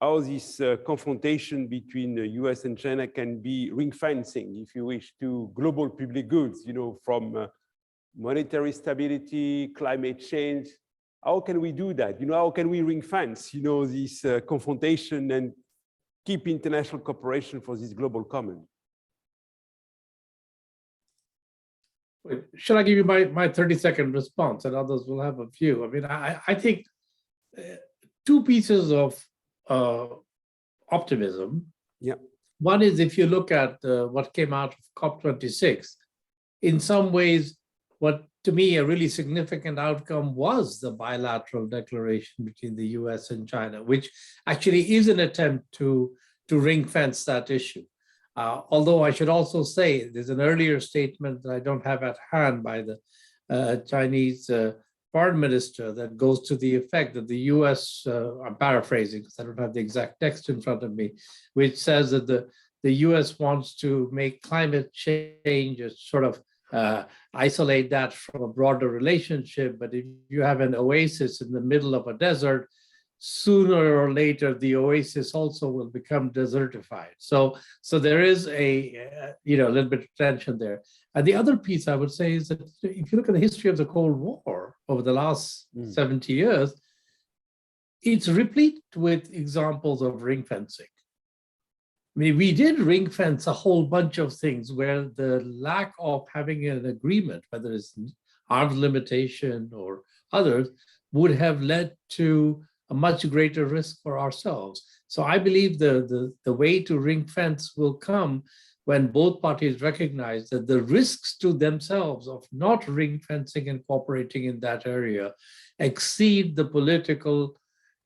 how this confrontation between the US and China can be ring fencing, if you wish, to global public goods, you know, from monetary stability, climate change. How can we do that? You know, how can we ring fence, you know, this confrontation and keep international cooperation for this global common? Should I give you my 30-second response, and others will have a few? I mean, I think two pieces of optimism. Yeah. One is if you look at what came out of COP26, in some ways, what to me a really significant outcome was the bilateral declaration between the US and China, which actually is an attempt to ring fence that issue. Although I should also say there's an earlier statement that I don't have at hand by the Chinese foreign minister that goes to the effect that the US, I'm paraphrasing because I don't have the exact text in front of me, which says that the US wants to make climate change a sort of isolate that from a broader relationship. But if you have an oasis in the middle of a desert, sooner or later, the oasis also will become desertified. So there is a little bit of tension there. And the other piece I would say is that if you look at the history of the Cold War over the last 70 years, it's replete with examples of ring fencing. I mean, we did ring fence a whole bunch of things where the lack of having an agreement, whether it's arms limitation or others, would have led to a much greater risk for ourselves. So I believe the way to ring fence will come when both parties recognize that the risks to themselves of not ring fencing and cooperating in that area exceed the political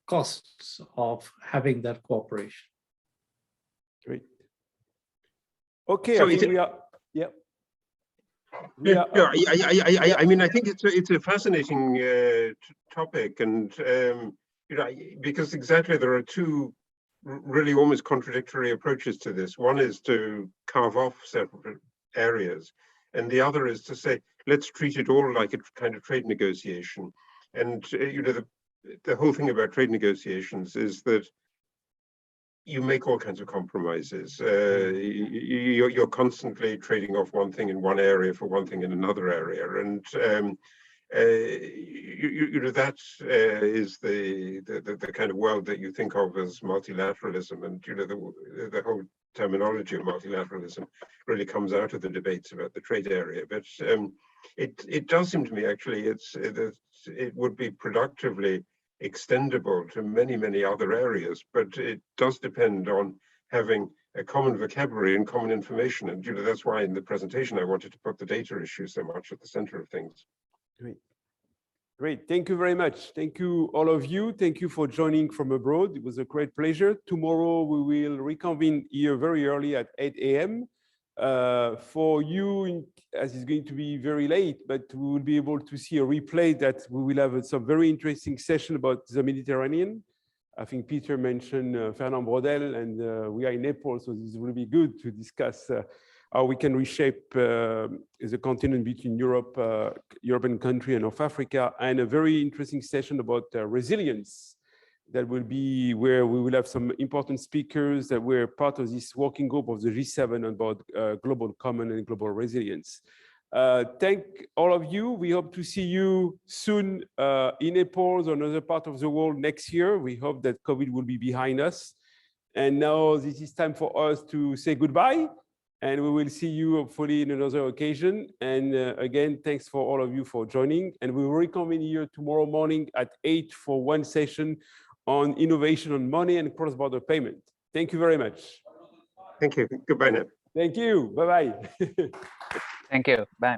costs of having that cooperation. Great. Okay, So I think we are, yeah. Yeah, I mean, I think it's a fascinating topic, and because exactly there are two really almost contradictory approaches to this. One is to carve off separate areas, and the other is to say, let's treat it all like a kind of trade negotiation. And the whole thing about trade negotiations is that you make all kinds of compromises. You're constantly trading off one thing in one area for one thing in another area, and that is the kind of world that you think of as multilateralism, and the whole terminology of multilateralism really comes out of the debates about the trade area. But it does seem to me actually it would be productively extendable to many other areas, but it does depend on having a common vocabulary and common information. And that's why in the presentation I wanted to put the data issue so much at the center of things. Great. Thank you very much. Thank you, all of you. Thank you for joining from abroad. It was a great pleasure. Tomorrow we will reconvene here very early at 8 a.m. For you, as it's going to be very late, but we will be able to see a replay that we will have some very interesting session about the Mediterranean. I think Peter mentioned Fernand Braudel, and we are in Naples, so this will be good to discuss how we can reshape the continent between Europe, European country, and North Africa, and a very interesting session about resilience. That will be where we will have some important speakers that were part of this working group of the G7 about global common and global resilience. Thank all of you. We hope to see you soon in Naples or another part of the world next year. We hope that COVID will be behind us. And now this is time for us to say goodbye. And we will see you hopefully in another occasion. And again, thanks for all of you for joining. And we will reconvene here tomorrow morning at 8 for one session on innovation on money and cross-border payment. Thank you very much. Thank you. Goodbye now. Thank you. Bye-bye. Thank you. Bye.